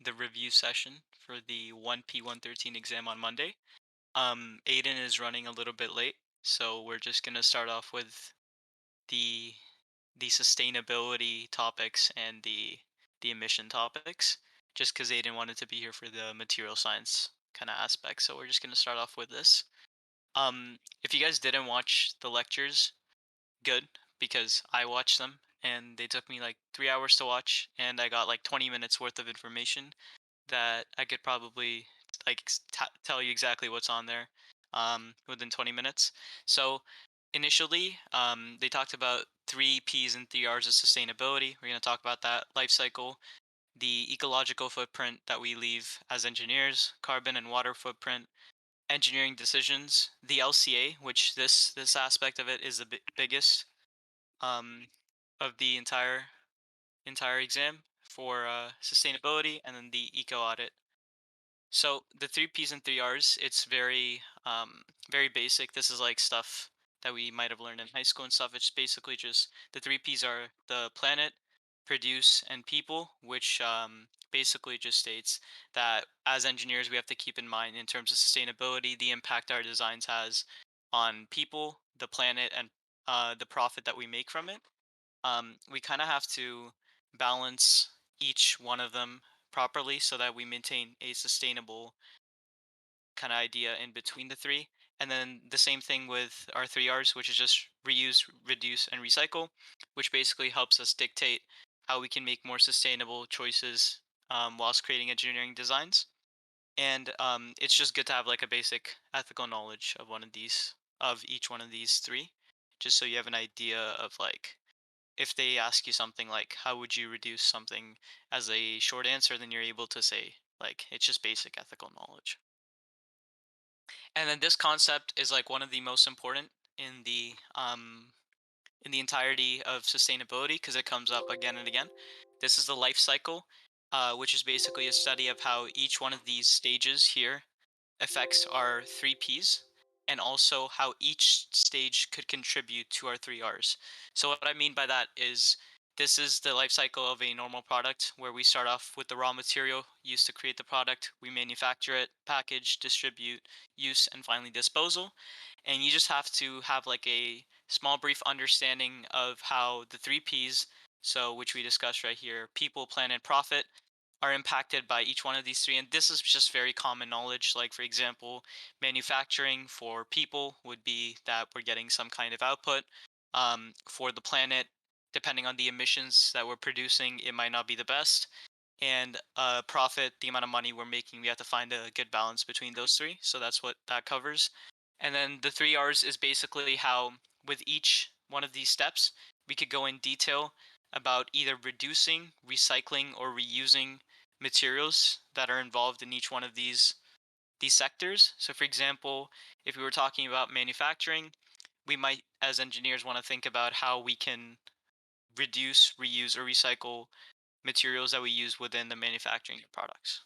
the review session for the 1P113 exam on Monday. Aiden is running a little bit late, so we're just gonna start off with the the sustainability topics and the emission topics, just because Aiden wanted to be here for the material science kind of aspect. So we're just gonna start off with this. If you guys didn't watch the lectures, good, because I watched them and they took me like 3 hours to watch, and I got like 20 minutes worth of information that I could probably like tell you exactly what's on there within 20 minutes. So initially, they talked about three P's and three R's of sustainability. We're going to talk about that life cycle, the ecological footprint that we leave as engineers, carbon and water footprint, engineering decisions, the LCA, which this aspect of it is the biggest um, of the entire exam for sustainability, and then the eco audit. So the three P's and three R's, it's very basic. This is like stuff that we might have learned in high school and stuff. It's basically just the three P's are the planet, produce, and people, which basically just states that as engineers we have to keep in mind in terms of sustainability the impact our designs has on people, the planet, and the profit that we make from it. We kind of have to balance each one of them properly so that we maintain a sustainable kind of idea in between the three. And then the same thing with our three R's, which is just reuse, reduce, and recycle, which basically helps us dictate how we can make more sustainable choices whilst creating engineering designs. And it's just good to have like a basic ethical knowledge of each one of these three, just so you have an idea of like if they ask you something like how would you reduce something as a short answer, then you're able to say like it's just basic ethical knowledge. And then this concept is like one of the most important in the entirety of sustainability because it comes up again and again. This is the life cycle, which is basically a study of how each one of these stages here affects our three P's, and also how each stage could contribute to our three R's. So what I mean by that is this is the life cycle of a normal product where we start off with the raw material used to create the product, we manufacture it, package, distribute, use, and finally disposal. And you just have to have like a small brief understanding of how the three P's, so which we discussed right here, people, planet, profit, are impacted by each one of these three. And this is just very common knowledge. Like, for example, manufacturing for people would be that we're getting some kind of output. For the planet, depending on the emissions that we're producing, it might not be the best. And profit, the amount of money we're making, we have to find a good balance between those three. So that's what that covers. And then the three R's is basically how, with each one of these steps, we could go in detail about either reducing, recycling, or reusing materials that are involved in each one of these sectors. So for example, if we were talking about manufacturing, we might as engineers want to think about how we can reduce, reuse, or recycle materials that we use within the manufacturing of products.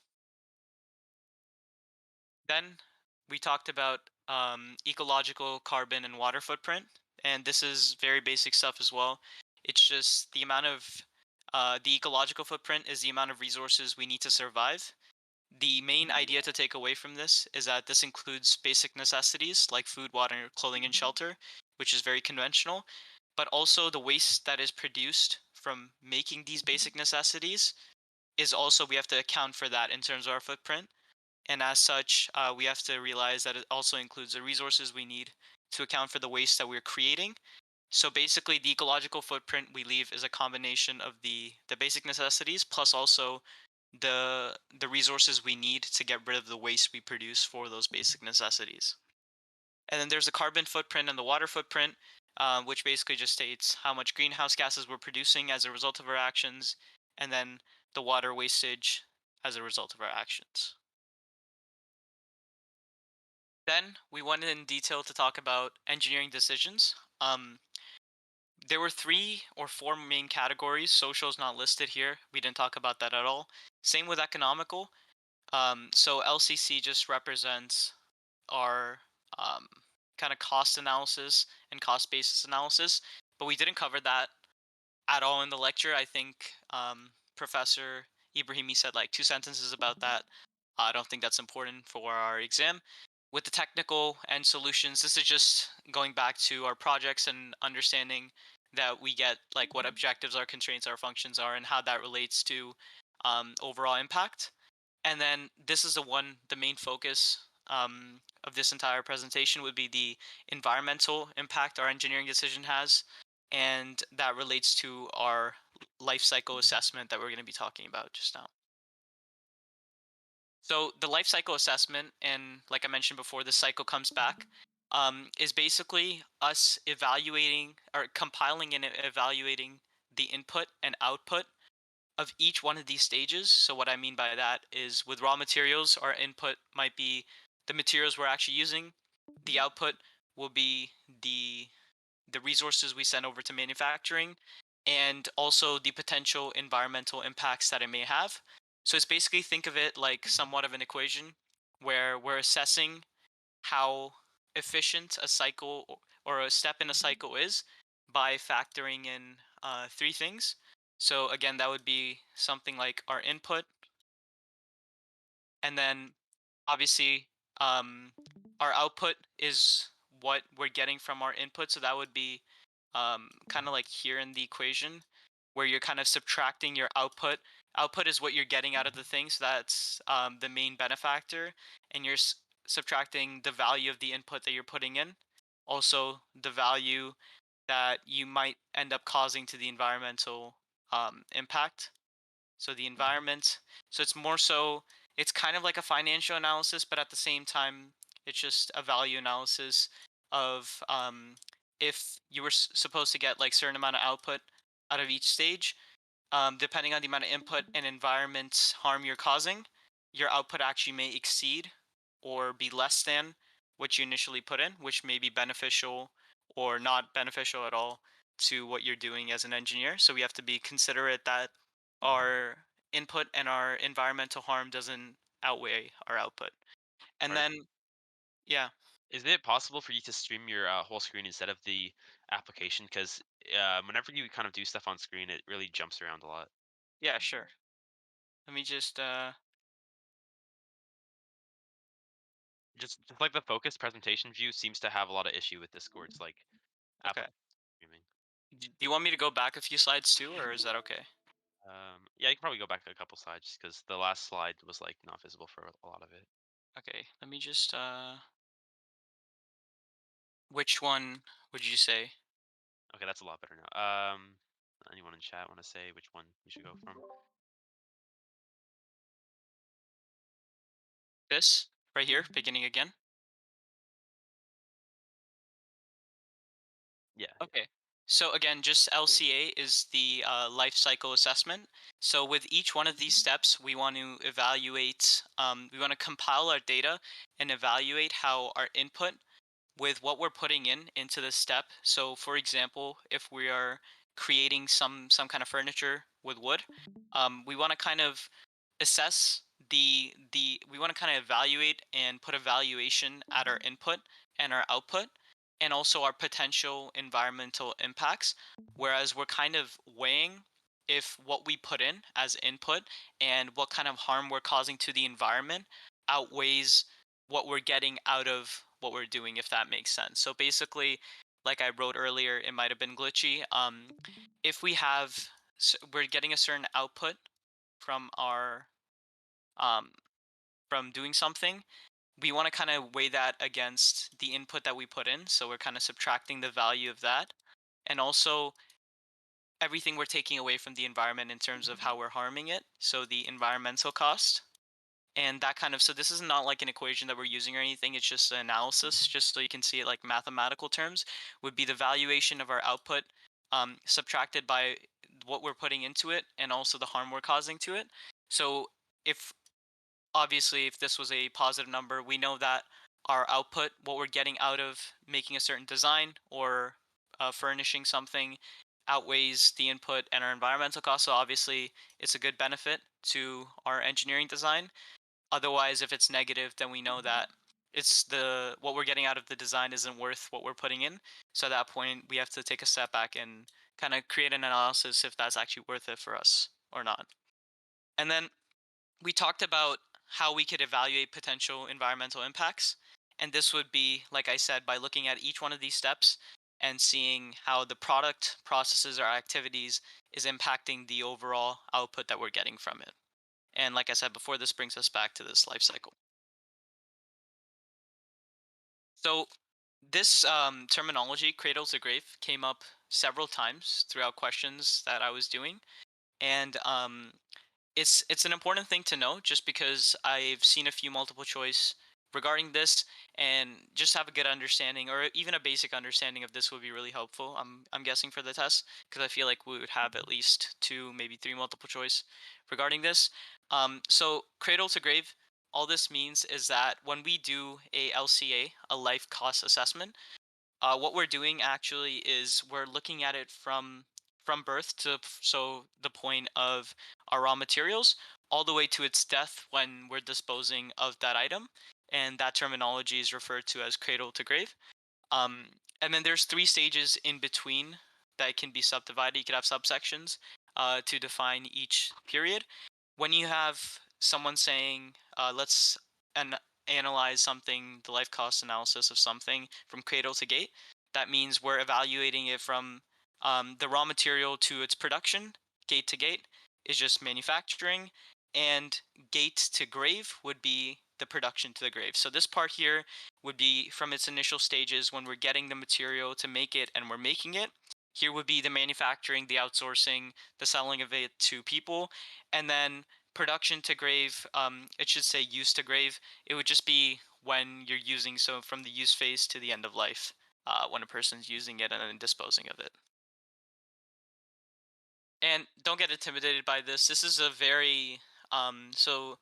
Then we talked about ecological carbon and water footprint, and this is very basic stuff as well. It's just the amount of the ecological footprint is the amount of resources we need to survive. The main idea to take away from this is that this includes basic necessities like food, water, clothing, and shelter, which is very conventional, but also the waste that is produced from making these basic necessities is also, we have to account for that in terms of our footprint. And as such, we have to realize that it also includes the resources we need to account for the waste that we're creating. So basically, the ecological footprint we leave is a combination of the basic necessities plus also the resources we need to get rid of the waste we produce for those basic necessities. And then there's the carbon footprint and the water footprint, which basically just states how much greenhouse gases we're producing as a result of our actions, and then the water wastage as a result of our actions. Then we went in detail to talk about engineering decisions. There were three or four main categories. Social is not listed here. We didn't talk about that at all. Same with economical. So LCC just represents our kind of cost analysis and cost basis analysis, but we didn't cover that at all in the lecture. I think Professor Ibrahimi said like two sentences about that. I don't think that's important for our exam. With the technical and solutions, this is just going back to our projects and understanding that we get like what objectives, our constraints, our functions are, and how that relates to overall impact. And then this is the main focus of this entire presentation would be the environmental impact our engineering decision has, and that relates to our life cycle assessment that we're going to be talking about just now. So the life cycle assessment, and like I mentioned before, the cycle comes back, is basically us evaluating or compiling and evaluating the input and output of each one of these stages. So what I mean by that is with raw materials, our input might be the materials we're actually using. The output will be the resources we send over to manufacturing, and also the potential environmental impacts that it may have. So it's basically think of it like somewhat of an equation where we're assessing how efficient a cycle or a step in a cycle is by factoring in three things. So again, that would be something like our input, and then obviously um, our output is what we're getting from our input. So that would be kind of like here in the equation where you're kind of subtracting your output. Output is what you're getting out of the thing, so that's the main benefactor, and you're subtracting the value of the input that you're putting in, also the value that you might end up causing to the environmental impact. So the environment, so it's more so, it's kind of like a financial analysis, but at the same time it's just a value analysis of if you were supposed to get like certain amount of output out of each stage, depending on the amount of input and environment harm you're causing, your output actually may exceed or be less than what you initially put in, which may be beneficial or not beneficial at all to what you're doing as an engineer. So we have to be considerate that our input and our environmental harm doesn't outweigh our output. And Right. then, yeah, Is it possible for you to stream your whole screen instead of the application? Because whenever you kind of do stuff on screen, it really jumps around a lot. yeah, sure. Let me just, Just like the focus presentation view seems to have a lot of issue with Discord's like okay. application streaming. Do you want me to go back a few slides too, or is that okay? Yeah, you can probably go back a couple slides because the last slide was like not visible for a lot of it. Okay, let me just, which one would you say? Okay, that's a lot better now. Anyone in chat want to say which one we should go from? This right here, beginning again. Yeah, yeah. Okay. So again, just LCA is the life cycle assessment. So with each one of these steps, we want to evaluate, we want to compile our data and evaluate how our input with what we're putting in into this step. So for example, if we are creating some kind of furniture with wood, we want to kind of assess the we want to kind of evaluate and put a valuation at our input and our output, and also our potential environmental impacts, whereas we're kind of weighing if what we put in as input and what kind of harm we're causing to the environment outweighs what we're getting out of what we're doing, if that makes sense. So basically, like I wrote earlier, it might have been glitchy. If we have, we're getting a certain output from our um, from doing something, we want to kind of weigh that against the input that we put in. So we're kind of subtracting the value of that, and also everything we're taking away from the environment in terms of how we're harming it. So the environmental cost and that kind of, so this is not like an equation that we're using or anything, it's just an analysis, just so you can see it like mathematical terms, would be the valuation of our output subtracted by what we're putting into it and also the harm we're causing to it. So if obviously if this was a positive number, we know that our output, what we're getting out of making a certain design or furnishing something, outweighs the input and our environmental cost. So obviously it's a good benefit to our engineering design. Otherwise, if it's negative, then we know that it's the what we're getting out of the design isn't worth what we're putting in. So at that point, we have to take a step back and kind of create an analysis if that's actually worth it for us or not. And then we talked about how we could evaluate potential environmental impacts. And this would be, like I said, by looking at each one of these steps and seeing how the product, processes, or activities is impacting the overall output that we're getting from it. And like I said before, this brings us back to this life cycle. So, this terminology, cradle to grave, came up several times throughout questions that I was doing. And it's an important thing to know just because I've seen a few multiple choice regarding this, and just have a good understanding or even a basic understanding of this would be really helpful. I'm guessing for the test because I feel like we would have at least two, maybe three multiple choice regarding this. So cradle to grave, all this means is that when we do a LCA, a life cost assessment, what we're doing actually is we're looking at it from birth to so the point of our raw materials all the way to its death when we're disposing of that item, and that terminology is referred to as cradle to grave. And then there's three stages in between that can be subdivided. You could have subsections to define each period. When you have someone saying, let's an- analyze something, the life cost analysis of something from cradle to gate, that means we're evaluating it from the raw material to its production. Gate to gate is just manufacturing, and gate to grave would be the production to the grave. So this part here would be from its initial stages when we're getting the material to make it and we're making it. Here would be the manufacturing, the outsourcing, the selling of it to people, and then production to grave. It should say use to grave. It would just be when you're using, so from the use phase to the end of life, when a person's using it and then disposing of it. And don't get intimidated by this. This is a very so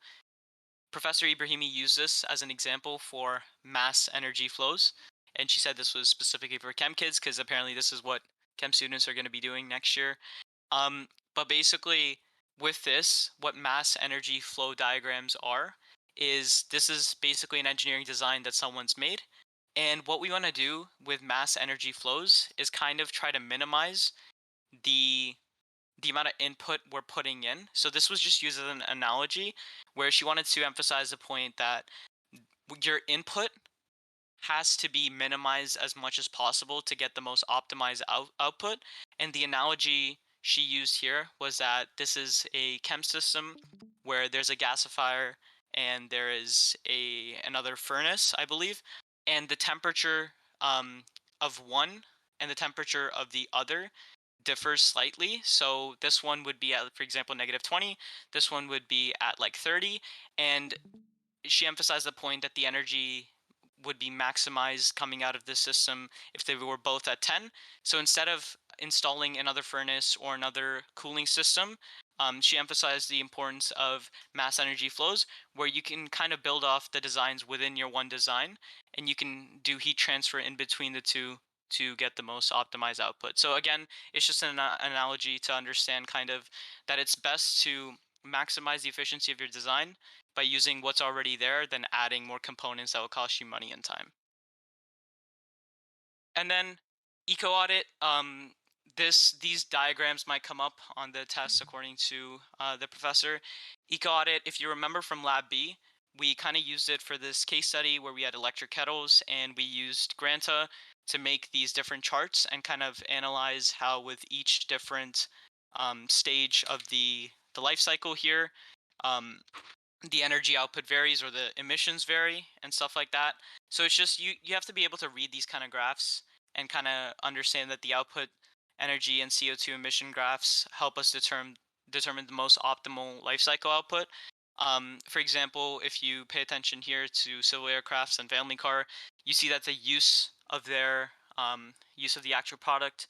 Professor Ibrahimi used this as an example for mass energy flows, and she said this was specifically for chem kids because apparently this is what chem students are going to be doing next year. But basically, with this, what mass energy flow diagrams are is this is basically an engineering design that someone's made. And what we want to do with mass energy flows is kind of try to minimize the the amount of input we're putting in. So this was just used as an analogy where she wanted to emphasize the point that your input has to be minimized as much as possible to get the most optimized output. And the analogy she used here was that this is a chem system where there's a gasifier and there is a another furnace, I believe, and the temperature of one and the temperature of the other differs slightly. So this one would be at, for example, -20. This one would be at like 30, and she emphasized the point that the energy would be maximized coming out of this system if they were both at 10. So instead of installing another furnace or another cooling system, she emphasized the importance of mass energy flows, where you can kind of build off the designs within your one design, and you can do heat transfer in between the two to get the most optimized output. So again, it's just an analogy to understand kind of that it's best to maximize the efficiency of your design by using what's already there than adding more components that will cost you money and time. And then eco audit. These diagrams might come up on the test according to the professor. Eco audit, if you remember from Lab B, we kind of used it for this case study where we had electric kettles and we used Granta to make these different charts and kind of analyze how with each different stage of the life cycle here, um, the energy output varies or the emissions vary and stuff like that. So it's just you have to be able to read these kind of graphs and kind of understand that the output energy and CO2 emission graphs help us determine the most optimal life cycle output. For example, if you pay attention here to civil aircrafts and family car, you see that the use of their use of the actual product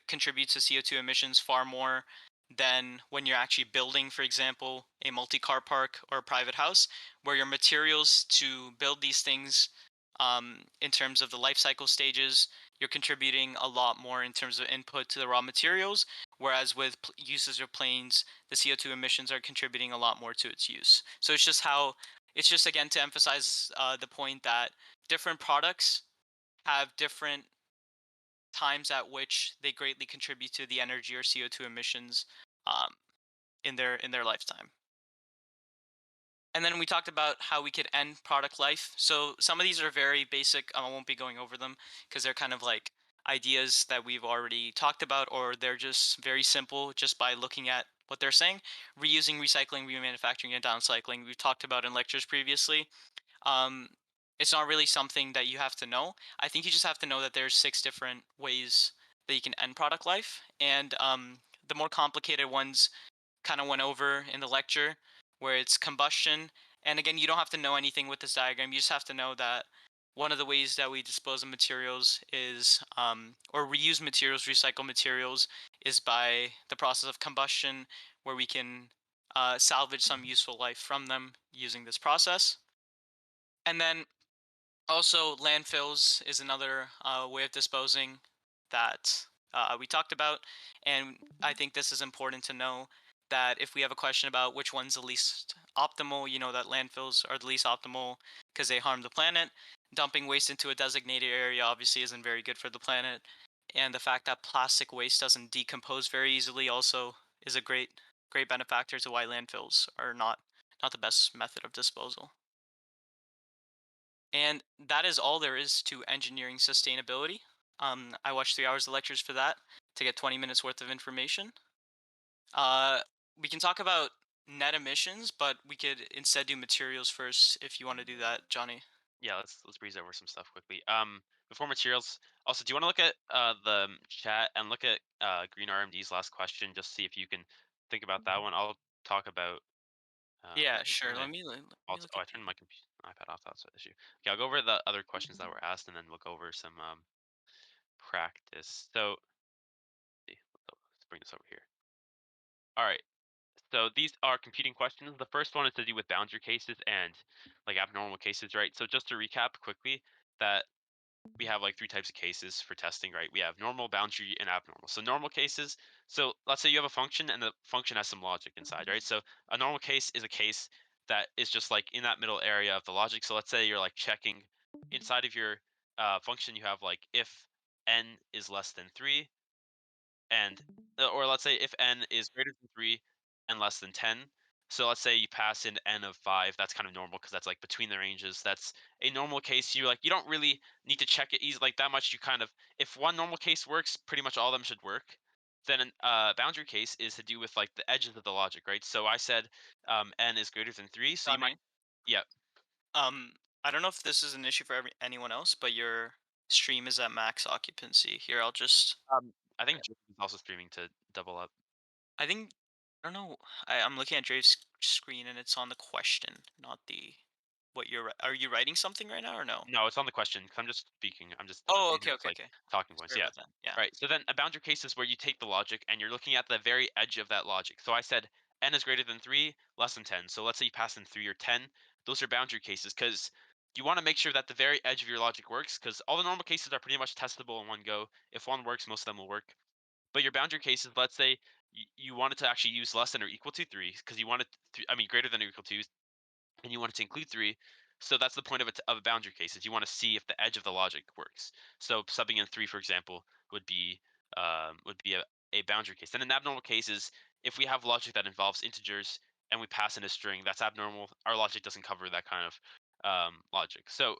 contributes to CO2 emissions far more than when you're actually building, for example, a multi car park or a private house, where your materials to build these things, in terms of the life cycle stages, you're contributing a lot more in terms of input to the raw materials. Whereas with uses of planes, the CO2 emissions are contributing a lot more to its use. So it's just how, it's just again to emphasize the point that different products have different times at which they greatly contribute to the energy or CO2 emissions um, in their lifetime. And then we talked about how we could end product life. So some of these are very basic. I won't be going over them because they're kind of like ideas that we've already talked about, or they're just very simple just by looking at what they're saying. Reusing, recycling, remanufacturing, and downcycling. We've talked about in lectures previously. Um, it's not really something that you have to know. I think you just have to know that there's six different ways that you can end product life, and the more complicated ones kind of went over in the lecture, where it's combustion. And again, you don't have to know anything with this diagram. You just have to know that one of the ways that we dispose of materials is, or reuse materials, recycle materials, is by the process of combustion, where we can salvage some useful life from them using this process. And then also, landfills is another way of disposing that we talked about. And I think this is important to know that if we have a question about which one's the least optimal, you know that landfills are the least optimal because they harm the planet. Dumping waste into a designated area obviously isn't very good for the planet. And the fact that plastic waste doesn't decompose very easily also is a great benefactor to why landfills are not the best method of disposal. And that is all there is to engineering sustainability. I watched 3 hours of lectures for that to get 20 minutes worth of information. Uh, we can talk about net emissions, but we could instead do materials first if you want to do that, Johnny. Yeah, let's breeze over some stuff quickly. Before materials, also, do you want to look at the chat and look at Green RMD's last question, just see if you can think about that one? I'll talk about. Yeah, Why sure. don't I Let me look Oh, at I turned the. my iPad off. That's the issue. Okay, I'll go over the other questions that were asked, and then we'll go over some practice. So, see, let's bring this over here. All right. So these are competing questions. The first one is to do with boundary cases and like abnormal cases, right? So just to recap quickly, that we have like three types of cases for testing, right? We have normal, boundary, and abnormal. So normal cases. So let's say you have a function and the function has some logic inside, right? So a normal case is a case that is just like in that middle area of the logic. So let's say you're like checking inside of your function, you have like if n is less than 3 and or let's say if n is greater than 3 and less than 10. So let's say you pass in n of 5, that's kind of normal because that's like between the ranges. That's a normal case. You don't really need to check it easy like that much. You kind of, if one normal case works, pretty much all of them should work. Then a boundary case is to do with like the edges of the logic, right? So I said n is greater than 3, so you might, Johnny. yeah. Um, I don't know if this is an issue for anyone else, but your stream is at max occupancy. Here, I'll just. I think Jacob is also streaming to double up. I think I don't know. I'm looking at Drave's screen and it's on the question, not the what you're. Are you writing something right now or no? No, it's on the question 'cause I'm just speaking. Oh, These are okay, just okay, like okay. talking points. Sorry Yeah. about that. Yeah. Right. So then a boundary case is where you take the logic and you're looking at the very edge of that logic. So I said n is greater than 3, less than 10. So let's say you pass in 3 or 10. Those are boundary cases because you want to make sure that the very edge of your logic works because all the normal cases are pretty much testable in one go. If one works, most of them will work. But your boundary cases, let's say you wanted to actually use less than or equal to 3 because you wanted, I mean, greater than or equal to and you want it to include 3. So that's the point of of a boundary case is you want to see if the edge of the logic works. So subbing in 3, for example, would be a boundary case. And an abnormal case is if we have logic that involves integers and we pass in a string, that's abnormal. Our logic doesn't cover that kind of logic. So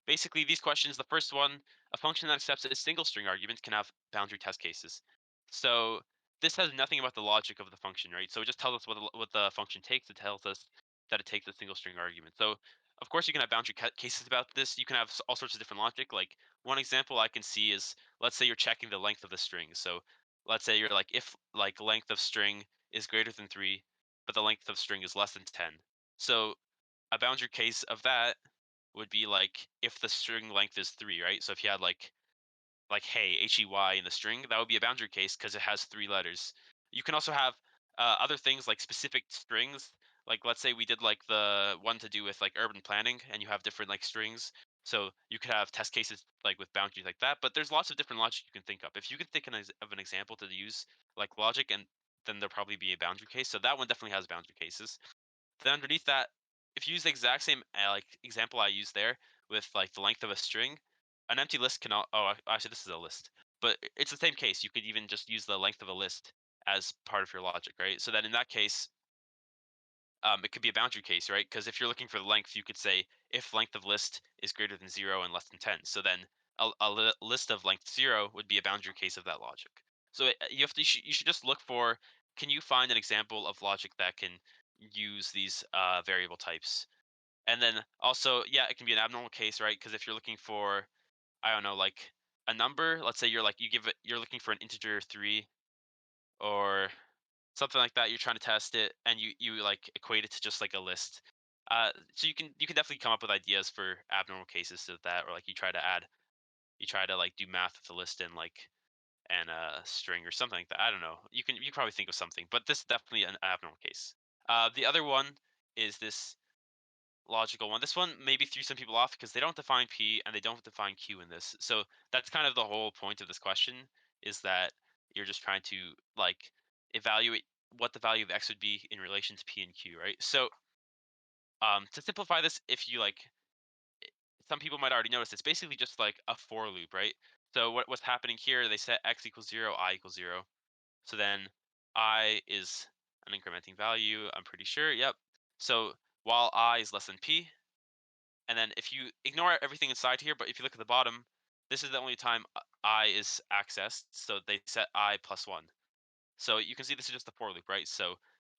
basically, these questions, the first one, a function that accepts a single string argument can have boundary test cases. So this has nothing about the logic of the function, right? So it just tells us what the function takes. It tells us that it takes a single string argument. So of course you can have boundary cases about this. You can have all sorts of different logic. Like one example I can see is let's say you're checking the length of the string. So let's say you're like if like length of string is greater than 3, but the length of string is less than 10. So a boundary case of that would be like if the string length is 3, right? So if you had like hey, Hey in the string, that would be a boundary case because it has 3 letters. You can also have other things like specific strings. Like let's say we did like the one to do with like urban planning, and you have different like strings. So you could have test cases like with boundaries like that. But there's lots of different logic you can think of. If you can think of an example to use like logic, and then there'll probably be a boundary case. So that one definitely has boundary cases. Then underneath that, if you use the exact same like example I used there with like the length of a string, an empty list cannot. Oh, actually, this is a list, but it's the same case. You could even just use the length of a list as part of your logic, right? So that in that case, it could be a boundary case, right? Because if you're looking for the length, you could say if length of list is greater than 0 and less than 10. So then list of length 0 would be a boundary case of that logic. So you have to you should just look for, can you find an example of logic that can use these variable types? And then also, yeah, it can be an abnormal case, right? Because if you're looking for, I don't know, like a number, let's say you're looking for an integer 3 or something like that. You're trying to test it, and you like equate it to just like a list. So you can definitely come up with ideas for abnormal cases to that, or like you try to like do math with a list and a string or something like that. I don't know. You can probably think of something, but this is definitely an abnormal case. The other one is this logical one. This one maybe threw some people off because they don't define p and they don't define q in this. So that's kind of the whole point of this question, is that you're just trying to like evaluate what the value of x would be in relation to p and q, right? So to simplify this, if you like, some people might already notice it's basically just like a for loop, right? So what's happening here? They set x equals 0, I equals 0. So then I is an incrementing value. I'm pretty sure. Yep. So while I is less than p, and then if you ignore everything inside here, but if you look at the bottom, this is the only time I is accessed. So they set I plus 1. So you can see this is just a for loop, right? So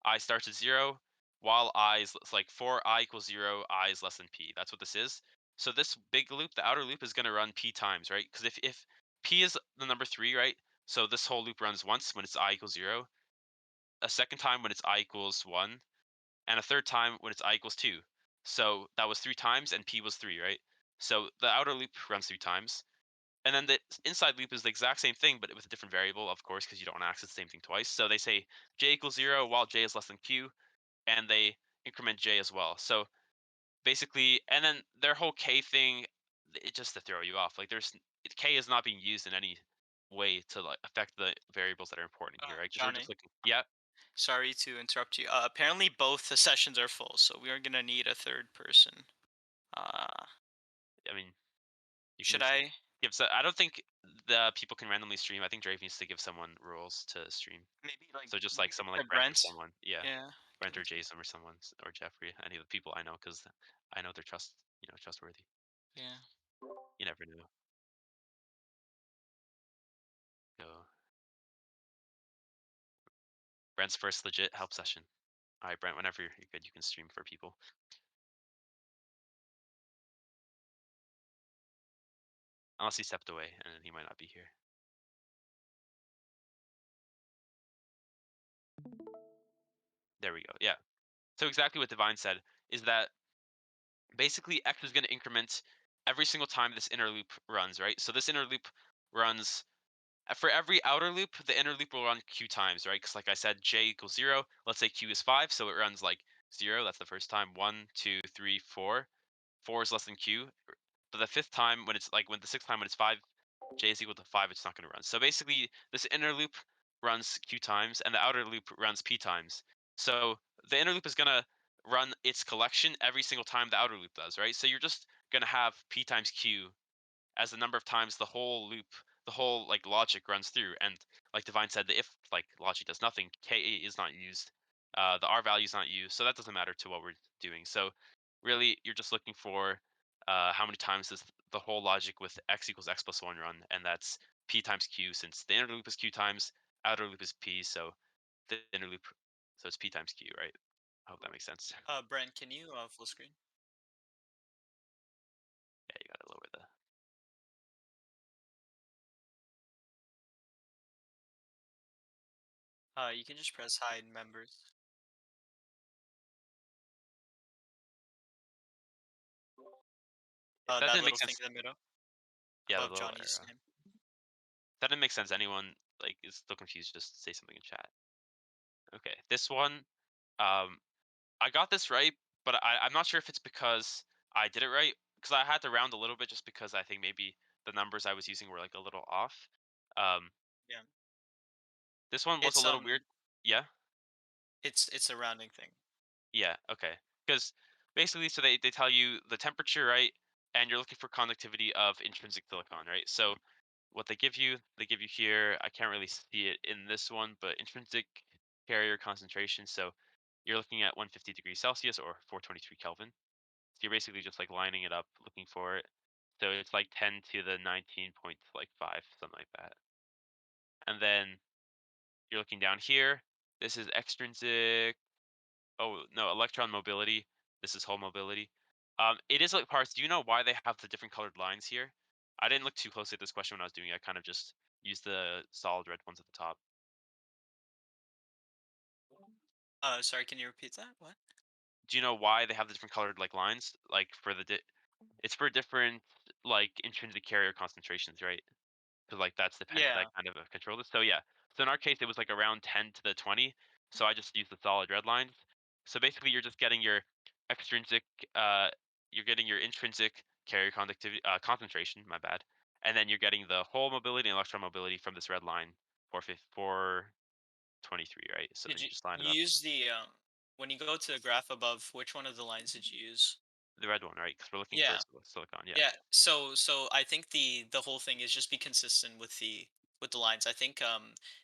I starts at 0, while I is like for I equals 0, I is less than p. That's what this is. So this big loop, the outer loop, is going to run p times, right? Because if p is the number 3, right? So this whole loop runs once when it's I equals 0, a second time when it's I equals 1, and a third time when it's I equals 2. So that was 3 times, and p was 3, right? So the outer loop runs 3 times. And then the inside loop is the exact same thing, but with a different variable, of course, because you don't want to access the same thing twice. So they say j equals 0 while j is less than q, and they increment j as well. So basically, and then their whole k thing, it just to throw you off. Like k is not being used in any way to like affect the variables that are important here, right? Because we're just Johnny, looking. Yeah, sorry to interrupt you. Apparently, both the sessions are full, so we are gonna need a third person. Uh, I mean, you can should I give. I don't think the people can randomly stream. I think Drake needs to give someone rules to stream. maybe like So just like maybe someone like for Brent or Brent? someone, yeah, Yeah, Brent or cause Jason or someone or Jeffrey, any of the people I know, because I know they're trustworthy. yeah. You never know. So Brent's first legit help session. All right, Brent, whenever you're good, you can stream for people. Unless he stepped away, and then he might not be here. There we go. Yeah. So exactly what Divine said is that basically x is going to increment every single time this inner loop runs, right? So this inner loop runs for every outer loop, the inner loop will run q times, right? Because like I said, j equals 0. Let's say q is 5, so it runs like 0. That's the first time. 1, 2, 3, 4. 4 is less than q. But the fifth time, when the sixth time when it's 5, j is equal to 5, it's not going to run. So basically, this inner loop runs q times, and the outer loop runs p times. So the inner loop is going to run its collection every single time the outer loop does, right? So you're just going to have p times q as the number of times the whole loop, the whole like logic runs through. And like Divine said, the if like logic does nothing, k is not used, the r value is not used, so that doesn't matter to what we're doing. So really, you're just looking for how many times does the whole logic with x equals x plus 1 run, and that's p times q, since the inner loop is q times, outer loop is p, so the inner loop, so it's p times q, right? I hope that makes sense. Brent, can you full screen? Yeah, you gotta lower the. You can just press hide members. That That didn't make little thing sense. in the middle Yeah, the above little Johnny's arrow. name. That didn't make sense. Anyone like is still confused, just say something in chat. Okay, this one, um, I got this right, but I'm not sure if it's because I did it right, because I had to round a little bit just because I think maybe the numbers I was using were like a little off. Um, Yeah. this one was a It's little weird. Yeah, it's a rounding thing. yeah, okay. Because basically, so they tell you the temperature, right, and you're looking for conductivity of intrinsic silicon, right? So what they give you here. I can't really see it in this one, but intrinsic carrier concentration. So you're looking at 150 degrees Celsius or 423 Kelvin. So you're basically just like lining it up, looking for it. So it's like 10 to the 19 point like 5, something like that. And then you're looking down here. This is extrinsic. Oh no, electron mobility. This is hole mobility. It is like parts. Do you know why they have the different colored lines here? I didn't look too closely at this question when I was doing it. I kind of just used the solid red ones at the top. Sorry, can you repeat that? What? Do you know why they have the different colored like lines? Like for the it's for different like intrinsic carrier concentrations, right? Because like that's dependent that Yeah. kind of control this. So yeah. So in our case, it was like around 10 to the 20. So I just used the solid red lines. So basically, you're just getting your extrinsic, uh, you're getting your intrinsic carrier conductivity concentration. My bad. And then you're getting the hole mobility and electron mobility from this red line, 423, right? So Did then you you just line it you up. use the when you go to the graph above? Which one of the lines did you use? The red one, right? Because we're looking for Yeah. silicon. Yeah. Yeah. So I think the whole thing is just be consistent with the lines. I think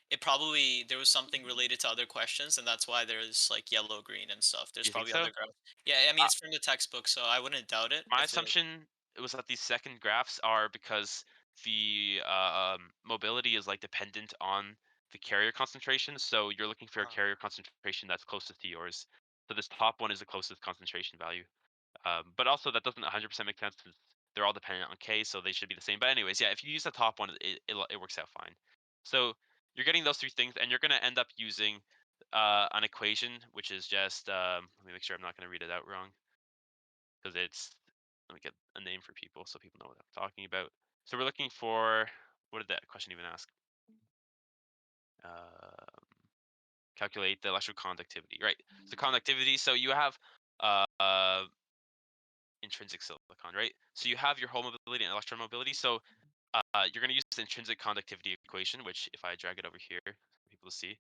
it probably there was something related to other questions, and that's why there's like yellow, green, and stuff. There's You think probably so? other graphs. Yeah, I mean it's from the textbook, so I wouldn't doubt it My if it. assumption was that these second graphs are because the mobility is like dependent on the carrier concentration. So you're looking for a Uh, carrier concentration that's closest to yours. So this top one is the closest concentration value. But also that doesn't 100% make sense because they're all dependent on K, so they should be the same. But anyways, yeah, if you use the top one, it works out fine. So you're getting those three things, and you're going to end up using an equation, which is just let me make sure I'm not going to read it out wrong because it's let me get a name for people so people know what I'm talking about. So we're looking for what did that question even ask? Uh, calculate the electrical conductivity, right? So conductivity. So you have uh, uh, intrinsic silicon, right? So you have your hole mobility and electron mobility. So you're going to use the intrinsic conductivity equation, which if I drag it over here for people to see,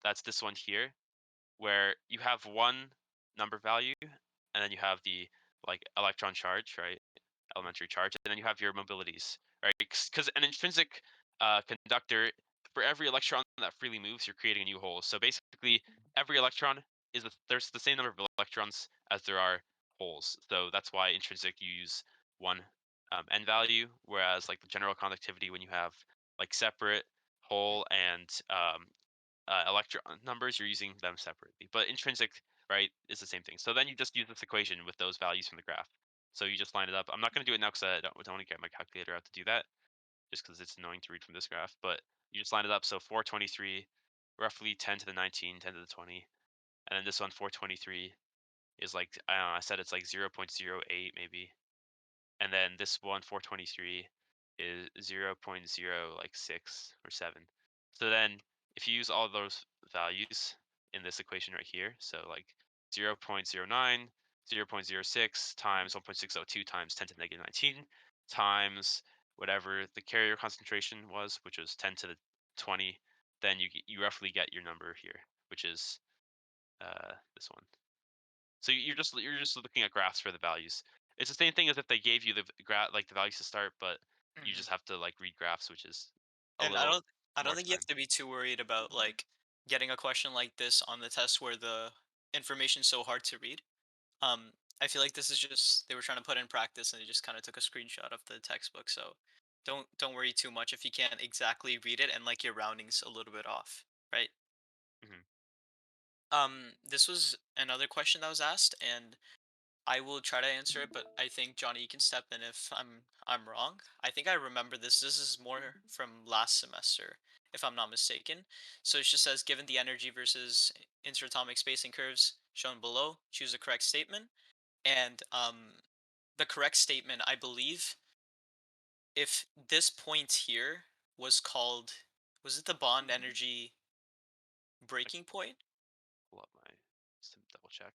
that's this one here, where you have one number value, and then you have the like electron charge, right? Elementary charge, and then you have your mobilities, right? Because an intrinsic conductor, for every electron that freely moves, you're creating a new hole. So basically, every electron there's the same number of electrons as there are holes. So that's why intrinsic you use one n value, whereas like the general conductivity, when you have like separate hole and electron numbers, you're using them separately. But intrinsic, right, is the same thing. So then you just use this equation with those values from the graph. So you just line it up. I'm not going to do it now because I don't want to get my calculator out to do that, just because it's annoying to read from this graph. But you just line it up. So 423, roughly 10 to the 19, 10 to the 20. And then this one, 423, is like, I don't know, I said it's like 0.08 maybe. And then this one, 423, is 0.0 like 6 or 7. So then if you use all those values in this equation right here, so like 0.09, 0.06 times 1.602 times 10 to the negative 19 times whatever the carrier concentration was, which was 10 to the 20, then you roughly get your number here, which is this one. So you're just looking at graphs for the values. It's the same thing as if they gave you the graph like the values to start, but you mhm. just have to like read graphs, which is a And I little don't I don't more think you have time. to be too worried about like getting a question like this on the test where the information's so hard to read. Um, I feel like this is just they were trying to put in practice and they just kind of took a screenshot of the textbook. So don't worry too much if you can't exactly read it and like your roundings a little bit off, right? Hmm. This was another question that was asked, and I will try to answer it, but I think Johnny, you can step in if I'm wrong. I think I remember this. This is more from last semester, if I'm not mistaken. So it just says, given the energy versus interatomic spacing curves shown below, choose the correct statement. And the correct statement, I believe, if this point here was called, was it the bond energy I breaking can point? pull up my some double check.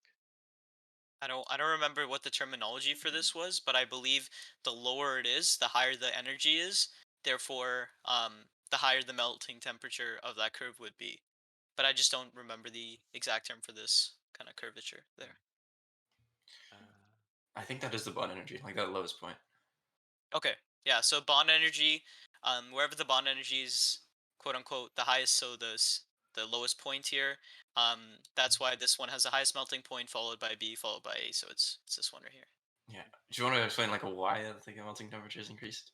I don't remember what the terminology for this was, but I believe the lower it is, the higher the energy is. Therefore, the higher the melting temperature of that curve would be. But I just don't remember the exact term for this kind of curvature Hmm. there. Uh, I think that is the bond energy, like that lowest point. Okay, yeah. So bond energy, wherever the bond energy is, quote unquote, the highest, so the lowest point here. That's why this one has the highest melting point, followed by B, followed by A. So it's this one right here. Yeah. Do you want to explain like a why the melting temperature is increased?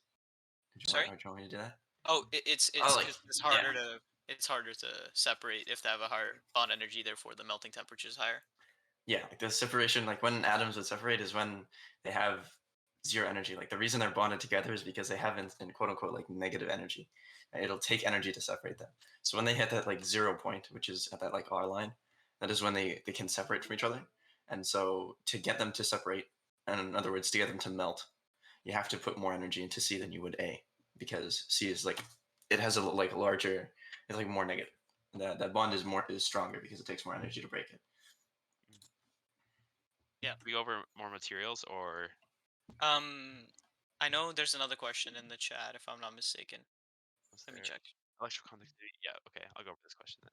Sorry. Or do you want me to do that? Oh, it's Oh, like because yeah, it's harder to separate if they have a higher bond energy. Therefore, the melting temperature is higher. yeah. Like the separation, like when atoms would separate, is when they have zero energy. Like the reason they're bonded together is because they have in quote unquote like negative energy. And it'll take energy to separate them. So when they hit that like 0 point, which is at that like R line, that is when they can separate from each other. And so to get them to separate, and in other words, to get them to melt, you have to put more energy into C than you would A, because C is like it has a like larger, it's like more negative. That bond is stronger because it takes more energy to break it. Yeah. We go over more materials, or Um, I know there's another question in the chat, if I'm not mistaken. was Let me there check. electroconductivity? Yeah, okay, I'll go over this question then.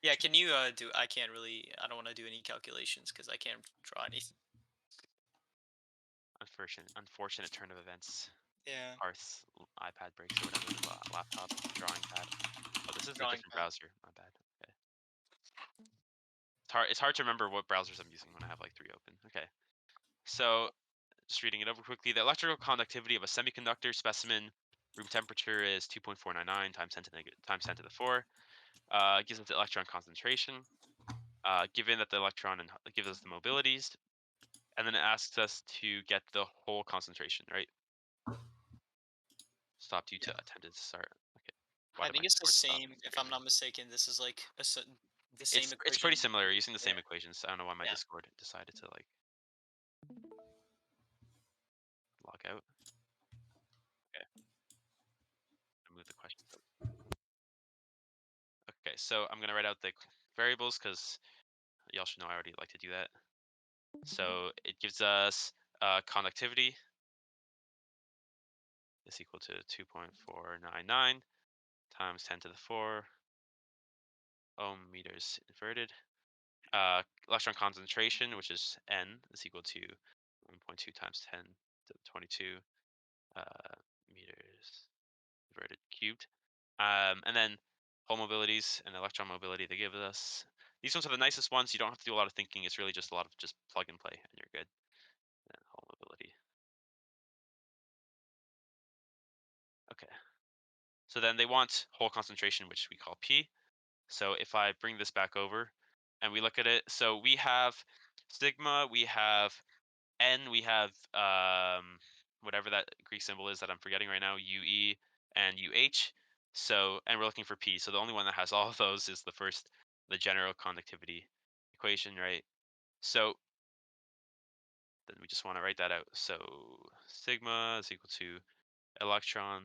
Yeah, can you do? I can't really. I don't want to do any calculations because I can't draw anything. Unfortunate turn of events. Yeah, Parth's iPad breaks or whatever. Laptop drawing pad. Oh, this is a drawing different pad. browser. My bad. Okay. It's hard to remember what browsers I'm using when I have like three open. Okay. So just reading it over quickly. The electrical conductivity of a semiconductor specimen room temperature is 2.499 times 10 to times 10 to the 4. Gives us the electron concentration. Given that the electron gives us the mobilities, and then it asks us to get the whole concentration, right? Stop due to attendance. Sorry. Okay. Why I did my think it's the Discord stop? same. It's If I'm screaming. not mistaken, this is like the same It's pretty equation. similar. Using the Yeah, same equations. I don't know why my yeah. Discord decided to like log out. Okay, move the questions up. Okay, so I'm gonna write out the variables because y'all should know I already like to do that. So it gives us conductivity is equal to 2.499 times 10 to the 4 ohm meters inverted. Electron concentration, which is N, is equal to 1.2 times 10 to the 22 uh, meters inverted cubed. And then hole mobilities and electron mobility they give us. These ones are the nicest ones. You don't have to do a lot of thinking. It's really just a lot of just plug and play, and you're good. And hole mobility. Okay. So then they want hole concentration, which we call P. So if I bring this back over and we look at it, so we have sigma, we have N, we have whatever that Greek symbol is that I'm forgetting right now, UE and UH. So, and we're looking for P. So the only one that has all of those is the general conductivity equation, right? So then we just want to write that out. So sigma is equal to electron,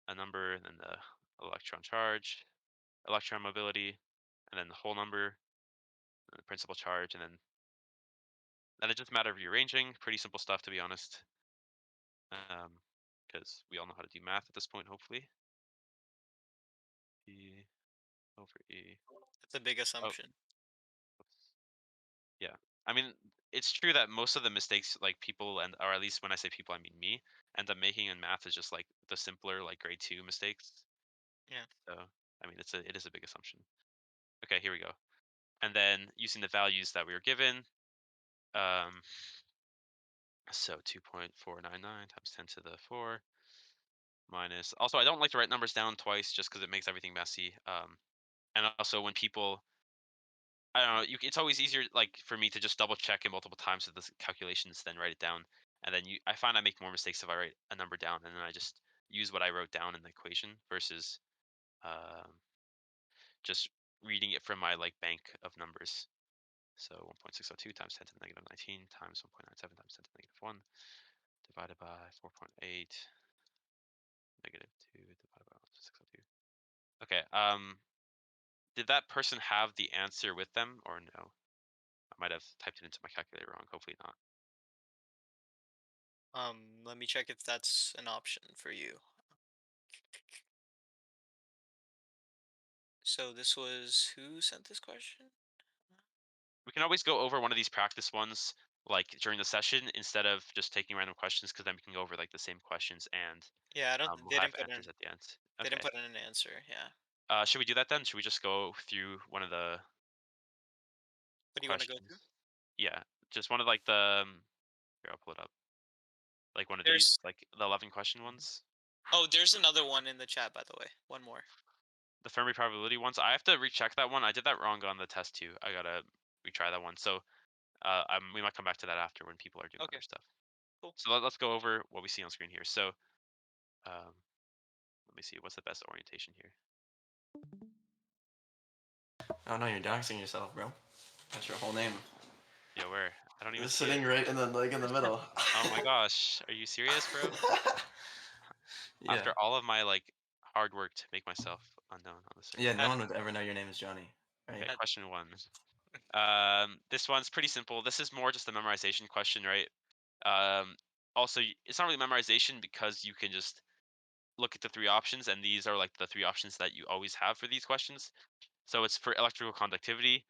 a number, and then the electron charge, electron mobility, and then the whole number, and the principal charge, and then it's just a matter of rearranging. Pretty simple stuff, to be honest. Because we all know how to do math at this point, hopefully. E over E. That's a big Oh, assumption. oops. Yeah. I mean, it's true that most of the mistakes, like people, or at least when I say people, I mean me, end up making in math is just like the simpler, like grade 2 mistakes. Yeah. So, I mean, it is a big assumption. Okay, here we go. And then using the values that we were given, um, so 2.499 times 10 to the 4 minus. Also, I don't like to write numbers down twice just because it makes everything messy. And also when people, I don't know, it's always easier like for me to just double check it multiple times with the calculations than write it down. And then I find I make more mistakes if I write a number down and then I just use what I wrote down in the equation versus um, just reading it from my like bank of numbers. So 1.602 times 10 to the negative 19 times 1.97 times 10 to the negative 1 divided by 4.8 negative 2 divided by 1.602. Okay. Did that person have the answer with them or no? I might have typed it into my calculator wrong. Hopefully not. Let me check if that's an option for you. So this was who sent this question? We can always go over one of these practice ones like during the session instead of just taking random questions because then we can go over like the same questions and Yeah, I don't. we'll They have didn't put in. answers at the end. They didn't Okay. put in an answer. Yeah. Should we do that then? Should we just go through one of the What do you want to go through? questions? Yeah, just one of like the. Here, I'll pull it up. Like one of these, There's like the 11 question ones. there's another one in the chat, by the way. One more. The Fermi probability ones. I have to recheck that one. I did that wrong on the test too. I gotta retry that one. So we might come back to that after when people are doing Okay, other stuff. cool. So let's go over what we see on screen here. So um, let me see. What's the best orientation here? Oh no, you're doxing yourself, bro. That's your whole name. Yeah, where? I don't even It's see it. sitting right in the middle. Oh my gosh, are you serious, bro? Yeah. After all of my like hard work to make myself unknown on the Yeah, server. no one would ever know your name is Johnny, right? Okay, That- question one. This one's pretty simple. This is more just a memorization question, right? Also, it's not really memorization because you can just look at the three options, and these are like the three options that you always have for these questions. So it's for electrical conductivity.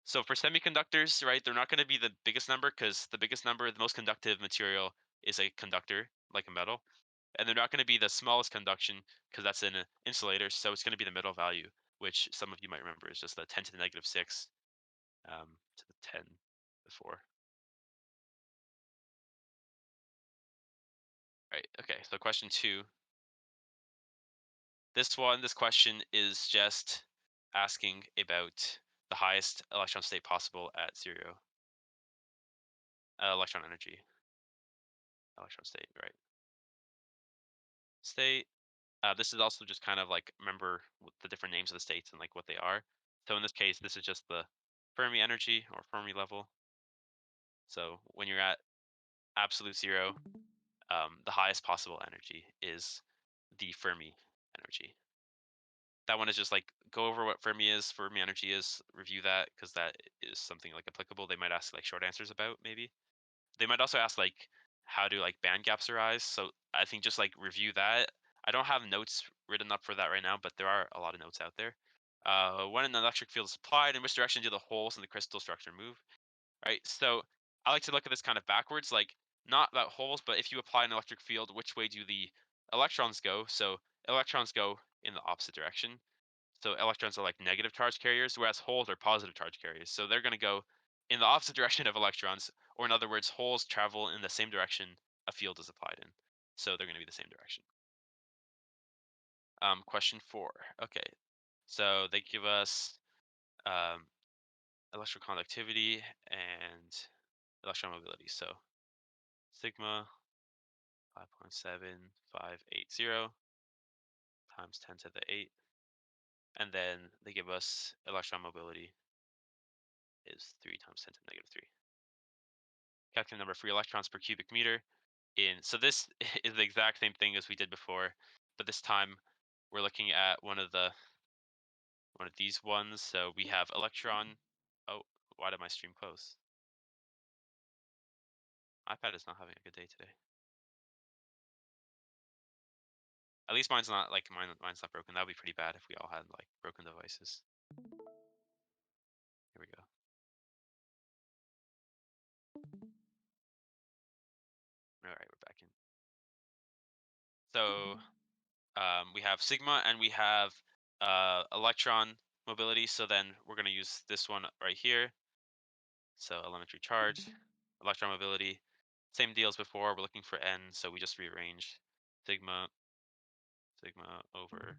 So for semiconductors, right, they're not going to be the biggest number because the biggest number, the most conductive material is a conductor, like a metal. And they're not going to be the smallest conduction because that's an insulator. So it's going to be the middle value, which some of you might remember is just the 10 to the negative 6 to the 10 before. Right. Okay. So question two. This question is just asking about the highest electron state possible at 0. Electron energy. Electron state. Right. State. This is also just kind of like remember the different names of the states and like what they are. So in this case, this is just the Fermi energy or Fermi level. So when you're at absolute 0, the highest possible energy is the Fermi energy. That one is just like go over what Fermi is, Fermi energy is, review that because that is something like applicable. They might ask like short answers about maybe. They might also ask like how do like band gaps arise. So I think just like review that. I don't have notes written up for that right now, but there are a lot of notes out there. When an electric field is applied, in which direction do the holes in the crystal structure move? Right. So I like to look at this kind of backwards, like not about holes, but if you apply an electric field, which way do the electrons go? So electrons go in the opposite direction. So electrons are like negative charge carriers, whereas holes are positive charge carriers. So they're going to go in the opposite direction of electrons, or in other words, holes travel in the same direction a field is applied in. So they're going to be the same direction. Question 4. Okay, so they give us um, electroconductivity and electromobility. So sigma 5.7580 times 10 to the 8. And then they give us electromobility is 3 times 10 to the negative 3. Calculate number of free electrons per cubic meter. So this is the exact same thing as we did before, but this time we're looking at one of these ones. So we have electron. Oh, why did my stream close? iPad is not having a good day today. At least mine's not like mine's not broken. That would be pretty bad if we all had like broken devices. Here we go. All right, we're back in. So we have sigma and we have electron mobility. So then we're going to use this one right here. So elementary charge, electron mobility, same deal as before. We're looking for n, so we just rearrange sigma over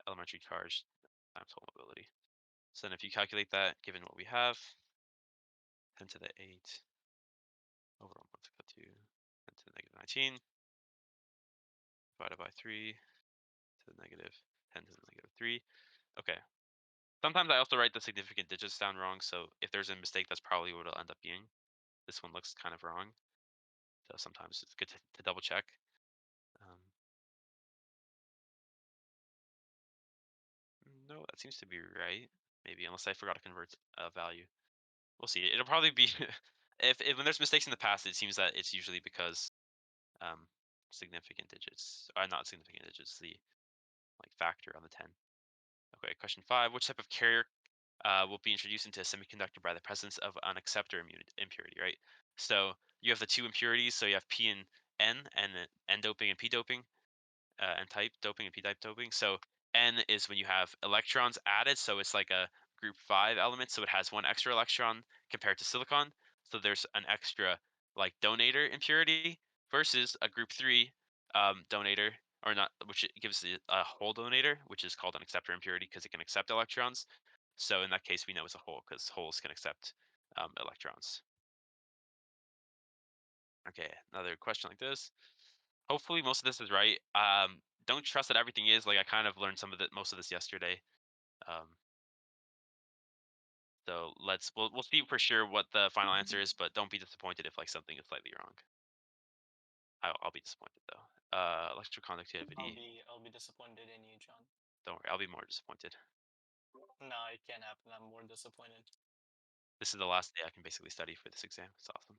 elementary charge times whole mobility. So then if you calculate that, given what we have, 10 to the 8 over 1.2 10 to the negative 19 divided by 3 to the negative 10 to the negative 3. Okay. Sometimes I also write the significant digits down wrong, so if there's a mistake, that's probably what it'll end up being. This one looks kind of wrong, so sometimes it's good to double check. No, that seems to be right. Maybe, unless I forgot to convert a value. We'll see. It'll probably be if when there's mistakes in the past, it seems that it's usually because um, significant digits are not significant digits, the like factor on the 10. Okay, question 5. Which type of carrier will be introduced into a semiconductor by the presence of an acceptor impurity, right? So you have the two impurities, so you have P and N doping and P doping, N type doping and P type doping. So N is when you have electrons added, so it's like a group 5 element, so it has one extra electron compared to silicon. So there's an extra like donator impurity versus a group 3 donator, or not, which it gives a whole donator, which is called an acceptor impurity because it can accept electrons. So in that case, we know it's a hole because holes can accept electrons. Okay, another question like this. Hopefully most of this is right. Don't trust that everything is. Like I kind of learned most of this yesterday. Um, so we'll see for sure what the final answer is, but don't be disappointed if like something is slightly wrong. I'll be disappointed though. Electroconductivity. I'll be disappointed in you, John. Don't worry, I'll be more disappointed. No, it can't happen. I'm more disappointed. This is the last day I can basically study for this exam. It's awesome.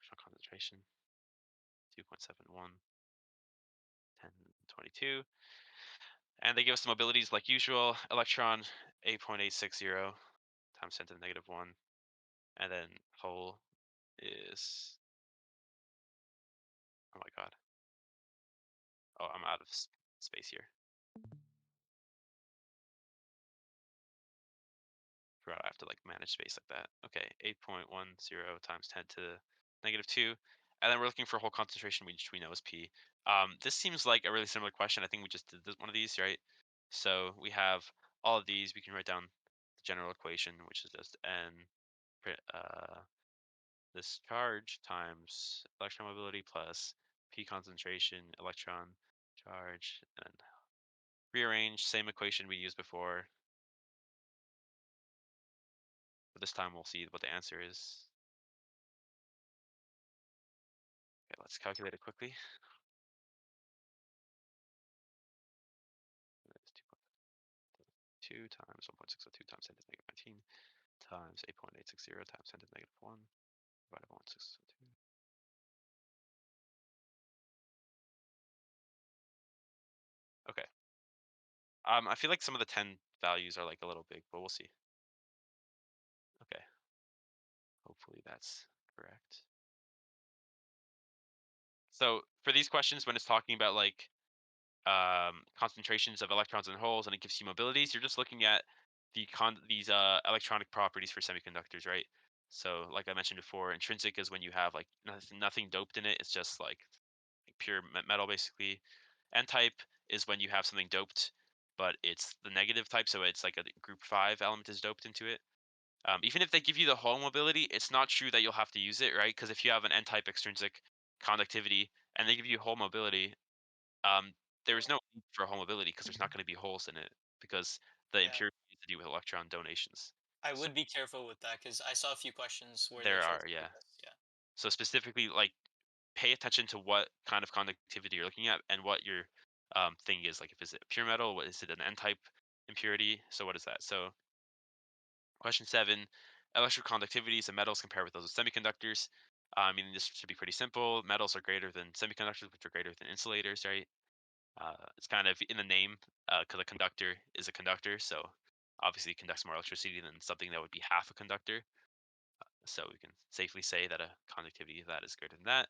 Electron concentration 2.71, 1022. And they give us the mobilities like usual. Electron 8.860 times 10 to the negative 1. And then hole is, oh my god. Oh, I'm out of space here. Forgot I have to like manage space like that. Okay, 8.10 times 10 to the negative 2. And then we're looking for hole concentration, which we know is P. This seems like a really similar question. I think we just did one of these, right? So we have all of these. We can write down the general equation, which is just N this charge times electron mobility plus P concentration, electron charge, and rearrange, same equation we used before. But this time we'll see what the answer is. Okay, let's calculate it quickly. That's 2 times 1.602 times 10 to the negative 19 times 8.860 times 10 to the negative 1 divided by 1.602. Okay. I feel like some of the 10 values are like a little big, but we'll see. Okay. Hopefully that's correct. So for these questions, when it's talking about like concentrations of electrons in holes and it gives you mobilities, you're just looking at these electronic properties for semiconductors, right? So like I mentioned before, intrinsic is when you have like nothing doped in it. It's just like pure metal basically. N-type is when you have something doped, but it's the negative type, so it's like a group 5 element is doped into it. Even if they give you the hole mobility, it's not true that you'll have to use it, right? Because if you have an N-type extrinsic conductivity and they give you hole mobility, um, there is no need for hole mobility because there's not going to be holes in it because the Yeah, impurity has to do with electron donations. I So would be careful with that because I saw a few questions where they there chose are, to do yeah. this. Yeah. So specifically, like pay attention to what kind of conductivity you're looking at and what your thing is. Like if is it pure metal, what is it an N-type impurity? So what is that? So question 7, electrical conductivities of metals compared with those of semiconductors. I mean, this should be pretty simple. Metals are greater than semiconductors, which are greater than insulators, right? It's kind of in the name because a conductor is a conductor. So obviously it conducts more electricity than something that would be half a conductor. So we can safely say that a conductivity of that is greater than that.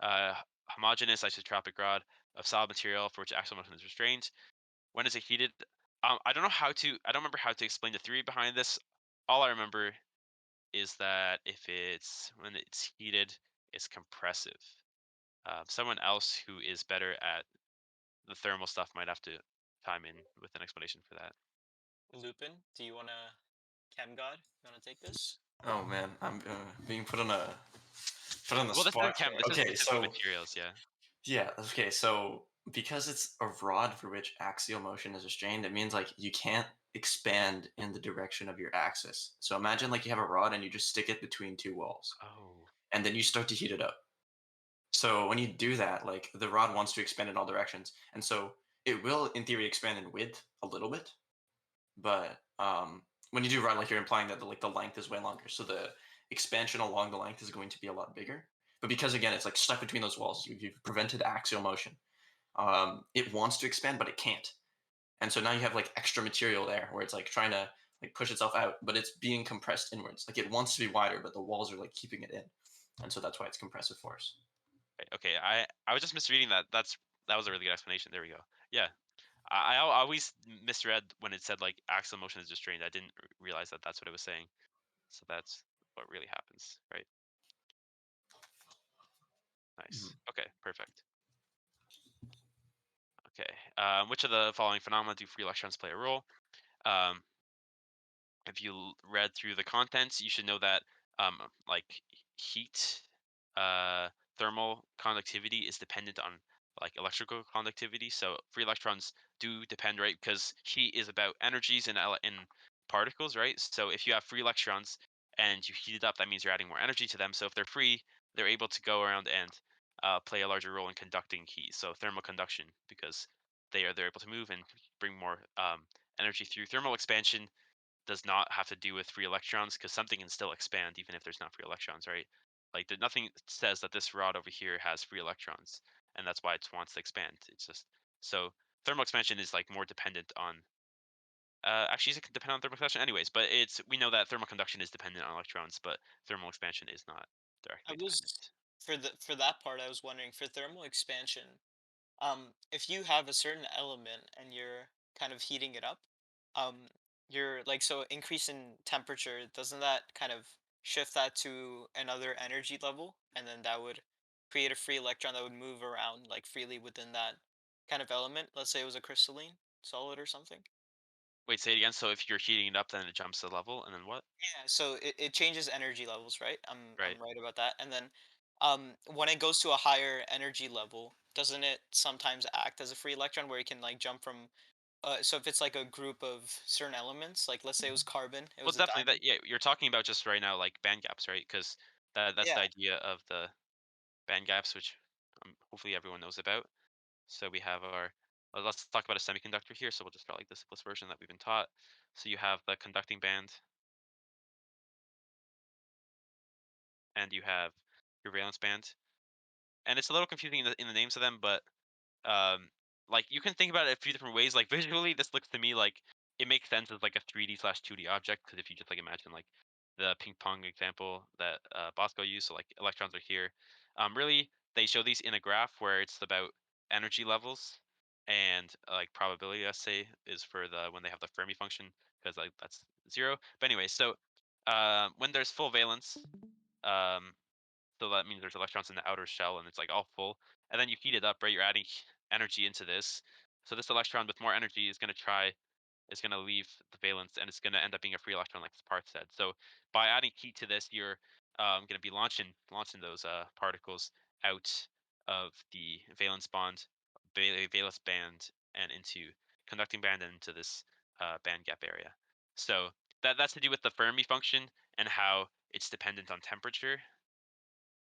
Uh, Homogeneous isotropic rod of solid material for which axial motion is restrained. When is it heated? I don't know how to. I don't remember how to explain the theory behind this. All I remember is that if it's when it's heated, it's compressive. Someone else who is better at the thermal stuff might have to chime in with an explanation for that. Lupin, do you want to chem god? You want to take this? Oh man, I'm being put on the Well, this isn't spot chem. here. This is Okay, specific so materials. Yeah. yeah, okay, so because it's a rod for which axial motion is restrained, it means like you can't expand in the direction of your axis. So imagine like you have a rod and you just stick it between two walls, Oh. and then you start to heat it up. So when you do that, like the rod wants to expand in all directions, and so it will, in theory, expand in width a little bit, but when you do rod, like you're implying that the length is way longer, so the expansion along the length is going to be a lot bigger. But because again, it's like stuck between those walls, you've prevented axial motion. It wants to expand, but it can't, and so now you have like extra material there where it's like trying to like push itself out, but it's being compressed inwards. Like it wants to be wider, but the walls are like keeping it in, and so that's why it's compressive force. Okay. I was just misreading that. That was a really good explanation. There we go. Yeah. I always misread when it said like axial motion is restrained. I didn't realize that that's what it was saying. So that's what really happens, right? Mhm. Nice. Okay, perfect. Okay. Which of the following phenomena do free electrons play a role? Um, if you read through the contents, you should know that like heat, uh, thermal conductivity is dependent on like electrical conductivity. So free electrons do depend, right? Because heat is about energies in particles, right? So if you have free electrons and you heat it up, that means you're adding more energy to them. So if they're free, they're able to go around and play a larger role in conducting heat. So thermal conduction, because they're able to move and bring more energy through thermal expansion does not have to do with free electrons because something can still expand even if there's not free electrons, right? Like nothing says that this rod over here has free electrons, and that's why it wants to expand. It's just so thermal expansion is like more dependent on. Actually, it can depend on thermal conduction, anyways. But it's we know that thermal conduction is dependent on electrons, but thermal expansion is not I directly was dependent. for that part, I was wondering for thermal expansion, if you have a certain element and you're kind of heating it up, um, you're like so increase in temperature, doesn't that kind of shift that to another energy level, and then that would create a free electron that would move around like freely within that kind of element. Let's say it was a crystalline solid or something. Wait, say it again. So if you're heating it up, then it jumps the level, and then what? Yeah, so it changes energy levels, right? I'm Right. right about that. And then when it goes to a higher energy level, doesn't it sometimes act as a free electron where it can like jump from so if it's like a group of certain elements, like let's say it was carbon, it Well, was a definitely diamond. that. Yeah, you're talking about just right now like band gaps, right? Because that's Yeah. the idea of the band gaps, which hopefully everyone knows about. So we have our, let's talk about a semiconductor here. So we'll just start like the simplest version that we've been taught. So you have the conducting band and you have your valence band. And it's a little confusing in the names of them, but um, like you can think about it a few different ways. Like visually, this looks to me like it makes sense as like a 3D slash 2D object because if you just like imagine like the ping pong example that Bosco used, so like electrons are here. Really, they show these in a graph where it's about energy levels and like probability. Let's say is for the when they have the Fermi function because like that's zero. But anyway, so when there's full valence, um, so that means there's electrons in the outer shell and it's like all full. And then you heat it up, right? You're adding energy into this. So this electron with more energy is going to leave the valence and it's going to end up being a free electron, like Parth said. So by adding heat to this, you're going to be launching those particles out of the valence bond, valence band, and into conducting band and into this band gap area. So that's to do with the Fermi function and how it's dependent on temperature.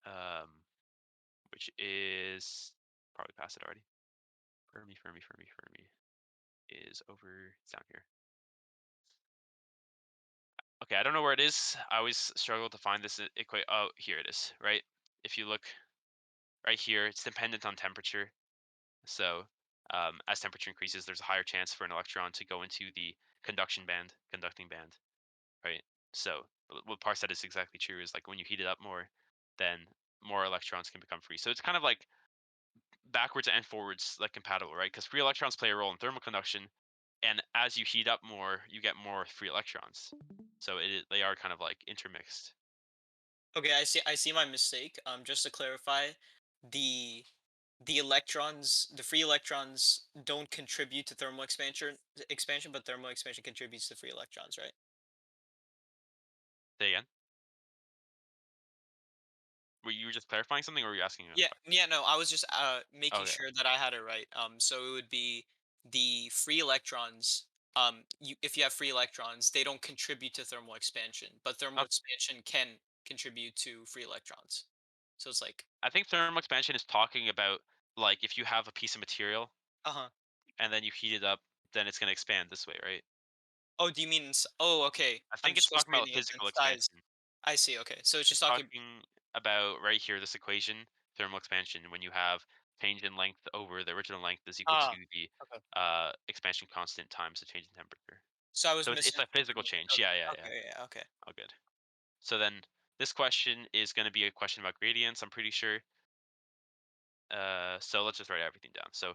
Um, which is probably past it already. Fermi is over. It's down here. Okay, I don't know where it is. I always struggle to find this equate. Oh, here it is. Right. If you look right here, it's dependent on temperature. So as temperature increases, there's a higher chance for an electron to go into the conducting band. Right. So what Parr said is exactly true. Is like when you heat it up more, then more electrons can become free. So it's kind of like backwards and forwards like compatible, right? Because free electrons play a role in thermal conduction, and as you heat up more, you get more free electrons. So they are kind of like intermixed. Okay, I see my mistake. Just to clarify, the the free electrons don't contribute to thermal expansion, but thermal expansion contributes to free electrons, right? Say again. Were you just clarifying something, or were you asking a Yeah, question? yeah, no, I was just making Okay. sure that I had it right. So it would be the free electrons. If you have free electrons, they don't contribute to thermal expansion, but thermal Okay. expansion can contribute to free electrons. So it's like, I think thermal expansion is talking about like if you have a piece of material uh-huh. and then you heat it up, then it's going to expand this way, right? Oh, do you mean oh, okay. I I'm think it's just talking about reading it in physical size. expansion. I see. Okay, so it's just It's talking. talking about right here this equation, thermal expansion, when you have change in length over the original length is equal Ah, to the okay. expansion constant times the change in temperature. So I was So it's a physical misinterpreting it. change. Yeah, yeah, yeah. Okay, yeah, okay. All good. So then this question is going to be a question about gradients, I'm pretty sure. So let's just write everything down. So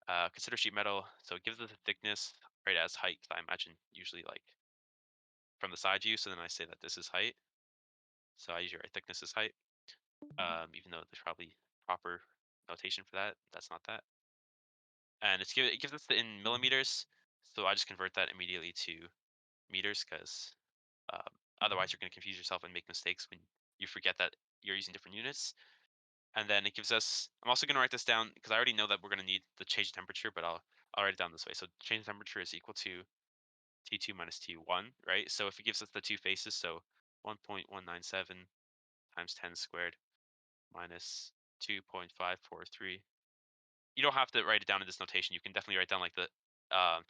Consider sheet metal. So it gives it the thickness right as height. 'Cause I imagine usually like from the side view. So then I say that this is height. So I usually write thickness as height. Even though there's probably proper notation for that. That's not that. And it gives us in millimeters. So I just convert that immediately to meters because otherwise you're going to confuse yourself and make mistakes when you forget that you're using different units. And then it gives us, I'm also going to write this down because I already know that we're going to need the change in temperature, but I'll write it down this way. So change in temperature is equal to T2 minus T1, right? So if it gives us the two faces, so 1.197 times 10 squared minus 2.543. You don't have to write it down in this notation. You can definitely write down like the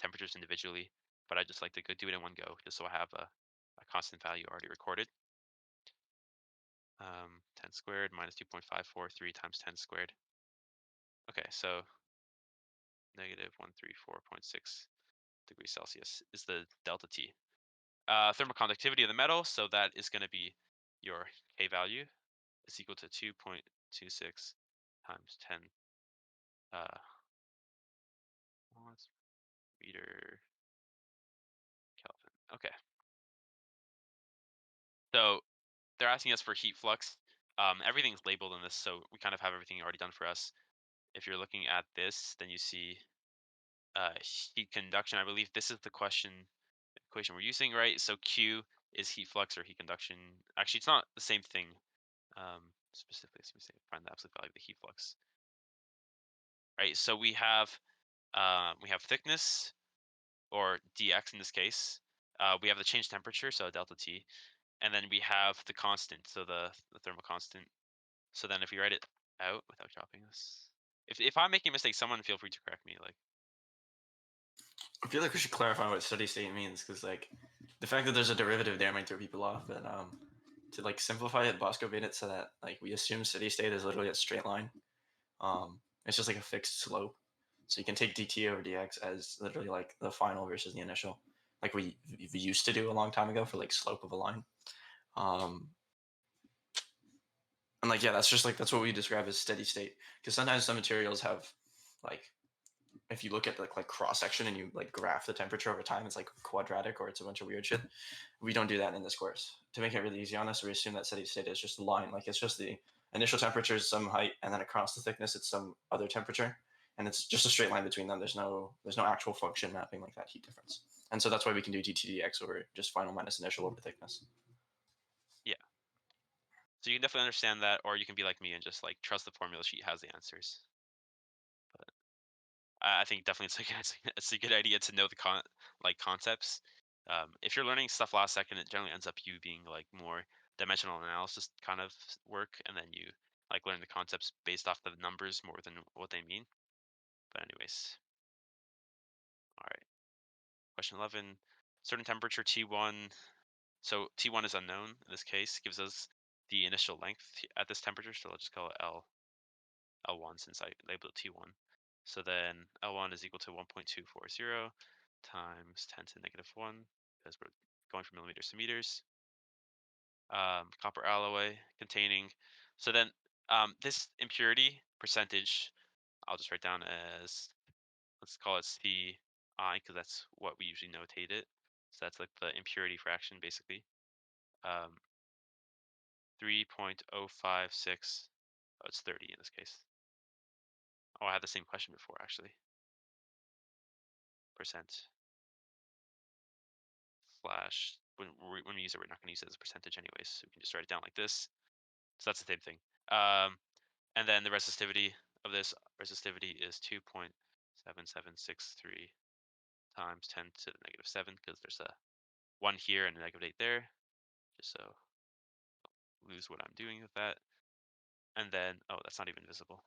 temperatures individually, but I just like to go do it in one go just so I have a constant value already recorded. 10 squared minus 2.543 times 10 squared. Okay, so negative 134.6 degrees Celsius is the delta T. Thermal conductivity of the metal, so that is going to be your K value is equal to 2.26 times 10 uh, what's meter Kelvin. Okay, so they're asking us for heat flux. Everything's labeled in this, so we kind of have everything already done for us. If you're looking at this, then you see heat conduction. I believe this is the equation we're using, right? So Q is heat flux or heat conduction. Actually, it's not the same thing. Specifically, let me say find the absolute value of the heat flux. Right. So we have thickness or dx in this case. We have the change temperature, so delta T, and then we have the constant, so the thermal constant. So then if we write it out without dropping this, if I'm making a mistake, someone feel free to correct me. Like, I feel like we should clarify what steady state means because like the fact that there's a derivative there might throw people off. But to like simplify it, Bosco made it so that like we assume steady state is literally a straight line. It's just like a fixed slope. So you can take dt over dx as literally like the final versus the initial, like we used to do a long time ago for like slope of a line. Um, and like yeah, that's just like that's what we describe as steady state. Because sometimes some materials have like if you look at like cross section and you like graph the temperature over time, it's like quadratic or it's a bunch of weird shit. We don't do that in this course. To make it really easy on us, we assume that steady state is just a line. Like it's just the initial temperature is some height, and then across the thickness it's some other temperature, and it's just a straight line between them. There's no actual function mapping like that heat difference, and so that's why we can do dTdx over just final minus initial over thickness. yeah. So you can definitely understand that, or you can be like me and just like trust the formula sheet has the answers. But I think definitely it's a good idea to know the concepts. If you're learning stuff last second, it generally ends up you being like more dimensional analysis kind of work, and then you like learn the concepts based off the numbers more than what they mean. But anyways, all right. Question 11. Certain temperature T1. So T1 is unknown in this case. Gives us the initial length at this temperature. So let's just call it L1 since I labeled it T1. So then L1 is equal to 1.240 times 10 to negative 1 because we're going from millimeters to meters. Copper alloy containing. So then this impurity percentage, I'll just write down as, let's call it CI because that's what we usually notate it. So that's like the impurity fraction basically. 3.056. Oh, it's 30 in this case. Oh, I had the same question before actually. Percent slash when we use it, we're not going to use it as a percentage anyways. So we can just write it down like this. So that's the same thing. And then the resistivity of this resistivity is 2.7763 times 10 to the negative 7 because there's a 1 here and a negative 8 there. Just so lose what I'm doing with that. And then, oh, that's not even visible.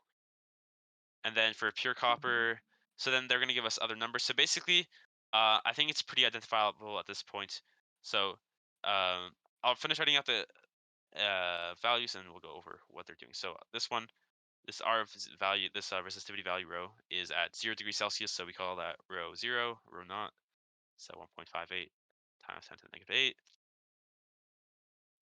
And then for pure copper, so then they're going to give us other numbers. So basically, I think it's pretty identifiable at this point. So I'll finish writing out the values and we'll go over what they're doing. So this one, this R value, this resistivity value rho is at 0 degrees Celsius. So we call that rho 0, rho naught. So 1.58 times 10 to the negative 8.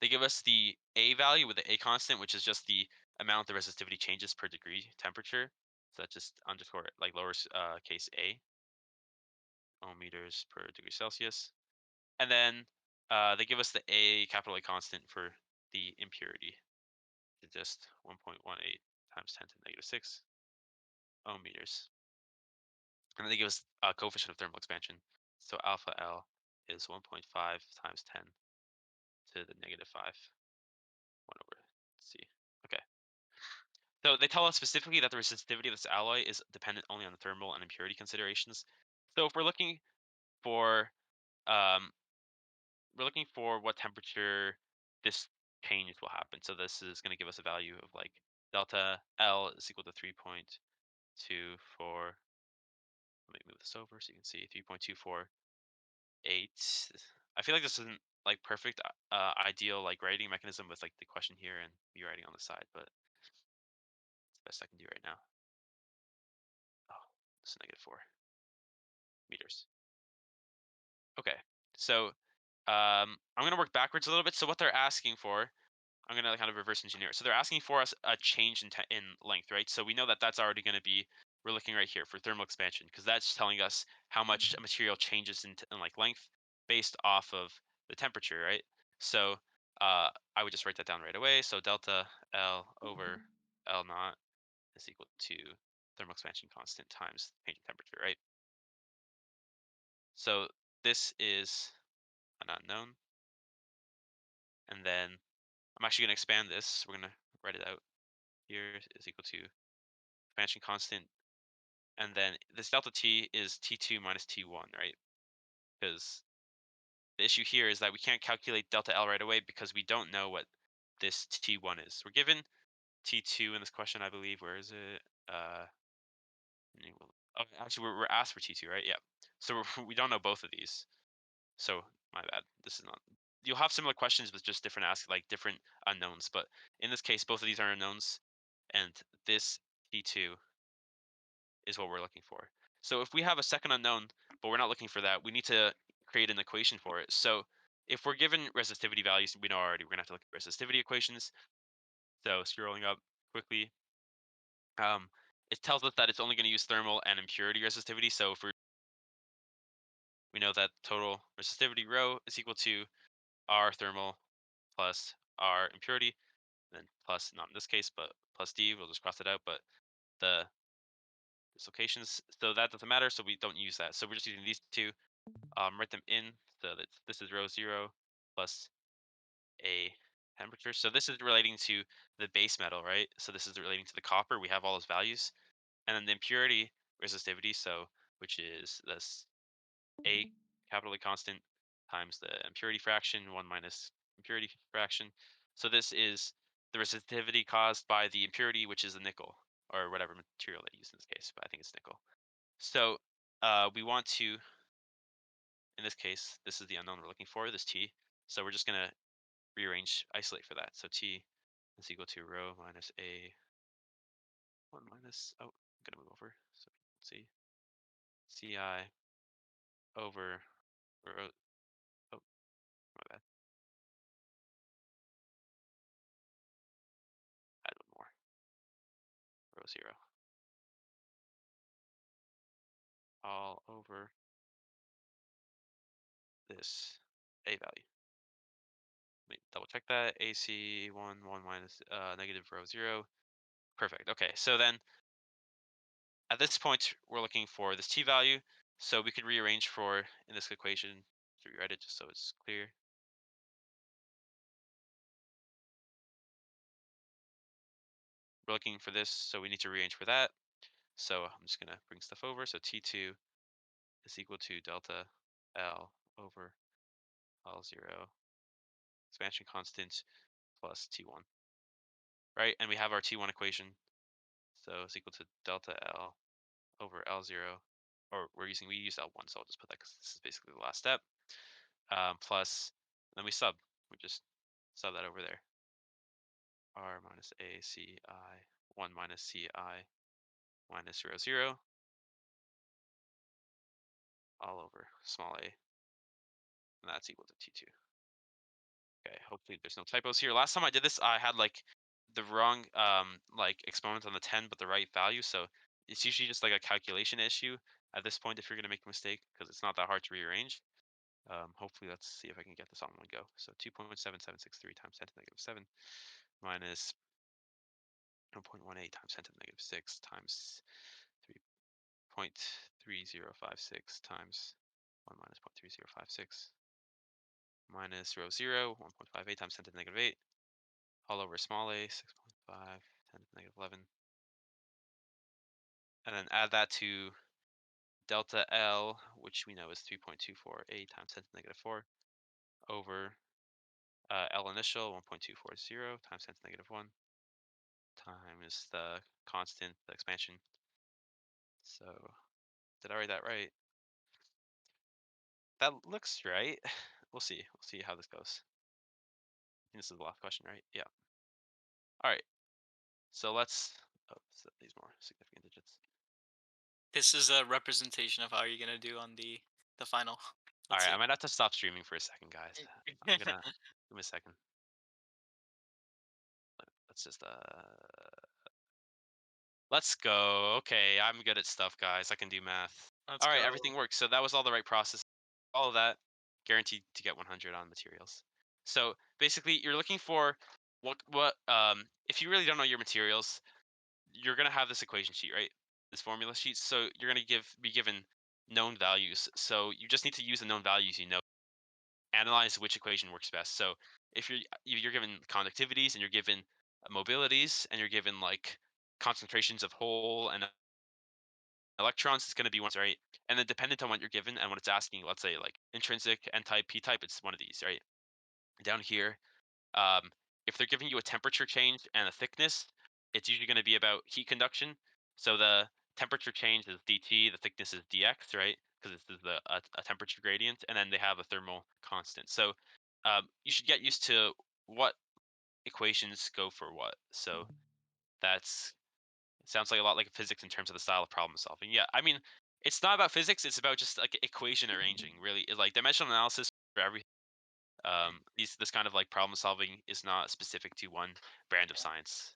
They give us the A value with the A constant, which is just the amount the resistivity changes per degree temperature. So that's just underscore like lower case a ohm meters per degree Celsius. And then they give us the A capital A constant for the impurity. It's just 1.18 times 10 to the negative 6 ohm meters. And then they give us a coefficient of thermal expansion. So alpha L is 1.5 times 10 to the negative 5, 1 over C. Okay. So they tell us specifically that the resistivity of this alloy is dependent only on the thermal and impurity considerations. So if for um, we're looking for what temperature this change will happen. So this is going to give us a value of like delta L is equal to 3.24. Let me move this over so you can see 3.248. I feel like this isn't like perfect ideal like writing mechanism with like the question here and me writing on the side, but it's the best I can do right now. Oh, this is negative 4 meters. Okay, so I'm going to work backwards a little bit. So what they're asking for, I'm going to kind of reverse engineer. So they're asking for us a change in length, right? So we know that that's already going to be, we're looking right here for thermal expansion because that's telling us how much a material changes in like length based off of the temperature, right? So I would just write that down right away. So delta L over L naught is equal to thermal expansion constant times change in temperature, right? So this is an unknown. And then I'm actually going to expand this. We're going to write it out. Here is equal to expansion constant. And then this delta T is T2 minus T1, right? Because the issue here is that we can't calculate delta L right away because we don't know what this T1 is. We're given T2 in this question, I believe. Where is it? Oh, actually, we're asked for T2, right? Yeah. So we don't know both of these. So my bad. This is not. You'll have similar questions with just different like different unknowns, but in this case, both of these are unknowns, and this T2 is what we're looking for. So if we have a second unknown, but we're not looking for that, we need to create an equation for it. So if we're given resistivity values, we know already we're gonna have to look at resistivity equations. So scrolling up quickly, um, it tells us that it's only going to use thermal and impurity resistivity. So if we know that total resistivity rho is equal to R thermal plus R impurity, then plus, not in this case, but plus D, we'll just cross it out, but the dislocations, so that doesn't matter, so we don't use that. So we're just using these two, write them in, so that this is rho 0 plus a temperature. So this is relating to the base metal, right? So this is relating to the copper, we have all those values. And then the impurity resistivity, so which is this A capital A constant times the impurity fraction, 1 minus impurity fraction. So this is the resistivity caused by the impurity, which is the nickel, or whatever material they use in this case, but I think it's nickel. So we want to, in this case, this is the unknown we're looking for, this T. So we're just going to rearrange, isolate for that. So T is equal to rho minus A, 1 minus, oh, I'm going to move over so you can see, Ci over rho, oh, my bad, add one more, rho 0, all over this A value. Let me double check that. AC 1, 1 minus negative rho 0. Perfect. Okay, so then at this point, we're looking for this T value. So we could rearrange for, in this equation, to rewrite it just so it's clear. We're looking for this, so we need to rearrange for that. So I'm just going to bring stuff over. So T2 is equal to delta L over L0 expansion constant plus T1, right? And we have our T1 equation. So it's equal to delta L over L0, or we use L1, so I'll just put that because this is basically the last step, plus, then we just sub that over there. R minus A C I, 1 minus Ci minus rho 0, all over small a, and that's equal to T2. Okay, hopefully there's no typos here. Last time I did this, I had like the wrong like exponent on the 10, but the right value. So it's usually just like a calculation issue at this point if you're gonna make a mistake because it's not that hard to rearrange. Hopefully, let's see if I can get this on one go. So 2.7763 times 10 to the negative 7 minus 1.18 times 10 to the negative 6 times 3.3056 times 1 minus 0.3056 minus 1.58 times 10 to the negative 8 all over small a 6.5 10 to the negative 11. And then add that to delta L, which we know is 3.248 times 10 to the negative 4 over L initial 1.240 times 10 to the negative 1 times the constant, the expansion. So did I write that right? That looks right. We'll see. We'll see how this goes. I think this is the last question, right? Yeah. All right. So let's set these more significant digits. This is a representation of how you're gonna do on the final. All Let's right. I see. might have to stop streaming for a second, guys. I'm gonna give me a second. Let's just let's go. Okay, I'm good at stuff, guys. I can do math. Let's All right, go. everything works. So that was all the right process. All of that guaranteed to get 100 on materials. So basically, you're looking for what if you really don't know your materials, you're gonna have this equation sheet, right? This formula sheet. So you're gonna be given known values. So you just need to use the known values you know. Analyze which equation works best. So if you're given conductivities and you're given mobilities and you're given like concentrations of hole and electrons, it's going to be one, right? And then dependent on what you're given and what it's asking, let's say like intrinsic, n type, p type, it's one of these, right? Down here, um, if they're giving you a temperature change and a thickness, it's usually going to be about heat conduction. So the temperature change is dt, the thickness is dx, right? Because this is a temperature gradient, and then they have a thermal constant. So you should get used to what equations go for what. So that's it sounds like a lot like physics in terms of the style of problem solving. Yeah, I mean, it's not about physics; it's about just like equation arranging. Really, like dimensional analysis for everything. This kind of like problem solving is not specific to one brand of science.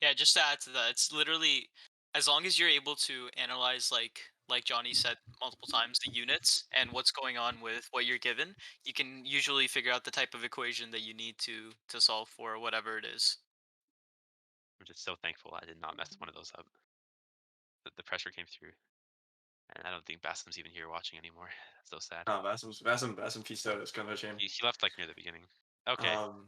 Yeah, just to add to that, it's literally as long as you're able to analyze like Johnny said multiple times the units and what's going on with what you're given, you can usually figure out the type of equation that you need to solve for whatever it is. I'm just so thankful I did not mess one of those up. The pressure came through, and I don't think Bassem's even here watching anymore. So sad. No, Bassam pieced out. It's kind of a shame. He left like near the beginning. Okay. Um,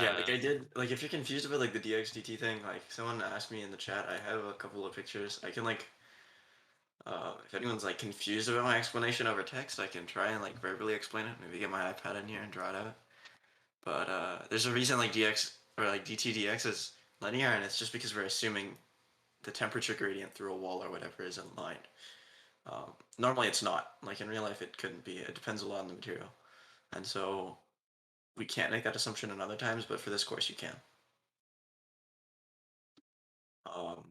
yeah, like Uh, I did. Like if you're confused about like the DXDT thing, like someone asked me in the chat, I have a couple of pictures. I can like, if anyone's like confused about my explanation over text, I can try and like verbally explain it. Maybe get my iPad in here and draw it out. But there's a reason like DX or like DTDX is linear, and it's just because we're assuming the temperature gradient through a wall or whatever is in line. Normally it's not. Like in real life, it couldn't be. It depends a lot on the material, and so we can't make that assumption in other times. But for this course, you can. Um,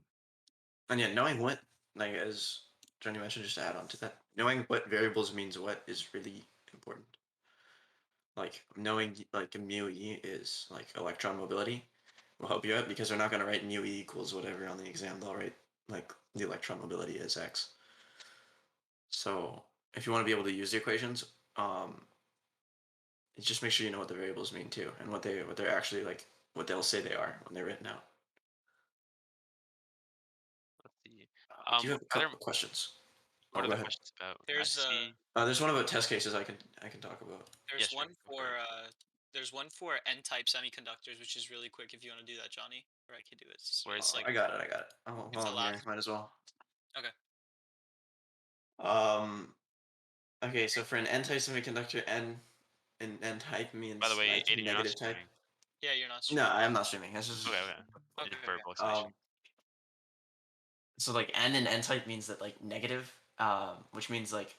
and yeah, knowing what, like as Johnny mentioned, just to add on to that, knowing what variables means what is really important. Like knowing like mu e is like electron mobility will help you out because they're not going to write mu e equals whatever on the exam. They'll write like the electron mobility is x. So if you want to be able to use the equations, just make sure you know what the variables mean too, and what they're actually like, what they'll say they are when they're written out. let's see. I do have a Are there couple of questions. what Oh, are go the ahead. questions about? I There's see. There's one about test cases I can talk about. Yeah, there's sure. one Go for it. there's one for n-type semiconductors, which is really quick if you want to do that, Johnny. Or I could do it. It's Where's like I got it. I got it. Oh, it's while the I'm here, last. might as well. Okay. Um. Okay, so for an n-type semiconductor, n type by the means way, like Aiden, you're not negative type. streaming. Yeah, you're not No, streaming. I am not streaming. This is Okay, okay. You Okay, did okay. verbal explanation. um. So like n and n type means that like negative, which means like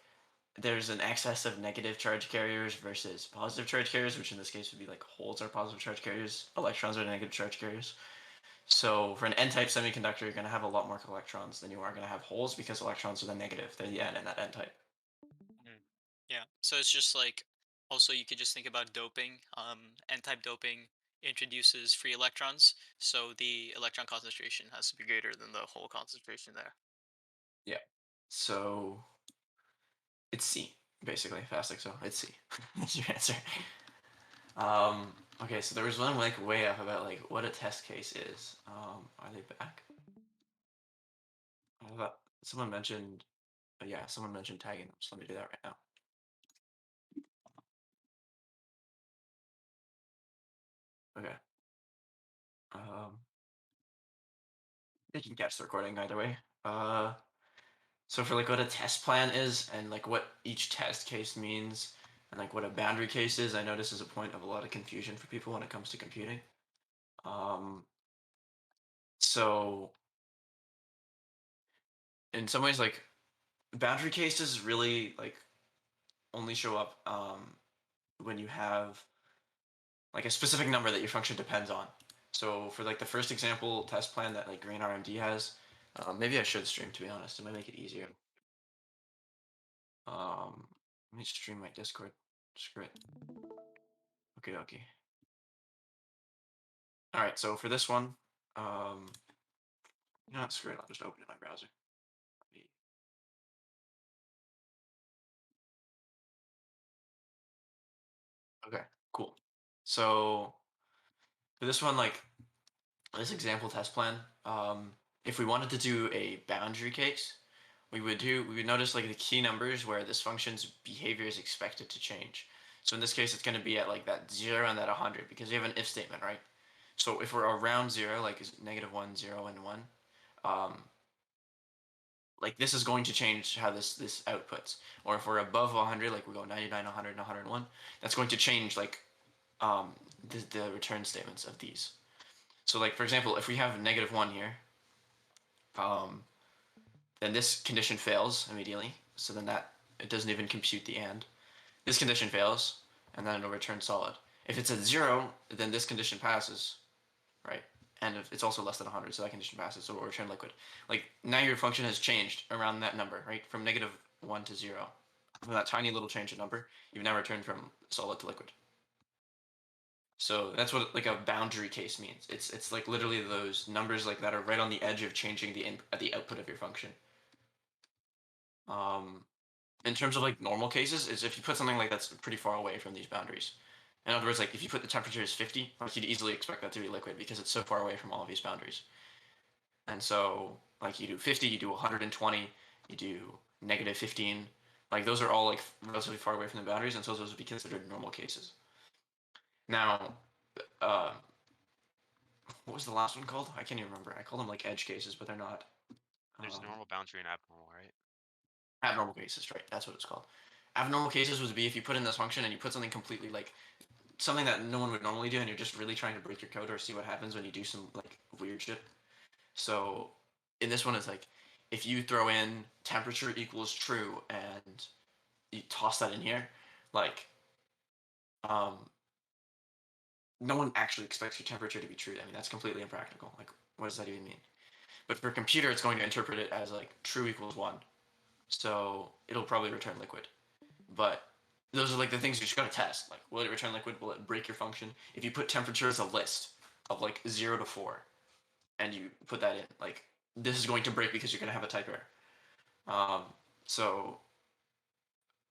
there's an excess of negative charge carriers versus positive charge carriers, which in this case would be like holes are positive charge carriers, electrons are negative charge carriers. So for an n-type semiconductor, you're going to have a lot more electrons than you are going to have holes because electrons are the negative. They're the n in that n-type. Mhm. Yeah. So it's just like also you could just think about doping. N-type doping introduces free electrons, so the electron concentration has to be greater than the whole concentration there. Yeah. So it's C, basically. Fastic, so it's C. That's your answer. Okay, so there was one like way up about like what a test case is. Are they back? I thought someone mentioned, yeah, someone mentioned tagging them. So let me do that right now. Okay. Um, they can catch the recording either way. So for like what a test plan is and like what each test case means and like what a boundary case is, I know this is a point of a lot of confusion for people when it comes to computing. Um, so in some ways, like boundary cases really like only show up when you have like a specific number that your function depends on. So for like the first example test plan that like Green RMD has, maybe I should stream to be honest. It might make it easier. Let me stream my Discord. Screw it. Okay, okay. All right. So for this one, um, you know what? Screw it. I'll just open it in my browser. Okay, cool. So for this one, like this example test plan, if we wanted to do a boundary case, we would notice like the key numbers where this function's behavior is expected to change. So in this case, it's going to be at like that 0 and that 100 because we have an if statement, right? So if we're around 0, like is -1, 0, and 1, um, like this is going to change how this outputs. Or if we're above 100, like we go 99, 100, and 101, that's going to change like the return statements of these. So like for example, if we have -1 here, um, then this condition fails immediately. So then that it doesn't even compute the and. This condition fails, and then it'll return solid. If it's at 0, then this condition passes, right? And if it's also less than 100, so that condition passes, so it will return liquid. Like now your function has changed around that number, right? From -1 to 0. From that tiny little change in number, you've now returned from solid to liquid. So that's what like a boundary case means. It's like literally those numbers like that are right on the edge of changing the output of your function. Um, in terms of like normal cases, is if you put something like that's pretty far away from these boundaries. In other words, like if you put the temperature as 50, like you'd easily expect that to be liquid because it's so far away from all of these boundaries. And so like you do 50, you do 120, you do -15. Like those are all like relatively far away from the boundaries, and so those would be considered normal cases. Now, uh, what was the last one called? I can't even remember. I called them like edge cases, but they're not. There's Um, normal, boundary, and abnormal, right? Abnormal cases, right? That's what it's called. Abnormal cases would be if you put in this function and you put something completely like something that no one would normally do, and you're just really trying to break your code or see what happens when you do some like weird shit. So in this one, it's like if you throw in temperature equals true and you toss that in here, like um, no one actually expects your temperature to be true. I mean, that's completely impractical. Like, what does that even mean? But for a computer, it's going to interpret it as like true equals 1. So it'll probably return liquid. But those are like the things you just gotta test. Like, will it return liquid? Will it break your function? If you put temperature as a list of like 0 to 4 and you put that in, like, this is going to break because you're gonna have a type error. Um, so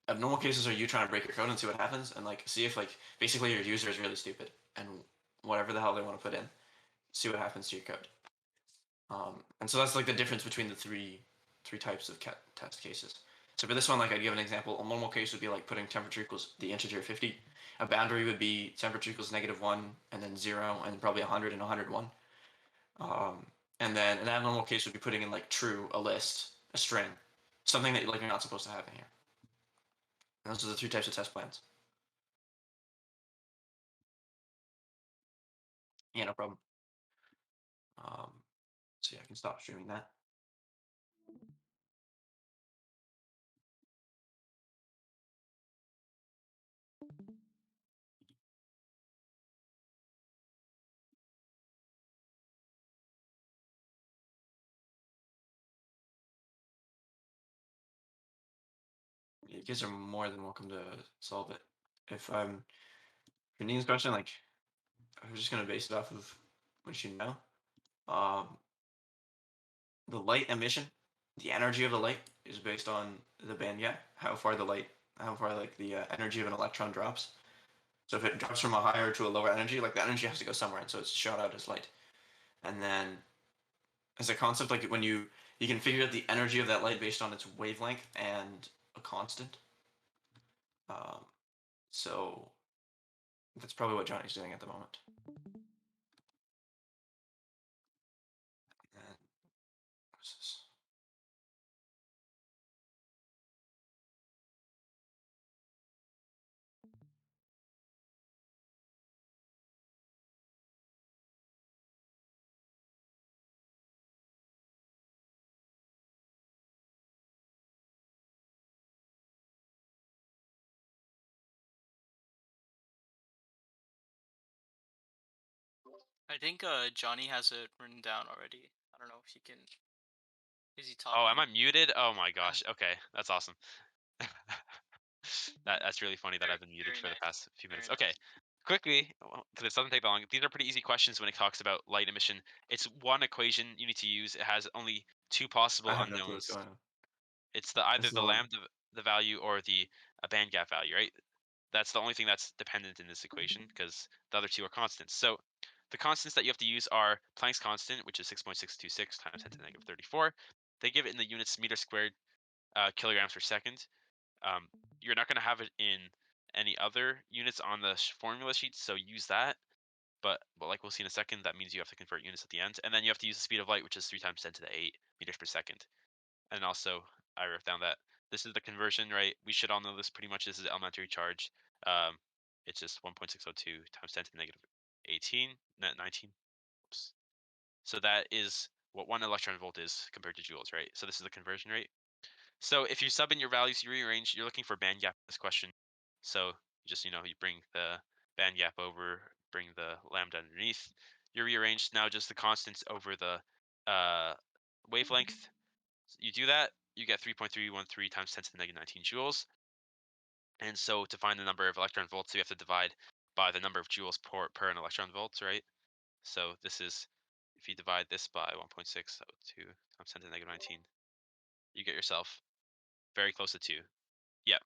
abnormal cases are you trying to break your code and see what happens and like see if like basically your user is really stupid and whatever the hell they want to put in, see what happens to your code. And so that's like the difference between the three types of test cases. So for this one, like I'd give an example. A normal case would be like putting temperature equals the integer 50. A boundary would be temperature equals -1 and then 0 and probably 100 and 101. And then an abnormal case would be putting in like true, a list, a string, something that like you're not supposed to have in here. And those are the three types of test plans. Yeah, no problem. Um, so yeah, I can stop streaming that. You guys are more than welcome to solve it. If your Nina's question, like I'm just gonna base it off of what you know. Um, the light emission. the energy of the light is based on the band gap, how far like the energy of an electron drops. So if it drops from a higher to a lower energy, like the energy has to go somewhere, and so it's shot out as light. And then as a concept, like when you can figure out the energy of that light based on its wavelength and a constant. Um, so that's probably what Johnny's doing at the moment. And what's this? I think Johnny has it written down already. I don't know if he can. Is he Oh, am I talking? muted? Oh my Yeah. gosh. Okay, that's awesome. That's really funny that Very I've been muted very for the nice. past few Very minutes. Okay, nice. quickly, because it doesn't take that long. These are pretty easy questions when it talks about light emission. It's one equation you need to use. It has only two I possible have no clue what's unknowns. going on. It's the This either is the the one. lambda the value or the band gap value, right? That's the only thing that's dependent in this equation because the other two are constants. So the constants that you have to use are Planck's constant, which is 6.626 times 10 to the negative 34. They give it in the units meter squared, kilograms per second. Um, you're not going to have it in any other units on the formula sheet, so use that. But like we'll see in a second, that means you have to convert units at the end, and then you have to use the speed of light, which is 3 times 10 to the 8 meters per second. And also, I wrote down that this is the conversion, right? We should all know this pretty much. This is elementary charge. Um, it's just 1.602 times 10 to the negative 18, 19. Oops. So that is what 1 electron volt is compared to joules, right? So this is the conversion rate. So if you sub in your values, you rearrange, you're looking for band gap in this question. So you just, you bring the band gap over, bring the lambda underneath. You rearrange now just the constants over the wavelength. You do that, you get 3.313 times 10 to the negative 19 joules. And so to find the number of electron volts, you have to divide by the number of joules per an electron volt, right? So this is, if you divide this by 1.602 times 10 to the negative 19, you get yourself very close to 2. Yeah.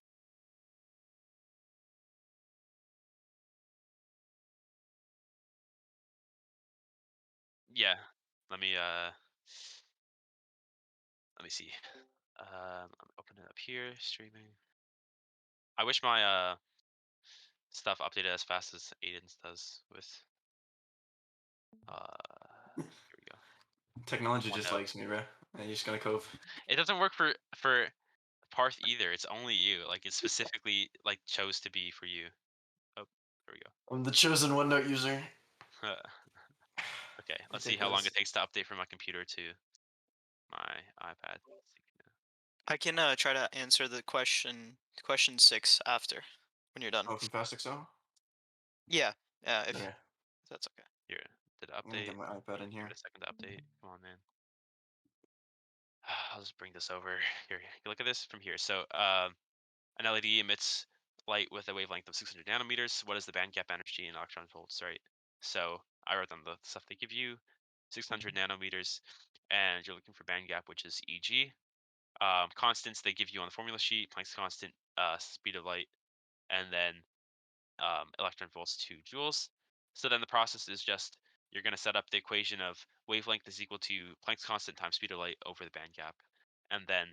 Yeah. Let me uh let me see. I'm opening it up here, streaming. I wish my stuff updated as fast as Aiden's does with here we go. Technology just OneNote. likes me, bro. And you just gotta cope. It doesn't work for Parth either. It's only you. Like it specifically like chose to be for you. Oh, there we I'm the chosen OneNote user. go. Okay, let's see how long it Ridiculous. takes to update from my computer to my iPad. Let's see. I can try to answer the question 6 after when you're done. Oh, from Fast Excel? Yeah. Yeah. If Okay. that's okay. Here, did it I'm gonna update? get my iPad in Give here. it a second to update. Come on, man. I'll just bring this over here. Look at this from here. So, an LED emits light with a wavelength of 600 nanometers. What is the band gap energy in electron volts, right? So I wrote down the stuff they give you, 600 nanometers, and you're looking for band gap, which is EG. Constants they give you on the formula sheet, Planck's constant, speed of light, and then electron volts to joules. So then the process is just you're going to set up the equation of wavelength is equal to Planck's constant times speed of light over the band gap, and then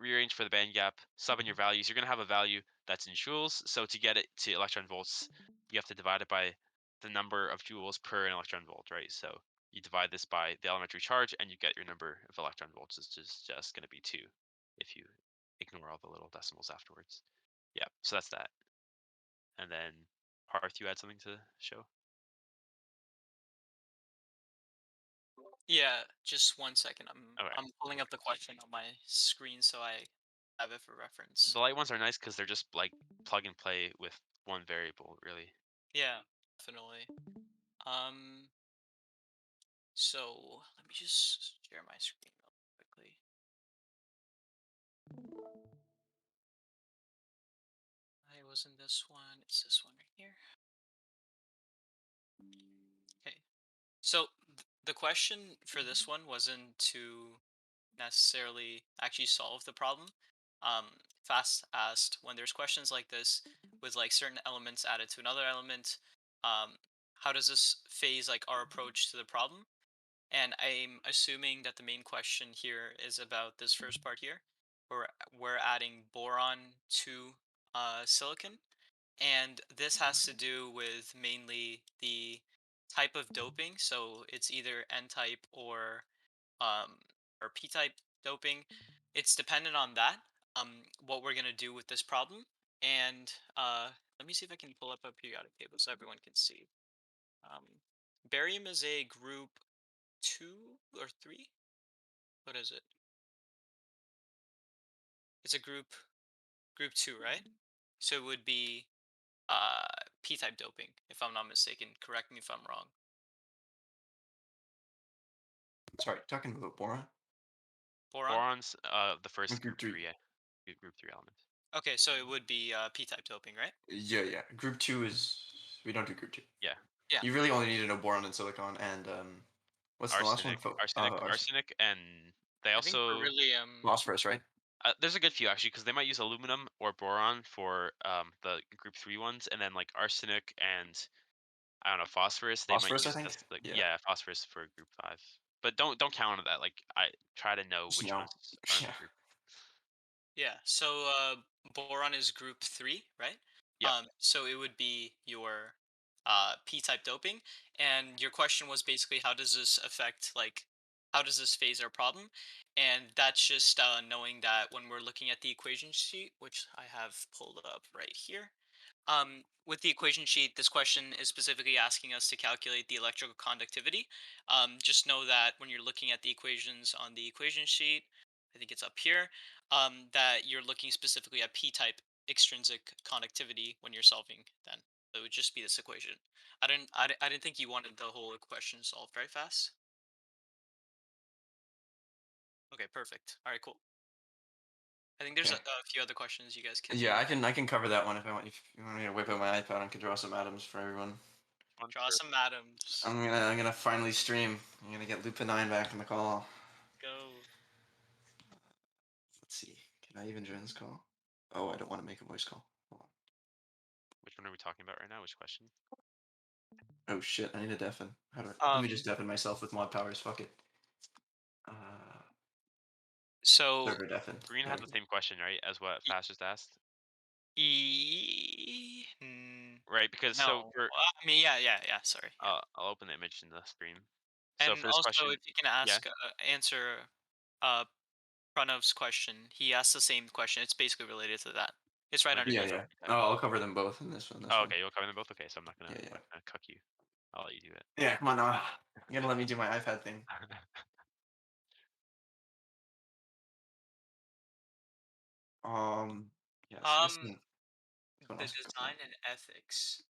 rearrange for the band gap, sub in your values. You're going to have a value that's in joules. So to get it to electron volts, you have to divide it by the number of joules per an electron volt, right? So you divide this by the elementary charge, and you get your number of electron volts is just going to be 2 if you ignore all the little decimals afterwards. Yeah, so that's that. And then Parth, you had something to show? Yeah. Just 1 second. Okay. I'm pulling up the question on my screen so I have it for reference. The light ones are nice because they're just like plug and play with one variable, really. Yeah. Definitely. Um. So let me just share my screen real quickly. I wasn't this one. It's this one right here. Okay. So the question for this one wasn't to necessarily actually solve the problem. Fast asked when there's questions like this with like certain elements added to another element. Um, how does this phase like our approach to the problem? And I'm assuming that the main question here is about this first part here, where we're adding boron to silicon, and this has to do with mainly the type of doping. So it's either N type um, or P type doping. It's dependent on that. What we're gonna do with this problem, and let me see if I can pull up a periodic table so everyone can see. Um, barium is a group 2 or 3. What is it? It's a group 2, right? So it would be uh P-type doping, if I'm not mistaken. Correct me if I'm wrong. Sorry, talking about boron. Boron? Boron's the first Group group three. 3, yeah, group 3 element. Okay, so it would be P-type doping, right? Yeah, yeah. Group two is we don't do group two. Yeah, Yeah. You really only need to know boron and silicon and what's the last one? arsenic, and they I think also beryllium. Phosphorus, right? there's a good few actually because they might use aluminum or boron for the group 3 ones, and then like arsenic and I don't know, phosphorus, they might Phosphorus, I use think. as like Yeah. yeah, phosphorus for group 5. But don't count on that. Like I try to know Just which know. ones are in Yeah. the group. Yeah. So boron is group 3, right? Yeah. So it would be your P-type doping, and your question was basically how does this affect like how does this phase our problem? And that's just knowing that when we're looking at the equation sheet, which I have pulled up right here. With the equation sheet, this question is specifically asking us to calculate the electrical conductivity. Just know that when you're looking at the equations on the equation sheet, I think it's up here, that you're looking specifically at p-type extrinsic conductivity when you're solving then. So it would just be this equation. I didn't think you wanted the whole equation solved very fast. Okay, perfect. All right, cool. I think there's Okay. a few other questions you guys can Yeah, I can cover that one if I want. If you want me to whip out my iPad, I can draw some atoms for everyone. One draw for some atoms. I'm gonna finally stream. I'm gonna get Lupin 9 back in the call. Go. Let's see. Can I even join this call? Oh, I don't want to make a voice call. Hold on. which one are we talking about right now? Which question? Oh shit, I need to deafen. How do I? Let me Um, just deafen myself with mod powers. Fuck it. Uh, so server deafen. Green There has we the go. same question, right? As what y- Fast just asked, right? Because so no, for I mean, yeah. Sorry, yeah. I'll open the image in the screen. So And for this also, question, if you can yeah, answer uh Pranav's question, he asked the same question. It's basically related to that. It's right what is Yeah, it? underneath yeah. it. Oh, I'll cover them both in this one. This Oh, one. okay, you'll cover them both. Okay, so Yeah, I'm yeah. not gonna cuck you. I'll let you do it. Yeah, come on now. You gotta let me do my iPad thing. Yeah. So this Um, one, this one the also cover design and ethics.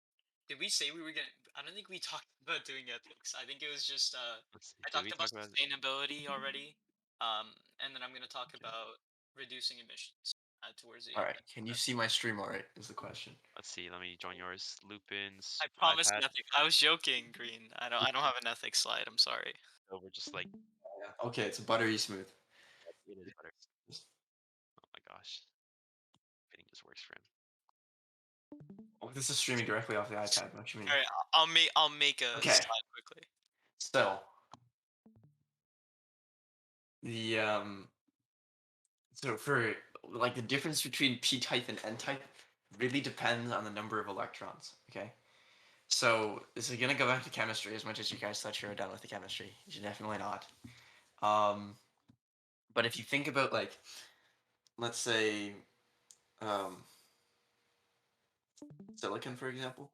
Did we say we were gonna? I don't think we talked about doing ethics. I think it was just Let's see. I Did talked we about talk about it? sustainability already. And then I'm gonna talk Okay. about reducing emissions towards the All end. right. Can you see my stream all right? Is the question. Let's see. Let me join yours. Lupin's I promise iPad. nothing. I was joking, Green. I don't have an ethics slide. I'm sorry. So we're just like Yeah. Okay, it's buttery smooth. it is better. Oh my gosh, fitting just works for him. Oh, this is streaming directly off the iPad. What you mean? All right, I'll make a Okay. slide quickly. So the so for like the difference between p type and n type really depends on the number of electrons. Okay. So this is gonna go back to chemistry as much as you guys thought you were done with the chemistry. You're definitely not. Um, but if you think about like, let's say, um, silicon, for example.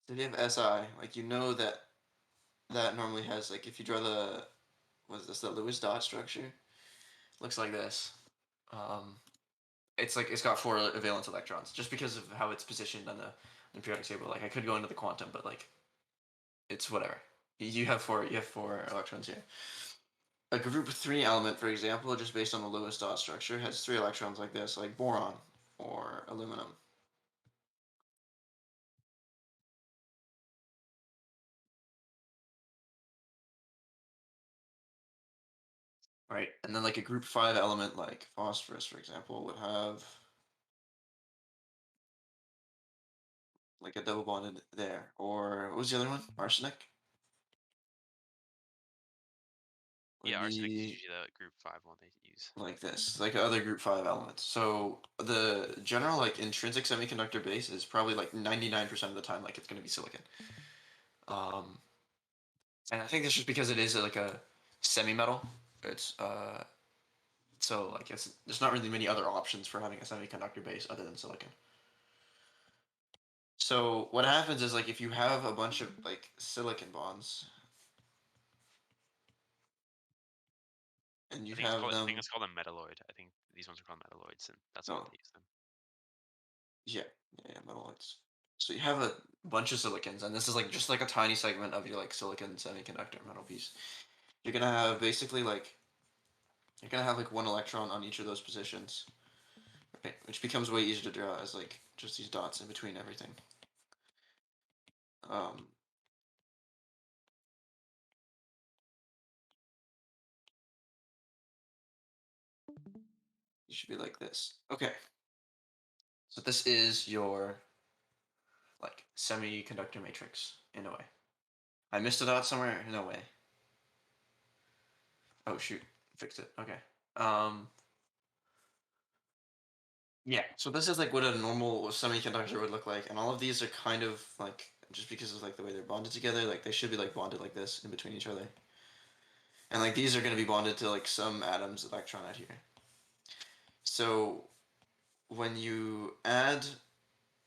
So if you have Si, like you know that that normally has like if you draw the what is this the Lewis dot structure looks like this. Um, it's like it's got four valence electrons just because of how it's positioned on the periodic table. Like I could go into the quantum, but like it's whatever. You have four electrons here. A group 3 element, for example, just based on the Lewis dot structure, has 3 electrons like this, like boron or aluminum. right? And then like a group 5 element like phosphorus, for example, would have like a double bonded there. Or what was the other one? Arsenic would Yeah, arsenic is be usually the group 5 one they use. like this, like other group 5 elements. So the general like intrinsic semiconductor base is probably like 99% of the time like it's going to be silicon. Um, and I think that's just because it is like a semi-metal. It's so like it's there's not really many other options for having a semiconductor base other than silicon. So what happens is like if you have a bunch of like silicon bonds and you have I think them, it's called a metalloid. I think these ones are called metalloids, and that's why oh they use them. yeah, yeah, metalloids. So you have a bunch of silicons, and this is like just like a tiny segment of your like silicon semiconductor metal piece. You're gonna have basically like you're gonna have like one electron on each of those positions, right? Which becomes way easier to draw as like just these dots in between everything. Um, you should be like this. Okay, so this is your like semiconductor matrix in a way. I missed a dot somewhere. No way. Oh shoot, fixed it. Okay. Um, yeah. So this is like what a normal semiconductor would look like, and all of these are kind of like just because of like the way they're bonded together, like they should be like bonded like this in between each other, and like these are going to be bonded to like some atoms electron out here. So when you add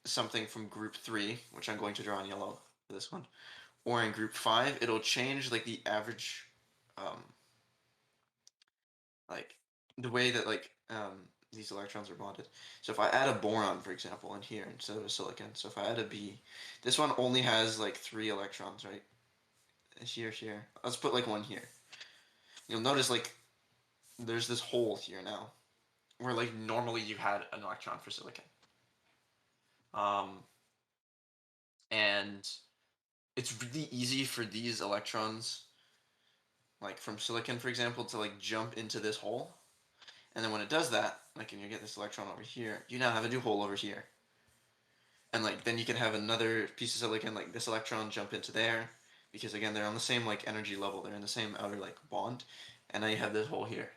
something from group 3, which I'm going to draw in yellow for this one, or in group 5, it'll change like the average, um, like the way that like these electrons are bonded. So if I add a boron, for example, in here instead of a silicon, so if I add a B, this one only has like 3 electrons, right? Here, here. Let's put like one here. You'll notice like there's this hole here now, where like normally you had an electron for silicon. Um, and it's really easy for these electrons, like from silicon, for example, to like jump into this hole. And then when it does that, like, and you get this electron over here, you now have a new hole over here. And like, then you can have another piece of silicon, like this electron, jump into there, because again, they're on the same like energy level. They're in the same outer like bond, and now you have this hole here.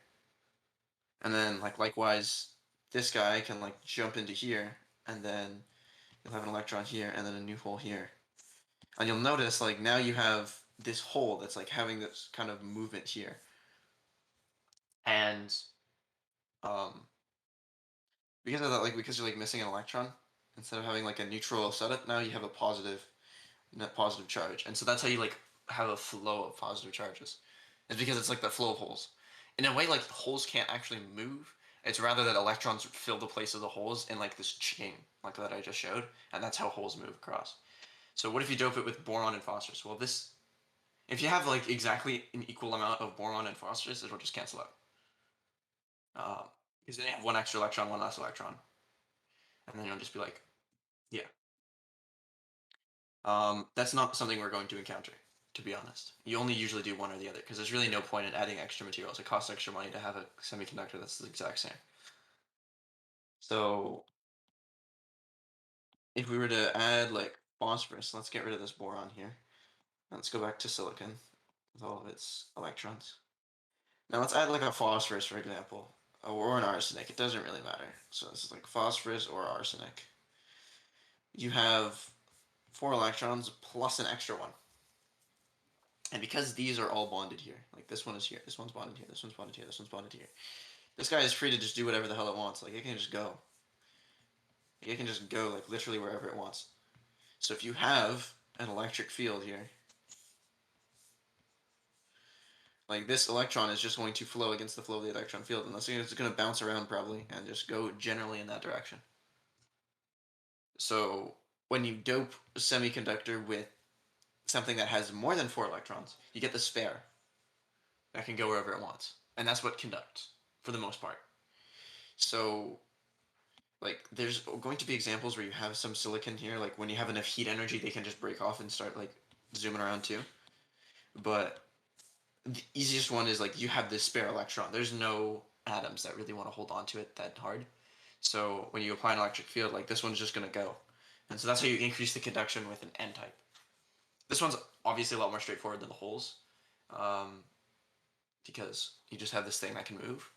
And then like likewise, this guy can like jump into here, and then you'll have an electron here, and then a new hole here. And you'll notice like now you have this hole that's like having this kind of movement here. And um, because of that, like because you're like missing an electron, instead of having like a neutral setup, now you have a positive net positive charge, and so that's how you like have a flow of positive charges. It's because it's like the flow of holes. In a way, like holes can't actually move. It's rather that electrons fill the place of the holes in like this chain, like that I just showed, and that's how holes move across. So what if you dope it with boron and phosphorus? Well, this if you have like exactly an equal amount of boron and phosphorus, it'll just cancel out. Because then you have one extra electron, one less electron, and then you'll just be like, yeah. That's not something we're going to encounter, to be honest. You only usually do one or the other because there's really no point in adding extra materials. It costs extra money to have a semiconductor that's the exact same. So if we were to add like phosphorus, let's get rid of this boron here. Let's go back to silicon with all of its electrons. Now let's add like a phosphorus, for example, or an arsenic. It doesn't really matter. So this is like phosphorus or arsenic. You have 4 electrons plus an extra one. And because these are all bonded here, like this one is here, this one's bonded here, this one's bonded here, this one's bonded here. This guy is free to just do whatever the hell it wants. Like it can just go. It can just go like literally wherever it wants. So if you have an electric field here, like this electron is just going to flow against the flow of the electron field, and it's going to bounce around probably and just go generally in that direction. So when you dope a semiconductor with something that has more than 4 electrons, you get the spare that can go wherever it wants, and that's what conducts for the most part. So like there's going to be examples where you have some silicon here, like when you have enough heat energy, they can just break off and start like zooming around too. But the easiest one is like you have this spare electron. There's no atoms that really want to hold on to it that hard. So when you apply an electric field, like this one's just gonna go. And so that's how you increase the conduction with an N type. This one's obviously a lot more straightforward than the holes, um, because you just have this thing that can move.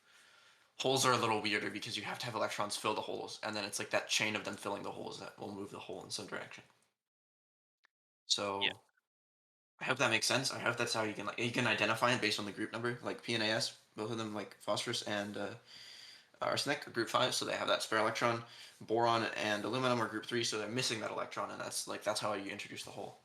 Holes are a little weirder because you have to have electrons fill the holes, and then it's like that chain of them filling the holes that will move the hole in some direction. Yeah. So I hope that makes sense. I hope that's how you can identify it based on the group number, like P and AS, both of them like phosphorus and arsenic are group 5, so they have that spare electron. Boron and aluminum are group 3, so they're missing that electron, and that's how you introduce the hole.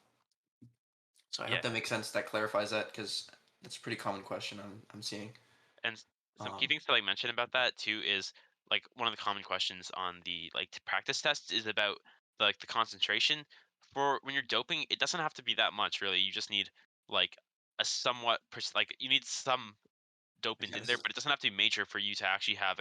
So I hope Yeah. that makes sense. That clarifies that because that's a pretty common question I'm seeing. And some key Um, things to like mention about that too is like one of the common questions on the like practice tests is about like the concentration for when you're doping. It doesn't have to be that much really. You just need like a somewhat like you need some dopant okay, in this there, is but it doesn't have to be major for you to actually have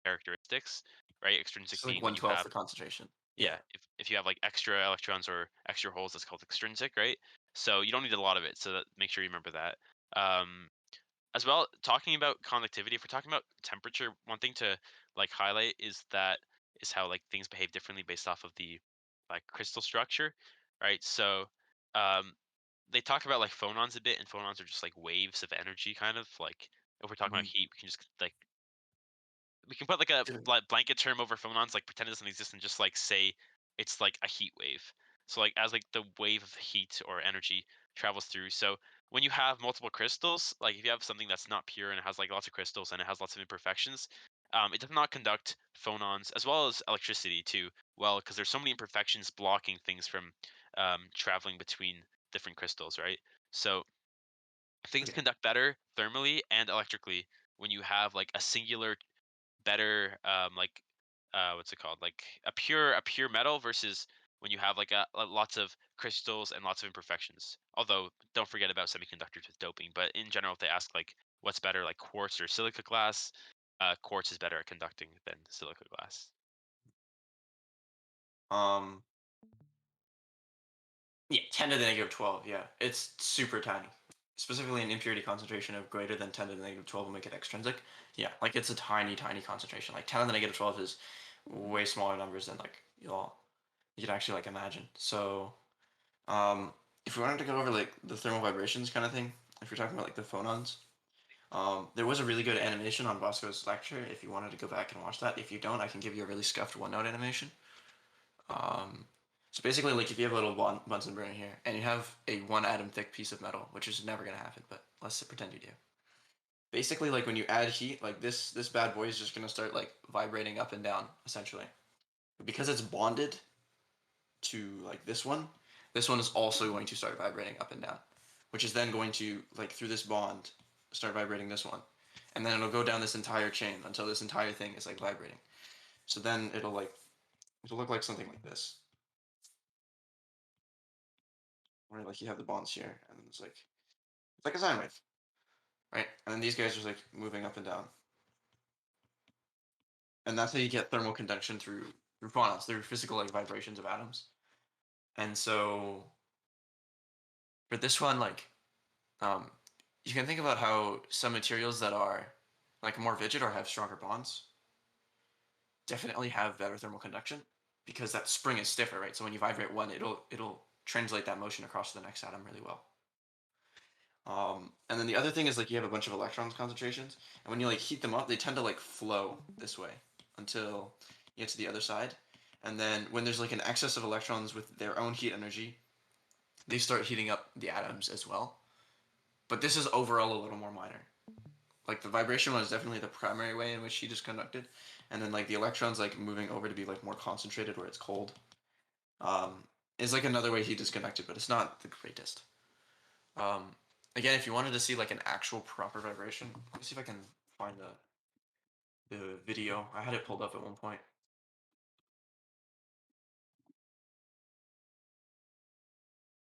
characteristics, right? Extrinsic like being when you 112 have for concentration. Yeah. yeah, if you have like extra electrons or extra holes, that's called extrinsic, right? So you don't need a lot of it. So that, make sure you remember that. Um, as well, talking about conductivity, if we're talking about temperature, one thing to like highlight is how like things behave differently based off of the like crystal structure, right? So um, they talk about like phonons a bit, and phonons are just like waves of energy, kind of like if we're talking about Mhm. heat, we can just like we can put like a blanket term over phonons, like pretend it doesn't exist, and just like say it's like a heat wave. So like as like the wave of heat or energy travels through. So when you have multiple crystals, like if you have something that's not pure and it has like lots of crystals and it has lots of imperfections, it does not conduct phonons as well as electricity too well because there's so many imperfections blocking things from traveling between different crystals, right? So things Okay. conduct better thermally and electrically when you have like a singular better like what's it called like a pure metal versus when you have like lots of crystals and lots of imperfections, although don't forget about semiconductors with doping. But in general, if they ask like what's better, like quartz or silica glass, quartz is better at conducting than silica glass. Um, yeah, 10 to the negative 12. Yeah, it's super tiny. Specifically, an impurity concentration of greater than 10 to the negative 12 will make it extrinsic. Yeah, like it's a tiny, tiny concentration. Like 10 to the negative 12 is way smaller numbers than like you could actually like imagine. So, um, if we wanted to go over like the thermal vibrations kind of thing, if you're talking about like the phonons, there was a really good animation on Bosco's lecture. If you wanted to go back and watch that, if you don't, I can give you a really scuffed OneNote animation. Um, so basically, like if you have a little Bunsen burner here, and you have a one atom thick piece of metal, which is never gonna happen, but let's pretend you do. Basically, like when you add heat, like this bad boy is just gonna start like vibrating up and down, essentially. But because it's bonded to like this one is also going to start vibrating up and down, which is then going to like through this bond start vibrating this one, and then it'll go down this entire chain until this entire thing is like vibrating. So then it'll look like something like this, where like you have the bonds here, and then it's like a sine wave, right? And then these guys are like moving up and down, and that's how you get thermal conduction through phonons, through physical like vibrations of atoms. And so for this one, like um, you can think about how some materials that are like more rigid or have stronger bonds definitely have better thermal conduction because that spring is stiffer, right? So when you vibrate one, it'll translate that motion across to the next atom really well. And then the other thing is like you have a bunch of electrons concentrations, and when you like heat them up, they tend to like flow this way until you get to the other side. And then when there's like an excess of electrons with their own heat energy, they start heating up the atoms as well. But this is overall a little more minor. Like the vibration one is definitely the primary way in which heat is conducted, and then like the electrons like moving over to be like more concentrated where it's cold, um, is like another way heat is conducted, but it's not the greatest. Um, Again, if you wanted to see like an actual proper vibration, let me see if I can find the video. I had it pulled up at one point.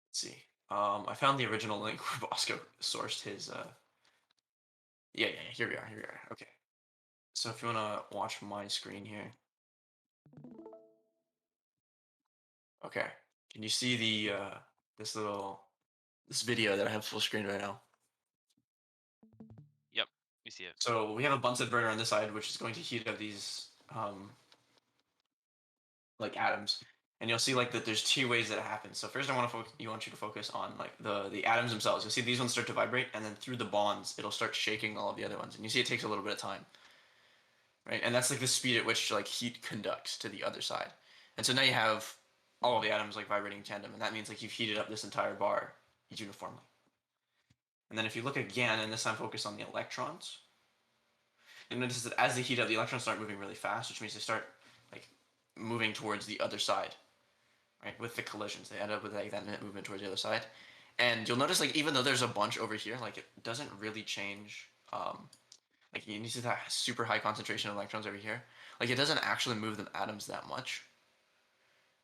Let's see. I found the original link where Bosco sourced his. Yeah. Here we are. Here we are. Okay. So if you wanna watch my screen here, okay. Can you see the this video that I have full screen right now? You see it. So we have a Bunsen burner on this side, which is going to heat up these like atoms, and you'll see like that there's two ways that it happens. So first, I want you to focus on like the atoms themselves. You'll see these ones start to vibrate, and then through the bonds, it'll start shaking all of the other ones, and you see it takes a little bit of time, right? And that's like the speed at which like heat conducts to the other side. And so now you have all of the atoms like vibrating in tandem, and that means like you've heated up this entire bar uniformly. And then if you look again, and this time focus on the electrons, and notice that as they heat up, the electrons start moving really fast, which means they start like moving towards the other side, right? With the collisions, they end up with like that movement towards the other side. And you'll notice like even though there's a bunch over here, like it doesn't really change. Like you see that super high concentration of electrons over here. Like it doesn't actually move the atoms that much,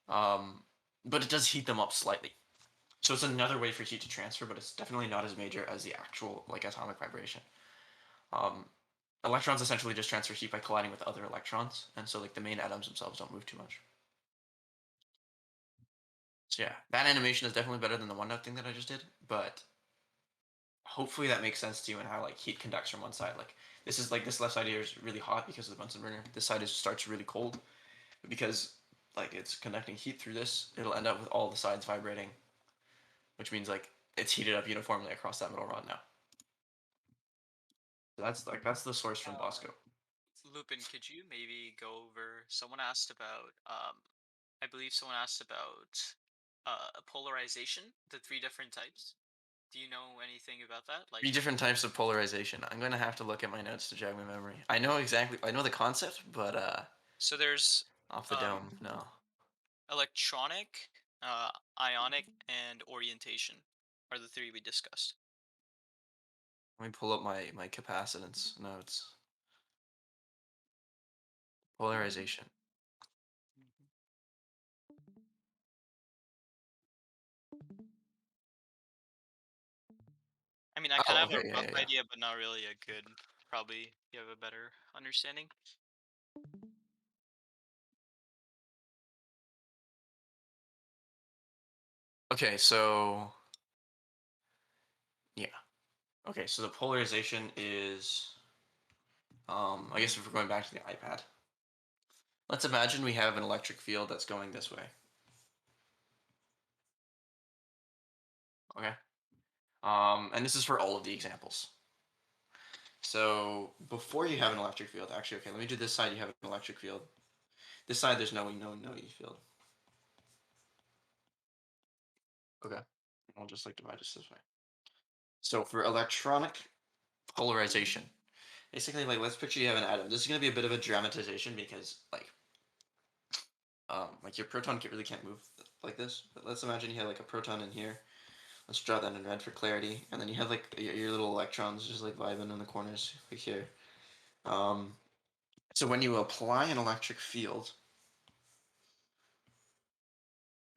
but it does heat them up slightly. So it's another way for heat to transfer, but it's definitely not as major as the actual like atomic vibration. Um, Electrons essentially just transfer heat by colliding with other electrons, and so like the main atoms themselves don't move too much. So yeah, that animation is definitely better than the OneNote thing that I just did, but hopefully that makes sense to you and how like heat conducts from one side. Like this is like this left side here is really hot because of the Bunsen burner. This side starts really cold, but because like it's conducting heat through this, it'll end up with all the sides vibrating, which means like it's heated up uniformly across that middle rod now. So that's the source from Bosco. Lupin, could you maybe go over? Someone asked about. I believe someone asked about polarization, the three different types. Do you know anything about that? Like, Three different types of polarization. I'm going to have to look at my notes to jog my memory. I know the concept, but so there's off the dome, no. electronic, ionic, and orientation are the three we discussed. Let me pull up my capacitance notes. Polarization. I mean, I kind Oh, of have okay, a yeah, rough yeah, yeah. idea, but not really a good. Probably you have a better understanding. Okay, so yeah. Okay, so the polarization is I guess if we're going back to the iPad. Let's imagine we have an electric field that's going this way. Okay. And this is for all of the examples. So before you have an electric field, actually, okay, let me do this side. You have an electric field. This side, there's no E field. Okay. I'll just like divide this this way. So for electronic polarization, basically, like let's picture you have an atom. This is going to be a bit of a dramatization because like your proton really can't move like this. But let's imagine you have like a proton in here. Let's draw that in red for clarity, and then you have like your little electrons just like vibing in the corners like here. So when you apply an electric field,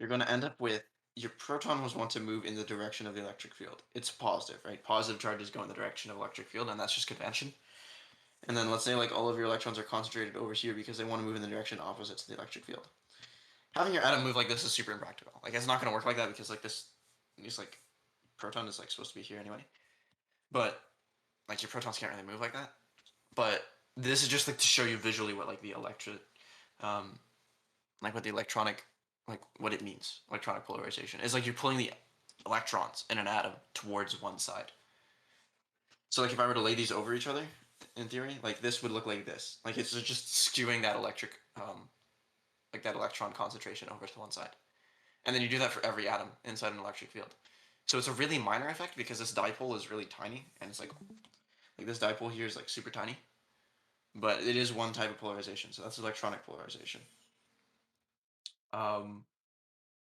you're going to end up with your protons want to move in the direction of the electric field. It's positive, right? Positive charges go in the direction of electric field, and that's just convention. And then let's say like all of your electrons are concentrated over here because they want to move in the direction opposite to the electric field. Having your atom move like this is super impractical. Like it's not going to work like that because like this like proton is like supposed to be here anyway. But like your protons can't really move like that. But this is just like to show you visually what like the like what the electronic, like what it means. Electronic polarization is like you're pulling the electrons in an atom towards one side. So like if I were to lay these over each other, in theory, like this would look like this. Like it's just skewing that like that electron concentration over to one side. And then you do that for every atom inside an electric field. So it's a really minor effect because this dipole is really tiny, and it's like this dipole here is like super tiny, but it is one type of polarization. So that's electronic polarization.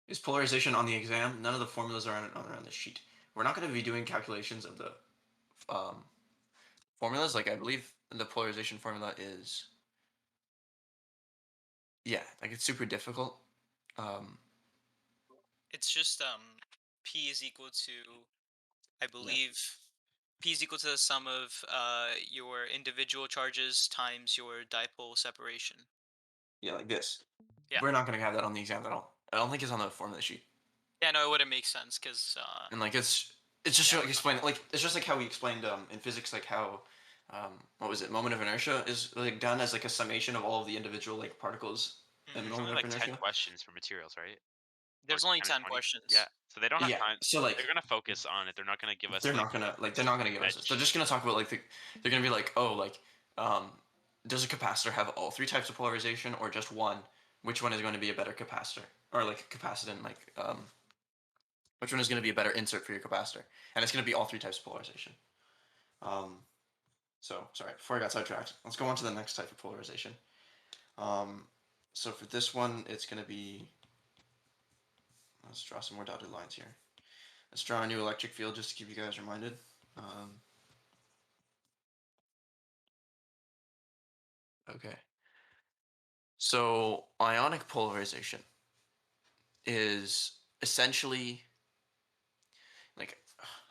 Is polarization on the exam? None of the formulas are on the sheet. We're not going to be doing calculations of the um, formulas. Like I believe the polarization formula is, yeah, like it's super difficult. It's just P is equal to, I Yeah. believe, P is equal to the sum of your individual charges times your dipole separation. Yeah, like this. Yeah. We're not going to have that on the exam at all. I don't think it's on the formula sheet. Yeah, no, it wouldn't make sense because. And like it's just Yeah, like explain like it's just like how we explained in physics like how what was it? Moment of inertia is like done as like a summation of all of the individual like particles in There's Mhm. moment only of like 10 inertia. questions for materials, right? Or There's only 10 or 10 20. Yeah. questions. So they don't have Yeah. time. So They're like gonna focus on it. They're not gonna give us they're like not gonna give us this. They're edge. just gonna talk about like they're gonna be like, oh, like does a capacitor have all three types of polarization or just one? Which one is going to be a better capacitor or like capacitant? Like which one is going to be a better insert for your capacitor? And it's going to be all three types of polarization. Um, so sorry, before I got sidetracked, let's go on to the next type of polarization. So for this one, it's going to be. Let's draw some more dotted lines here. Let's draw a new electric field just to keep you guys reminded. Okay. So ionic polarization is essentially like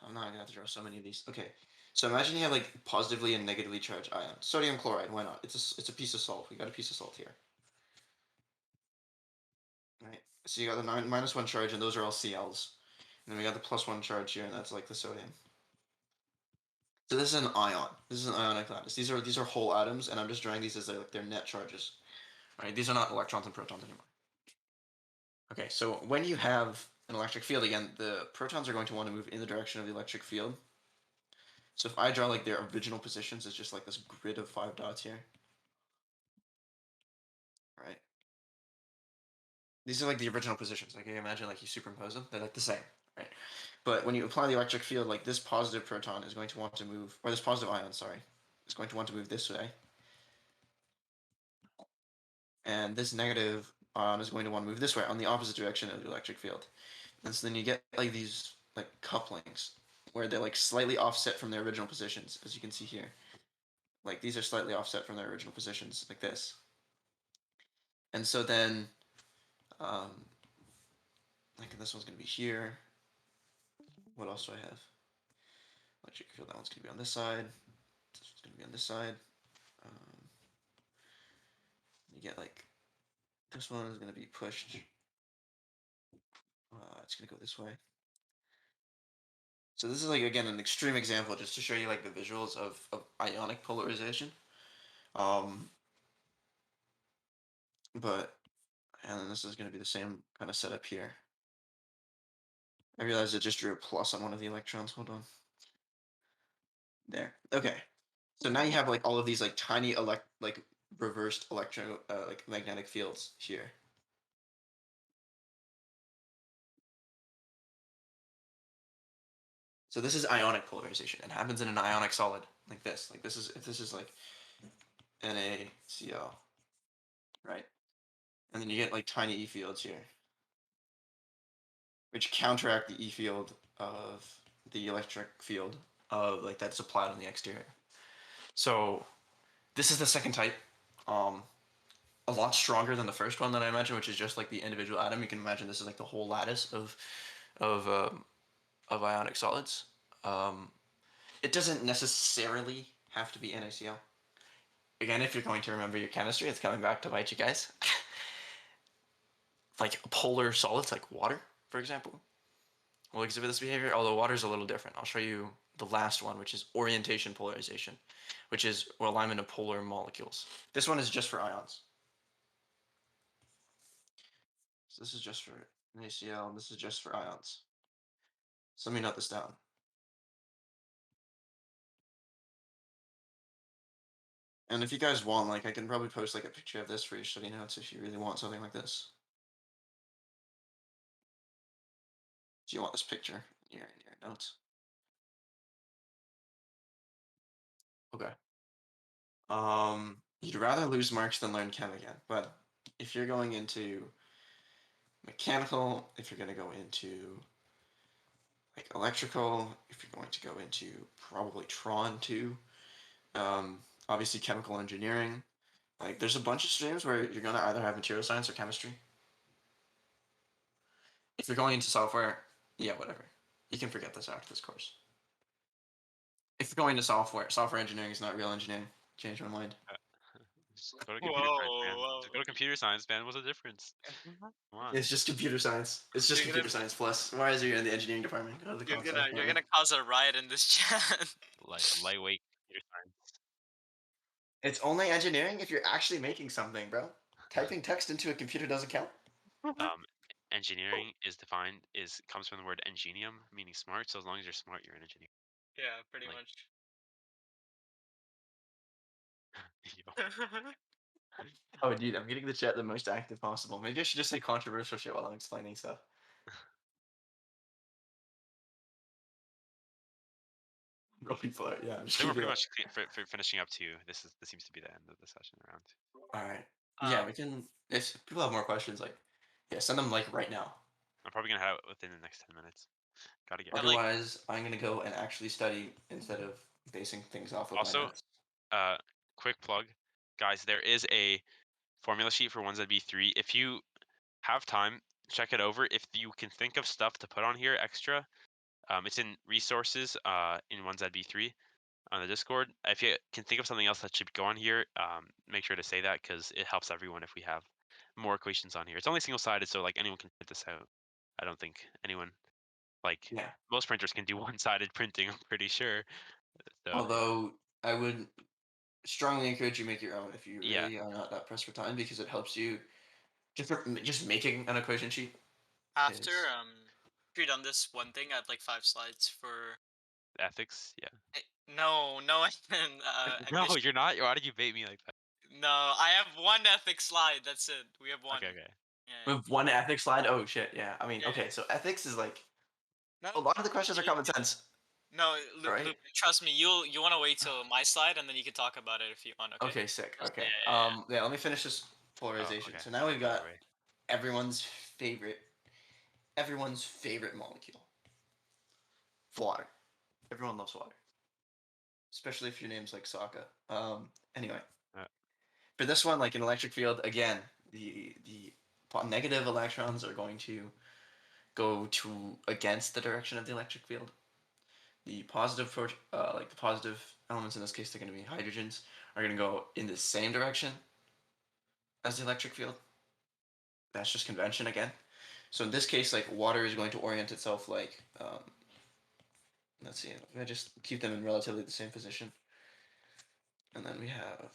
I'm not gonna have to draw so many of these. Okay. So imagine you have like positively and negatively charged ions. Sodium chloride, why not? It's a piece of salt. We got a piece of salt here. Right. So you got the -1 charge, and those are all Cls. And then we got the +1 charge here, and that's like the sodium. So this is an ion. This is an ionic lattice. These are whole atoms, and I'm just drawing these as their net charges. Right? These are not electrons and protons anymore. Okay, so when you have an electric field again, the protons are going to want to move in the direction of the electric field. So if I draw like their original positions, it's just like this grid of 5 dots here. Right? These are like the original positions. Like you imagine like you superimpose them, they're like the same, right? But when you apply the electric field, like this positive proton is going to want to move, or this positive ion, sorry, is going to want to move this way, and this negative ion is going to want to move this way on the opposite direction of the electric field. And so then you get like these like couplings where they're like slightly offset from their original positions, as you can see here. Like these are slightly offset from their original positions, like this. And so then, um, like this one's going to be here. What else do I have? Electric field, that one's going to be on this side. This one's going to be on this side. Um, you get like, this one is going to be pushed. It's going to go this way. So this is like, again, an extreme example just to show you like the visuals of ionic polarization. But, and then this is going to be the same kind of setup here. I realized I just drew a plus on one of the electrons. Hold on. There. Okay. So now you have like all of these like tiny like reversed like magnetic fields here. So this is ionic polarization. It happens in an ionic solid like this. Like this is if this is like NaCl, right? And then you get like tiny E fields here, which counteract the E field of the electric field of like that's applied on the exterior. So this is the second type. A lot stronger than the first one that I imagine, which is just like the individual atom. You can imagine this is like the whole lattice of ionic solids. Um, it doesn't necessarily have to be NaCl. Again, if you're going to remember your chemistry, it's coming back to bite you guys. Like polar solids, like water, for example, will exhibit this behavior. Although water is a little different. I'll show you the last one, which is orientation polarization, which is alignment of polar molecules. This one is just for ions. So this is just for NaCl, and this is just for ions. So let me note this down. And if you guys want, like, I can probably post like a picture of this for your study notes if you really want something like this. Do you want this picture in your notes? Okay. You'd rather lose marks than learn chem again, but if you're going into mechanical, if you're going to go into like electrical, if you're going to go into probably Tron too, obviously chemical engineering, like there's a bunch of streams where you're going to either have material science or chemistry. If you're going into software, yeah, whatever. You can forget this after this course. If you're going to software engineering is not real engineering. Change my mind. Just go to Whoa, computer science, man. Just go to whoa. computer science, man. What's the difference? Come on. It's just computer science. It's just You're gonna computer science plus. Why is you in the engineering department? Go to the you're comp sci gonna you're department. gonna cause a riot in this chat. Like lightweight computer science. It's only engineering if you're actually making something, bro. Typing text into a computer doesn't count. Um, engineering is defined is comes from the word ingenium, meaning smart. So as long as you're smart, you're an engineer. Yeah, pretty Like, much. yo. Oh, dude, I'm getting the chat the most active possible. Maybe I should just say controversial shit while I'm explaining stuff. Real people are, yeah. I'm just I think we're gonna do pretty that. much for finishing up too. This seems to be the end of the session around. All right. Yeah, we can. If people have more questions, like, yeah, send them like right now. I'm probably gonna have it within the next 10 minutes. Gotta get. I like Otherwise, I'm gonna go and actually study instead of basing things off of my Also, notes. quick plug, guys. There is a formula sheet for 1ZB3. If you have time, check it over. If you can think of stuff to put on here extra, it's in resources in 1ZB3 on the Discord. If you can think of something else that should go on here, make sure to say that because it helps everyone if we have more equations on here. It's only single-sided, so like anyone can print this out. I don't think anyone like Yeah. most printers can do one-sided printing. I'm pretty sure. So Although I would strongly encourage you make your own if you yeah, really are not that pressed for time because it helps you just making an equation sheet after is if you're done this one thing, I'd like 5 slides for. ethics. Yeah. No, no, No, admission. you're not. Why did you bait me like that? No, I have one ethics slide. That's it. We have one. Okay, okay. Yeah, with one ethics slide. Oh shit, yeah. I mean, yeah. okay, so ethics is like No, a lot of the questions are common sense, no, right? Lupin, trust me. You want to wait till my slide and then you can talk about it if you want. Okay. Okay, sick. Yeah, Okay. yeah, Yeah, let me finish this Oh, polarization. okay. So now we've By the got way, everyone's favorite everyone's favorite molecule. Water. Everyone loves water. Especially if your name's like Sokka. Anyway. uh, For this one, like an electric field, again, the negative electrons are going to go to against the direction of the electric field. The positive like the positive elements in this case, they're going to be hydrogens, are going to go in the same direction as the electric field. That's just convention again. So in this case, like water is going to orient itself like, let's see, I just keep them in relatively the same position. And then we have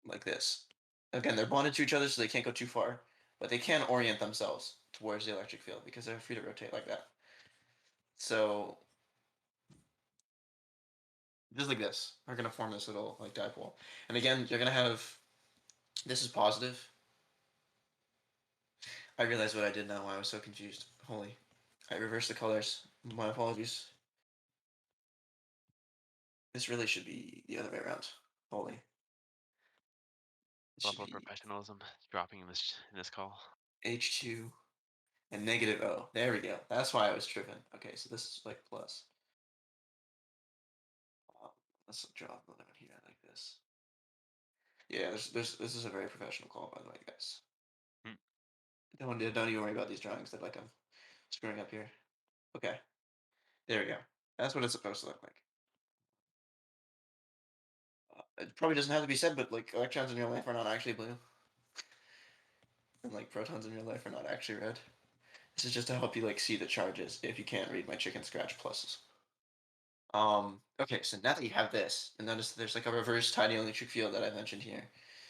like this. Again, they're bonded to each other, so they can't go too far, but they can orient themselves towards the electric field because they're free to rotate like that. So just like this, we're gonna form this little like dipole. And again, you're gonna have this is positive. I realized what I did now. Why I was so confused. Holy, I reversed the colors. My apologies. This really should be the other way around. Holy, it should level of be professionalism dropping in this call. H2 and negative O. There we go. That's why I was tripping. Okay, so this is like plus. Um, let's draw the limit here like this. Yeah, this is a very professional call, by the way, guys. Hmm. Don't even worry about these drawings that like I'm screwing up here. Okay, there we go. That's what it's supposed to look like. It probably doesn't have to be said, but like electrons in real life are not actually blue, and like protons in real life are not actually red. This is just to help you like see the charges if you can't read my chicken scratch pluses. Okay, so now that you have this, and notice there's like a reverse tiny electric field that I mentioned here,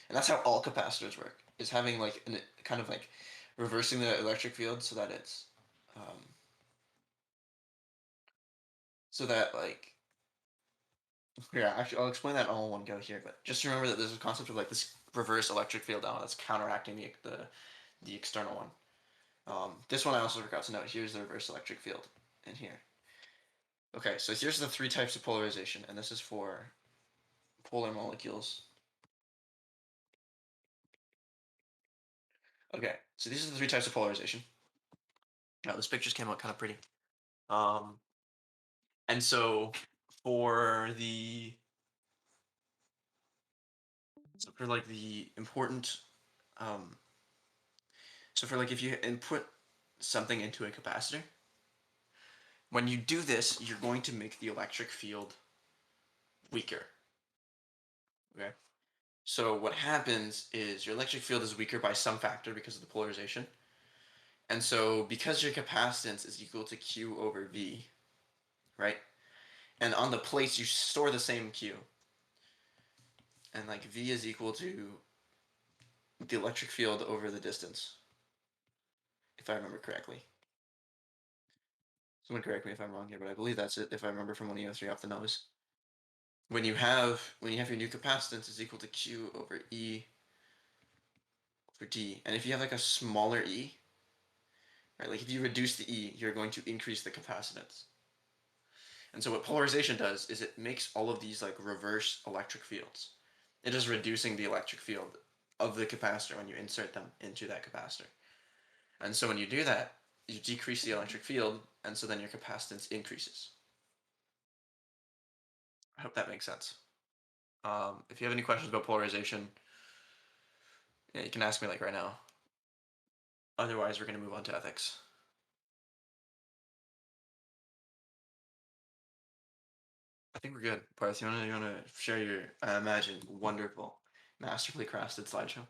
and that's how all capacitors work. Is having like an kind of like reversing the electric field so that it's, so that like, yeah, actually I'll explain that all in one go here, but just remember that there's a concept of like this reverse electric field now that's counteracting the external one. This one I also forgot to note. Here's the reverse electric field in here. Okay, so here's the three types of polarization, and this is for polar molecules. Okay, so these are the three types of polarization. Now this pictures came out kind of pretty. And so for the for like the important, um, so for like if you input something into a capacitor, when you do this, you're going to make the electric field weaker. Okay. So what happens is your electric field is weaker by some factor because of the polarization. And so because your capacitance is equal to Q over V, right? And on the plates you store the same Q. and like V is equal to the electric field over the distance, if I remember correctly. Someone correct me if I'm wrong here, but I believe that's it. If I remember from 1E03 off the nose, when you have your new capacitance is equal to Q over E over D, and if you have like a smaller E, right, like if you reduce the E, you're going to increase the capacitance. And so what polarization does is it makes all of these like reverse electric fields. It is reducing the electric field of the capacitor when you insert them into that capacitor. And so when you do that, you decrease the electric field, and so then your capacitance increases. I hope that makes sense. If you have any questions about polarization, yeah, you can ask me like right now. Otherwise, we're going to move on to ethics. I think we're good. Parth, you want to share your, I imagine, wonderful, masterfully crafted slideshow?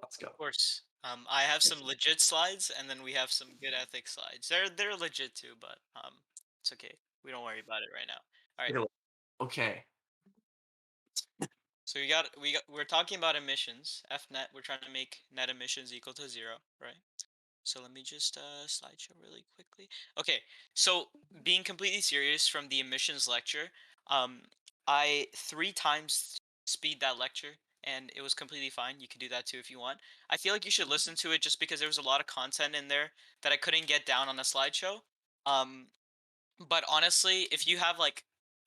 Let's go. Of course. I have some legit slides, and then we have some good ethics slides. They're legit too, but it's okay. We don't worry about it right now. All right. Okay. So we're talking about emissions. F net. We're trying to make net emissions equal to 0, right? So let me just slideshow really quickly. Okay, so being completely serious from the emissions lecture, um, I 3 times speed that lecture and it was completely fine. You can do that too if you want. I feel like you should listen to it just because there was a lot of content in there that I couldn't get down on a slideshow. Um, but honestly, if you have like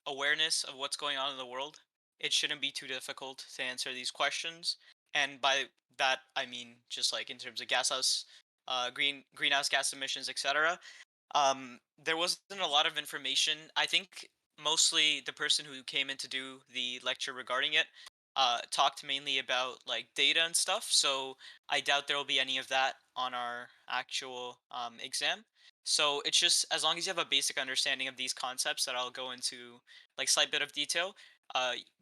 awareness of what's going on in the world, it shouldn't be too difficult to answer these questions. And by that, I mean just like in terms of greenhouse gas emissions, etc. There wasn't a lot of information. I think mostly the person who came in to do the lecture regarding it talked mainly about like data and stuff. So I doubt there will be any of that on our actual exam. So it's just as long as you have a basic understanding of these concepts that I'll go into like slight bit of detail,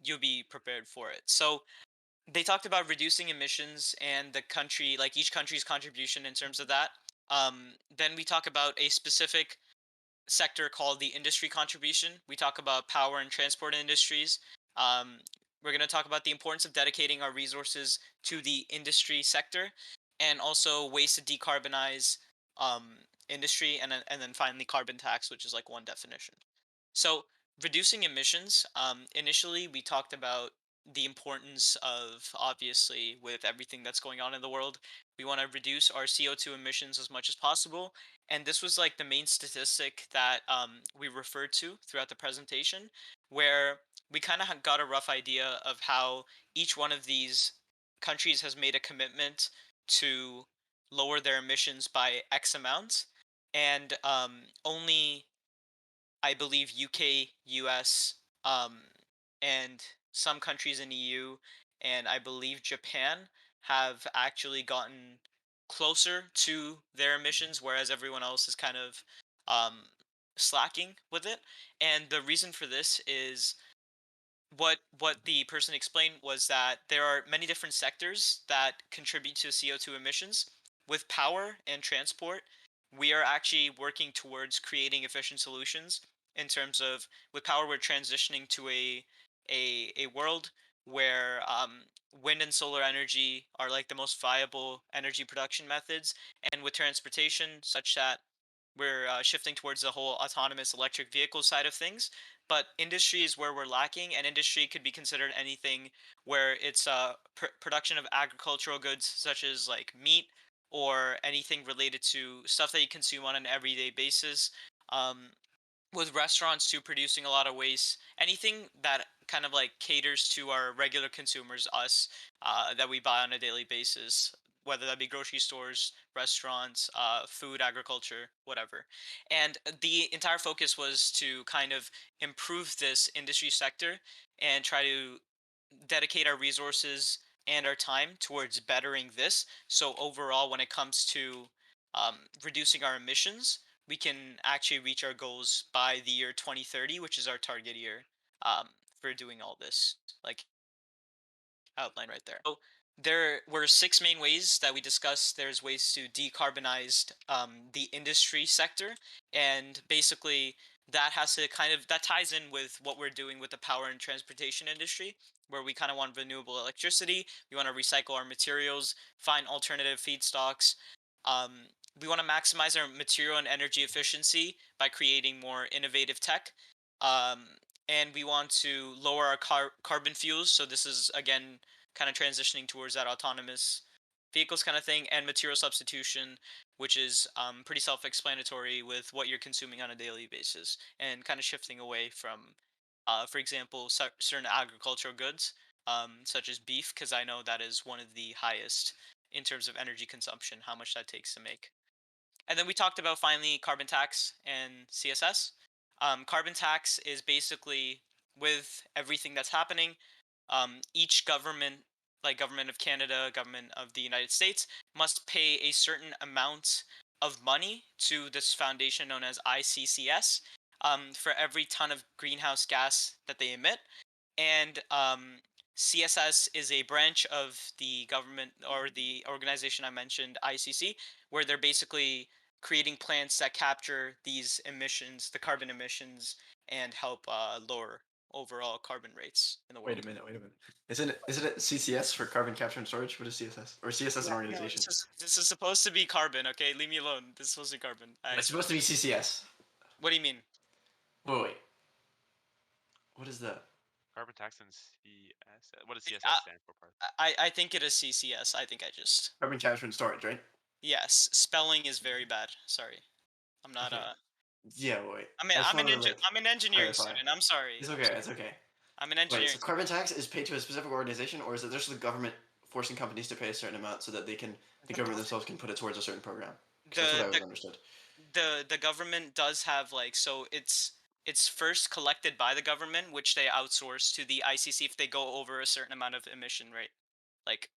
you'll be prepared for it. So they talked about reducing emissions and the country, like each country's contribution in terms of that. Then we talk about a specific sector called the industry contribution. We talk about power and transport industries. Um, we're going to talk about the importance of dedicating our resources to the industry sector, and also ways to decarbonize um, industry, and then finally carbon tax, which is like one definition. So reducing emissions. Initially, we talked about the importance of, obviously, with everything that's going on in the world, we want to reduce our CO2 emissions as much as possible. And this was like the main statistic that we referred to throughout the presentation, where we kind of got a rough idea of how each one of these countries has made a commitment to lower their emissions by X amount. And only I believe UK, US, and some countries in EU, and I believe Japan have actually gotten closer to their emissions, whereas everyone else is kind of um, slacking with it. And the reason for this is what the person explained was that there are many different sectors that contribute to CO2 emissions. With power and transport, we are actually working towards creating efficient solutions in terms of with power we're transitioning to a world where wind and solar energy are like the most viable energy production methods, and with transportation such that we're shifting towards the whole autonomous electric vehicle side of things. But industry is where we're lacking, and industry could be considered anything where it's production of agricultural goods such as like meat or anything related to stuff that you consume on an everyday basis. Um, with restaurants too producing a lot of waste, anything that kind of like caters to our regular consumers, us, that we buy on a daily basis, whether that be grocery stores, restaurants, food, agriculture, whatever. And the entire focus was to kind of improve this industry sector and try to dedicate our resources and our time towards bettering this. So overall, when it comes to reducing our emissions, we can actually reach our goals by the year 2030, which is our target year for doing all this, like outline right there. So there were 6 main ways that we discussed. There's ways to decarbonize the industry sector, and basically that has to that ties in with what we're doing with the power and transportation industry, where we kind of want renewable electricity. We want to recycle our materials, find alternative feedstocks. Um, we want to maximize our material and energy efficiency by creating more innovative tech. Um, and we want to lower our carbon fuels. So this is again kind of transitioning towards that autonomous vehicles kind of thing, and material substitution, which is pretty self-explanatory with what you're consuming on a daily basis, and kind of shifting away from, for example, certain agricultural goods, such as beef, because I know that is one of the highest in terms of energy consumption, how much that takes to make. And then we talked about finally carbon tax and CSS. Carbon tax is basically, with everything that's happening, each government, like government of Canada, government of the United States, must pay a certain amount of money to this foundation known as ICCS, for every ton of greenhouse gas that they emit. And CSS is a branch of the government or the organization I mentioned, ICC, where they're basically creating plants that capture these emissions, the carbon emissions, and help lower overall carbon rates in the Wait a world. minute. Wait a minute. Isn't it CCS for carbon capture and storage? What is CSS? Or CSS an Yeah, no, organization? this is supposed to be carbon. Okay, leave me alone. This is supposed to be carbon. It's supposed to be CCS. What do you mean? Wait. What is that? Carbon tax and CS. What does I, CSS stand for, Parth? I think it is CCS. I think I just, Carbon capture and storage, right? yes. Spelling is very bad. Sorry, I'm not Okay. Yeah. Wait. I mean, I just wanted to like I'm an engineering clarify. student. I'm sorry. It's I'm okay. sorry. It's okay. I'm an Wait. engineering. So carbon tax is paid to a specific organization, or is it just the government forcing companies to pay a certain amount so that the The government government, themselves can put it towards a certain program? Because that's what the I always the understood. the government does have, like, so it's first collected by the government, which they outsource to the ICC if they go over a certain amount of emission rate. Like,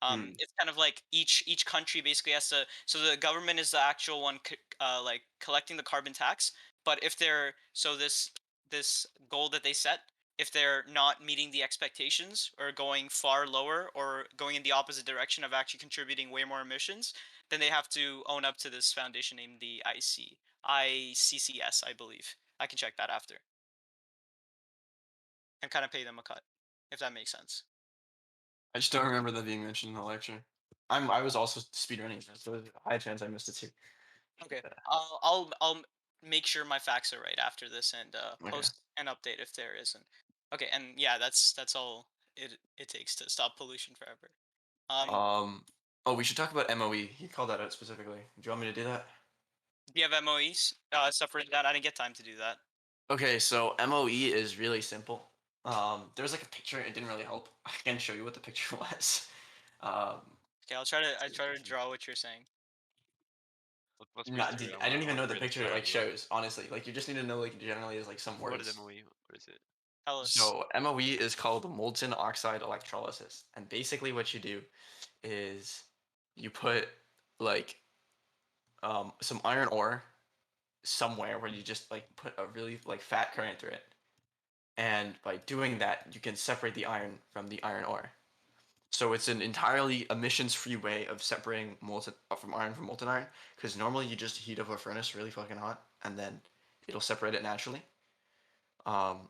Hmm. it's kind of like each country basically has to. So the government is the actual one, like collecting the carbon tax. But if they're, so this goal that they set, if they're not meeting the expectations or going far lower or going in the opposite direction of actually contributing way more emissions, then they have to own up to this foundation named the ICCS, I believe. I can check that after and kind of pay them a cut, if that makes sense. I just don't remember that being mentioned in the lecture. I was also speedrunning, so there's a high chance I missed it too. Okay. I'll make sure my facts are right after this, and Okay. post an update if there isn't. Okay, and yeah, that's all it takes to stop pollution forever. Um. Oh, we should talk about MOE. He called that out specifically. Do you want me to do that? Do you have MOEs separated out? I didn't get time to do that. Okay, so MOE is really simple. There's like a picture. It didn't really help. I can show you what the picture was. Um, Okay, I try to draw what you're saying. Let's breeze not, through it. I don't I even want know to the hear the picture like strategy. shows. Honestly, like you just need to know like generally is like some What is words. MOE? What is it? Tell us. So MOE is called molten oxide electrolysis, and basically what you do is you put like some iron ore somewhere where you just like put a really like fat current through it, and by doing that you can separate the iron from the iron ore. So it's an entirely emissions-free way of separating molten from iron from molten iron, because normally you just heat up a furnace really fucking hot and then it'll separate it naturally. Um,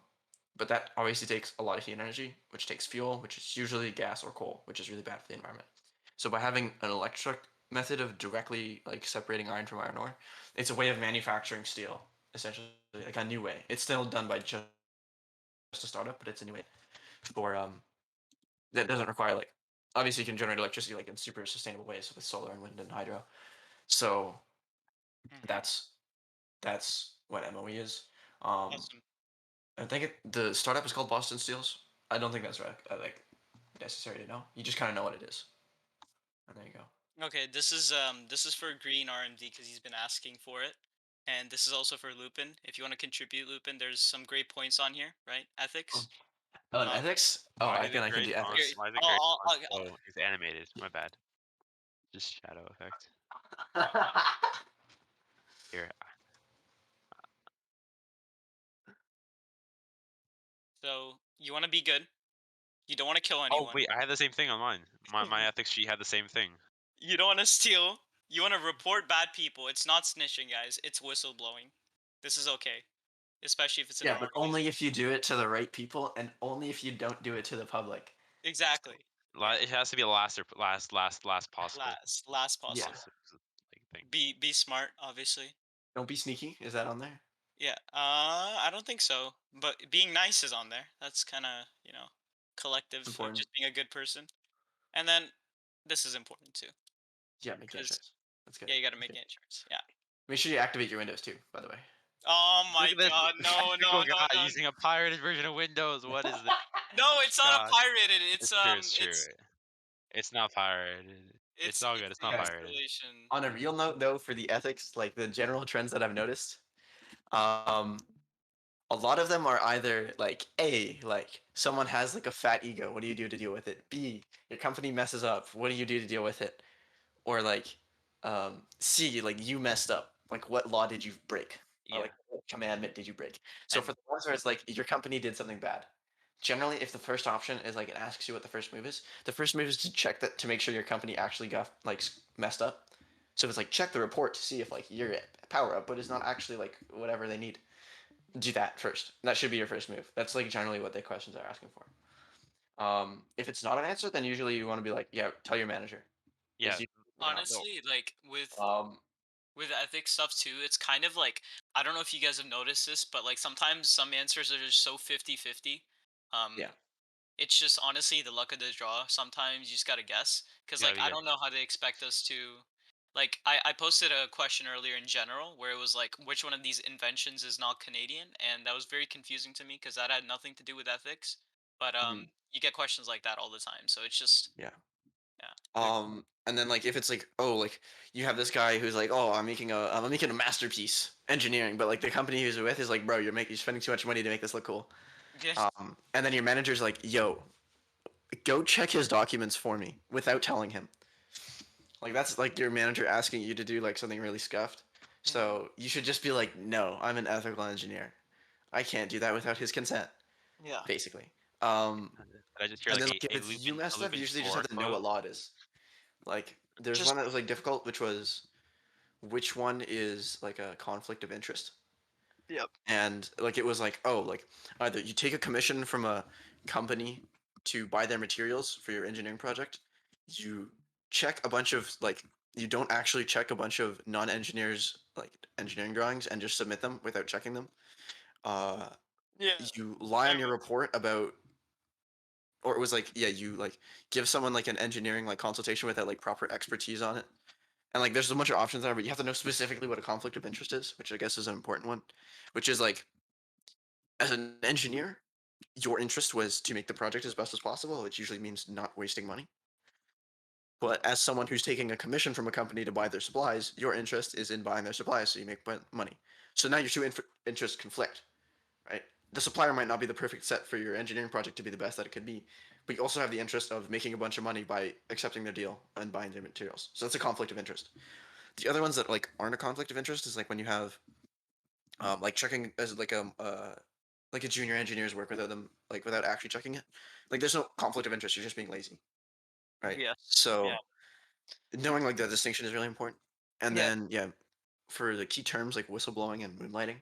but that obviously takes a lot of heat energy, which takes fuel, which is usually gas or coal, which is really bad for the environment. So by having an electric method of directly like separating iron from iron ore, it's a way of manufacturing steel, essentially, like a new way. It's still done by just a startup, but it's a new way for that doesn't require like obviously you can generate electricity like in super sustainable ways with solar and wind and hydro. So Hmm. that's what MOE is. Um, Awesome. I think the startup is called Boston Steels. I don't think that's right. Like necessary to know. You just kind of know what it is, and there you go. Okay, this is for Green RMD because he's been asking for it, and this is also for Lupin. If you want to contribute, Lupin, there's some great points on here, right? Oh, Ethics. oh, and Um, ethics. Oh, Why I is can it I can gray do font? here, ethics. Why is it gray font? I'll Oh, it's animated. My bad. Just shadow effect. Here. So you want to be good. You don't want to kill Oh anyone. wait, I had the same thing on mine. My ethics sheet had the same thing. You don't want to steal. You want to report bad people. It's not snitching, guys. It's whistleblowing. This is okay. especially if it's an Yeah, but only organization. if you do it to the right people, and only if you don't do it to the public. Exactly. It has to be the last possible. Last Yeah. possible. Like thing. Be smart, obviously. Don't be sneaky. Is that on there? Yeah. I don't think so. But being nice is on there. That's kind of, collective of Important. just being a good person. And then this is important too. Yeah, make the 'Cause insurance. That's good. yeah, you got to That's make good. insurance. Yeah. Make sure you activate your Windows too, by the way. Oh Look my at this god, no, technical no, no, guy no. using a pirated version of Windows. What is this? No, it's not a Gosh, pirated. it's true. It's true. It's not pirated. It's all good. It's It's the not Guys, pirated. installation. on a real note, though, for the ethics, like the general trends that I've noticed, um, a lot of them are either like A, like someone has like a fat ego. What do you do to deal with it? B, your company messes up. What do you do to deal with it? Or like C, like you messed up. Like what law did you break? Or Yeah. like what commandment did you break? So And for the ones where it's like your company did something bad, generally if the first option is like it asks you what the first move is, the first move is to check that to make sure your company actually got like messed up. So if it's like check the report to see if like your power output is not actually like whatever they need, do that first. That should be your first move. That's like generally what the questions are asking for. If it's not an answer, then usually you want to be like, yeah, tell your manager. yeah, Is you, no. Honestly, like um, with ethics stuff too, it's kind of like I don't know if you guys have noticed this, but like sometimes some answers are just so 50-50. yeah. It's just honestly the luck of the draw. Sometimes you just gotta guess because You like gotta I get don't know how they expect us to. Like I posted a question earlier in general where it was like which one of these inventions is not Canadian, and that was very confusing to me because that had nothing to do with ethics. But Mhm. you get questions like that all the time, so it's just Yeah. yeah. And then like if it's like oh like you have this guy who's like oh I'm making a masterpiece engineering, but like the company he's with is like bro you're spending too much money to make this look cool. Yeah. And then your manager's like yo go check his documents for me without telling him. Like that's like your manager asking you to do like something really scuffed. So you should just be like no I'm an ethical engineer. I can't do that without his consent. Yeah. Basically. Um, I just hear and like then like if a it's you A messed up, you Lupin usually just 4 have to know quote. what law it is. Like there's Just one that was like difficult, which was which one is like a conflict of interest. yep. And like it was like oh like either you take a commission from a company to buy their materials for your engineering project, you check a bunch of like you don't actually check a bunch of non-engineers like engineering drawings and just submit them without checking them. Uh, Yeah. you lie I on your remember. report about or it was like yeah you like give someone like an engineering like consultation without like proper expertise on it and like there's a bunch of options there but you have to know specifically what a conflict of interest is which I guess is an important one which is like as an engineer your interest was to make the project as best as possible which usually means not wasting money but as someone who's taking a commission from a company to buy their supplies your interest is in buying their supplies so you make money so now your two interests conflict right? The supplier might not be the perfect set for your engineering project to be the best that it could be, but you also have the interest of making a bunch of money by accepting their deal and buying their materials. So that's a conflict of interest. The other ones that like aren't a conflict of interest is like when you have like checking as like a junior engineer's work without them like without actually checking it. Like there's no conflict of interest. You're just being lazy, right? Yes. Yeah. So knowing like the distinction is really important. And Yeah. then yeah, for the key terms like whistleblowing and moonlighting,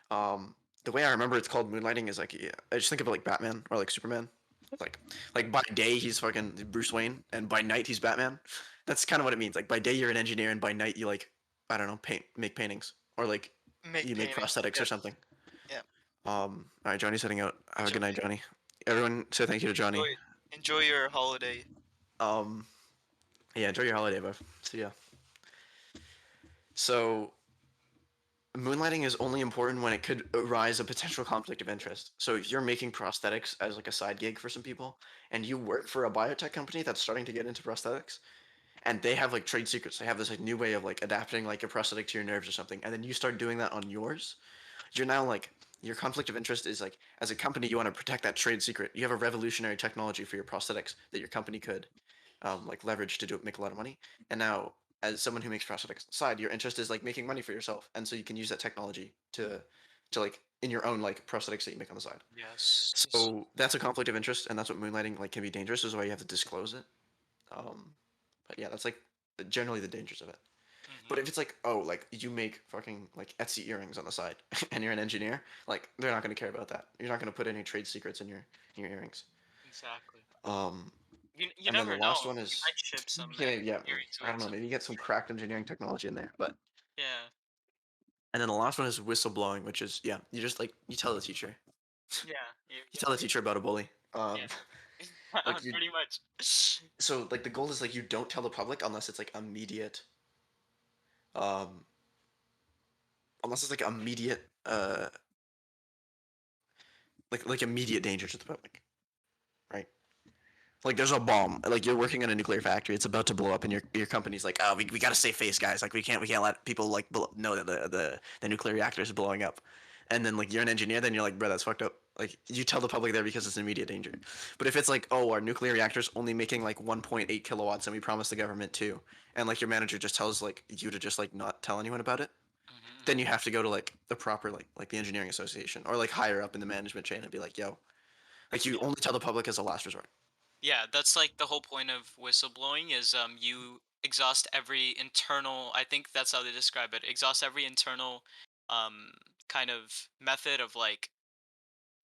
um, the way I remember it's called moonlighting is like yeah, I just think of it like Batman or like Superman. Like like by day he's fucking Bruce Wayne and by night he's Batman. That's kind of what it means. Like by day you're an engineer and by night you like I don't know make paintings or like Make you make paintings. prosthetics or Yeah. something. Yeah. All right, Johnny's heading out. Have a good Enjoy, night, Johnny. Everyone say thank you to Johnny. enjoy your holiday. Um, yeah, enjoy your holiday, bud. See ya. So moonlighting is only important when it could arise a potential conflict of interest. So if you're making prosthetics as like a side gig for some people and you work for a biotech company that's starting to get into prosthetics and they have like trade secrets, they have this like new way of like adapting like a prosthetic to your nerves or something and then you start doing that on yours, you're now like your conflict of interest is like as a company you want to protect that trade secret. You have a revolutionary technology for your prosthetics that your company could like leverage to make a lot of money. And now, as someone who makes prosthetics on the side, your interest is like making money for yourself, and so you can use that technology to like in your own like prosthetics that you make on the side. Yes. So that's a conflict of interest, and that's what moonlighting like can be dangerous. Is why you have to disclose it. Um, but yeah, that's like generally the dangers of it. But if it's like, oh, like you make fucking like Etsy earrings on the side, and you're an engineer, like they're not gonna care about that. You're not gonna put any trade secrets in your earrings. Exactly. Um, You and then the never know. last one You is, might ship some yeah, yeah, earrings I with don't know, some. maybe you get some cracked engineering technology in there. But Yeah. and then the last one is whistleblowing, which is yeah, you just like you tell the teacher, Yeah. you tell the teacher about a bully. Yeah. Like you, Pretty much. so like the goal is like you don't tell the public unless it's like immediate, um, unless it's like immediate, like immediate danger to the public, right? Like there's a bomb, like you're working in a nuclear factory, it's about to blow up, and your company's like, oh, we gotta save face, guys. Like we can't let people like know that the nuclear reactor is blowing up, and then like you're an engineer, then you're like, bro, that's fucked up. Like you tell the public there because it's an immediate danger. But if it's like, oh, our nuclear reactor's only making like 1.8 kilowatts, and we promised the government two, and like your manager just tells like you to just like not tell anyone about it, then you have to go to like the proper like the engineering association or like higher up in the management chain and be like, yo, like you Yeah. only tell the public as a last resort. Yeah, that's like the whole point of whistleblowing is you exhaust every internal, I think that's how they describe it. Exhaust every internal um kind of method of like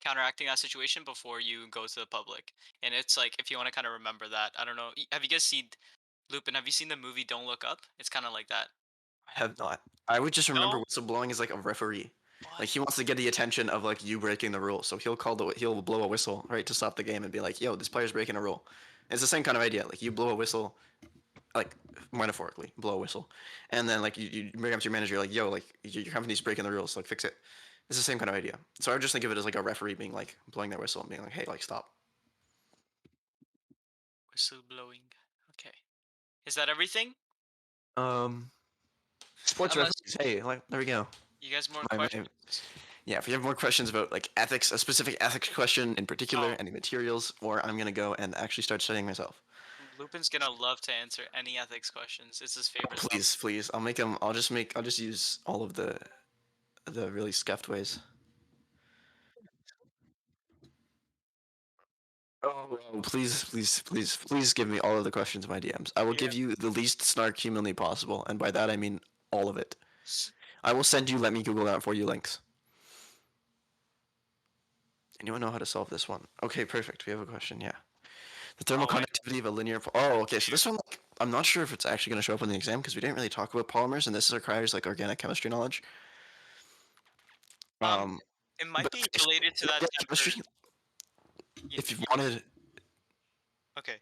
counteracting that situation before you go to the public. And it's like if you want to kind of remember that, I don't know. Have you guys seen Lupin? Have you seen the movie Don't Look Up? It's kind of like that. I have not. I would just remember No? whistleblowing as like a referee. Like What? he wants to get the attention of like you breaking the rule, so he'll blow a whistle right to stop the game and be like, "Yo, this player's breaking a rule." It's the same kind of idea. Like you blow a whistle, like metaphorically blow a whistle, and then like you bring up to your manager, you're like, "Yo, like your company's breaking the rules, like fix it." It's the same kind of idea. So I would just think of it as like a referee being like blowing their whistle and being like, "Hey, like stop." Whistleblowing. Okay. Is that everything? Um, Sports Unless referees. Hey, like there we go. you guys more My, questions. Yeah, if you have more questions about like ethics, a specific ethics question in particular, Oh, any materials, or I'm gonna go and actually start studying myself. Lupin's gonna love to answer any ethics questions. It's his favorite topic. Please, please, I'll make them. I'll just use all of the really scuffed ways. Please, please, please, please give me all of the questions in my DMs. I will Yeah. give you the least snark humanly possible, and by that I mean all of it. I will send you. Let me Google that for you links. Anyone know how to solve this one? Okay, perfect. We have a question. Yeah. The thermal Oh, I conductivity of a linear. Oh, okay. So this one, like, I'm not sure if it's actually going to show up in the exam because we didn't really talk about polymers, and this requires like organic chemistry knowledge. um, Um, it might but be related to that organic tempered. chemistry, You, if you you, wanted, okay.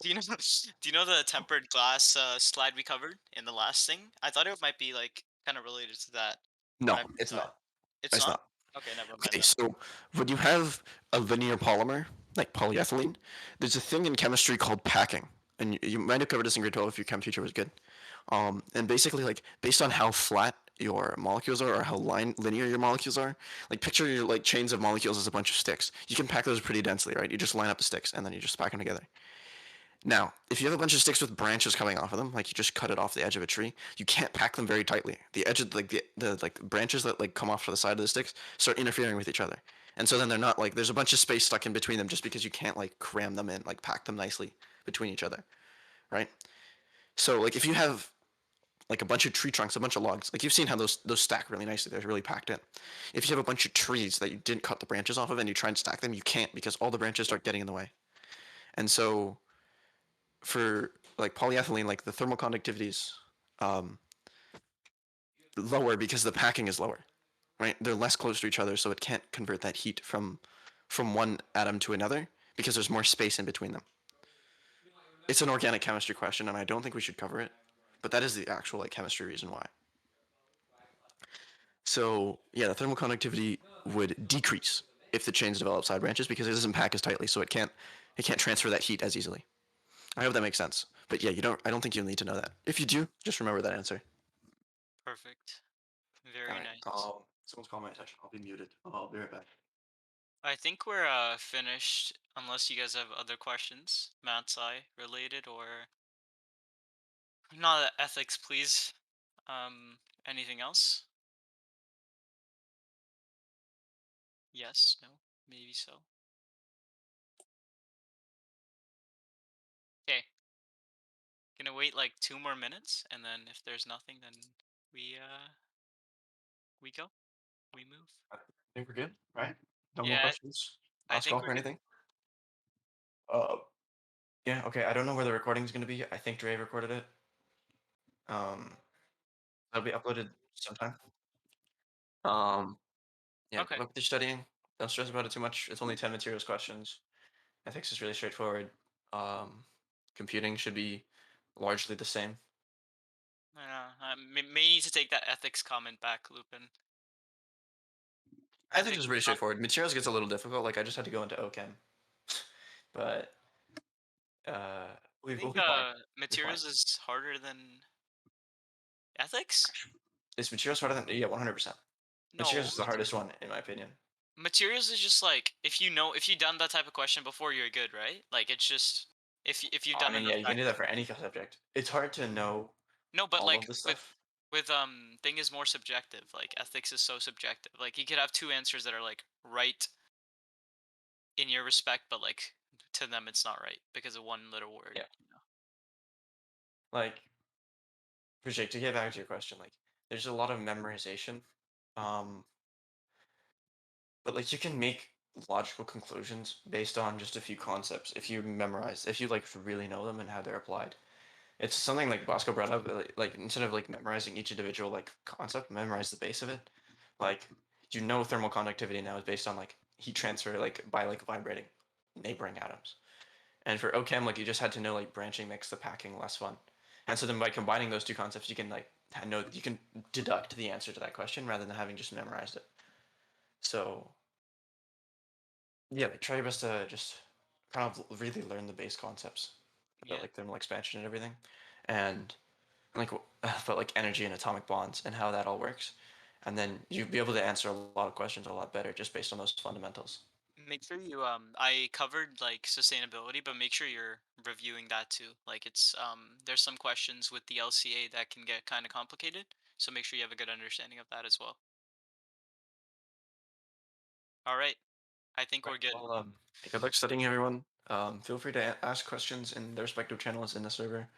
Do you know do you know the tempered glass slide we covered in the last thing? I thought it might be like kind of related to that. no, When I it's saw it. not. It's It's not. not. Okay, never mind Okay, then. so when you have a linear polymer like polyethylene, there's a thing in chemistry called packing, and you might have covered this in grade 12 if your chem teacher was good. And basically, like based on how flat your molecules are or how linear your molecules are, like picture your like chains of molecules as a bunch of sticks. You can pack those pretty densely, right? You just line up the sticks and then you just pack them together. Now, if you have a bunch of sticks with branches coming off of them, like you just cut it off the edge of a tree, you can't pack them very tightly. The edge of like the like branches that like come off to the side of the sticks start interfering with each other. And so then they're not like there's a bunch of space stuck in between them just because you can't like cram them in, like pack them nicely between each other, right? So like if you have like a bunch of tree trunks, a bunch of logs. Like you've seen how those stack really nicely. They're really packed in. If you have a bunch of trees that you didn't cut the branches off of and you try and stack them, you can't because all the branches start getting in the way. And so for like polyethylene, like the thermal conductivity is um, lower because the packing is lower, right? They're less close to each other, so it can't convert that heat from one atom to another because there's more space in between them. It's an organic chemistry question, and I don't think we should cover it, but that is the actual like chemistry reason why. So yeah, the thermal conductivity would decrease if the chains develop side branches because it doesn't pack as tightly, so it can't transfer that heat as easily. I hope that makes sense. But yeah, you don't. I don't think you'll need to know that. If you do, just remember that answer. Perfect. All Very right. nice. Someone's calling my attention. I'll be muted. I'll be right back. I think we're finished unless you guys have other questions, MatSci related or not ethics, please. Anything else? Yes, no, maybe so. Okay. gonna wait like 2 more minutes, and then if there's nothing, then we uh we go, we move. I think we're good, right? No more Yeah, questions. I Last think call we're for good. anything? Uh, yeah. Okay. I don't know where the recording's gonna be. I think Dre recorded it. Um, it'll be uploaded sometime. Um, yeah. Good Okay. luck with your studying. Don't stress about it too much. It's only 10 materials questions. Ethics is really straightforward. Um, computing should be largely the same. I may need to take that ethics comment back, Lupin. Ethics Ethics is is pretty not. straightforward. Materials gets a little difficult. Like I just had to go into OChem, but I we'll think be fine. We're fine. materials is harder than ethics. Is materials harder than? Yeah, 100%. Materials No, is the hardest one in my opinion. materials is just like if you've done that type of question before, you're good, right? Like it's just if you've I done mean, enough yeah, you can do practice. that for any subject. It's hard to know No, but all like of the with stuff. thing is more subjective. Like ethics is so subjective. Like you could have two answers that are like right in your respect, but like to them it's not right because of one little word. Yeah, like Vijay, to get back to your question, like there's a lot of memorization, um, but like you can make logical conclusions based on just a few concepts if you memorize, if you like really know them and how they're applied. It's something like Bosco brought up, like instead of like memorizing each individual like concept, memorize the base of it. Like you know thermal conductivity now is based on like heat transfer like by like vibrating neighboring atoms. And for OChem, like you just had to know like branching makes the packing less fun. And so then by combining those two concepts, you can like know you can deduct the answer to that question rather than having just memorized it. So yeah, like try your best to just kind of really learn the base concepts about Yeah. like thermal expansion and everything, and like about like energy and atomic bonds and how that all works. And then you'd be able to answer a lot of questions a lot better just based on those fundamentals. Make sure you I covered like sustainability, but make sure you're reviewing that too. Like it's there's some questions with the LCA that can get kind of complicated, so make sure you have a good understanding of that as well. All right. I think Right. we're good. Well, good luck studying, everyone. Feel free to ask questions in the respective channels in the server.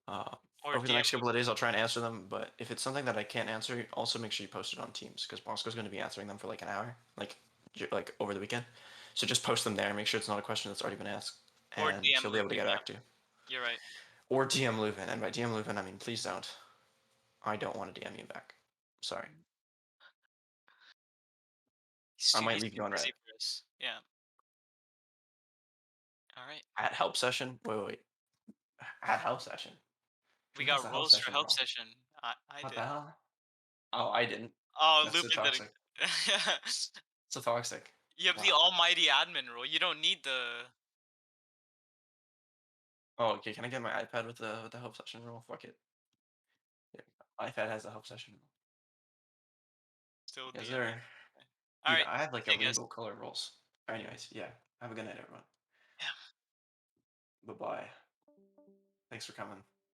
Uh, Or over the DM next couple of Lupin. days, I'll try and answer them. But if it's something that I can't answer, also make sure you post it on Teams because Bosco's going to be answering them for like an hour, like over the weekend. So just post them there. Make sure it's not a question that's already been asked, Or and DM she'll be able to Lupin, get yeah. back to you. You're right. Or DM Lupin, and by DM Lupin, I mean please don't. I don't want to DM you back. Sorry. I might He's leave too you on red. busy for us. Yeah. All right. At help session? Wait. At help session? We Who has got the help rules for session help role? session. I What the did. hell? Oh, I didn't. Oh, That's so Lupin did toxic. it. So toxic. You have the Wow. almighty admin rule. You don't need the Oh, okay. Can I get my iPad with the help session rule? Fuck it. Yeah, iPad has the help session rule. still Yes, DMing. sir. All Dude, right. I have like a See you guys. rainbow color rules. Anyways, yeah. Have a good night, everyone. Yeah. Bye bye. Thanks for coming.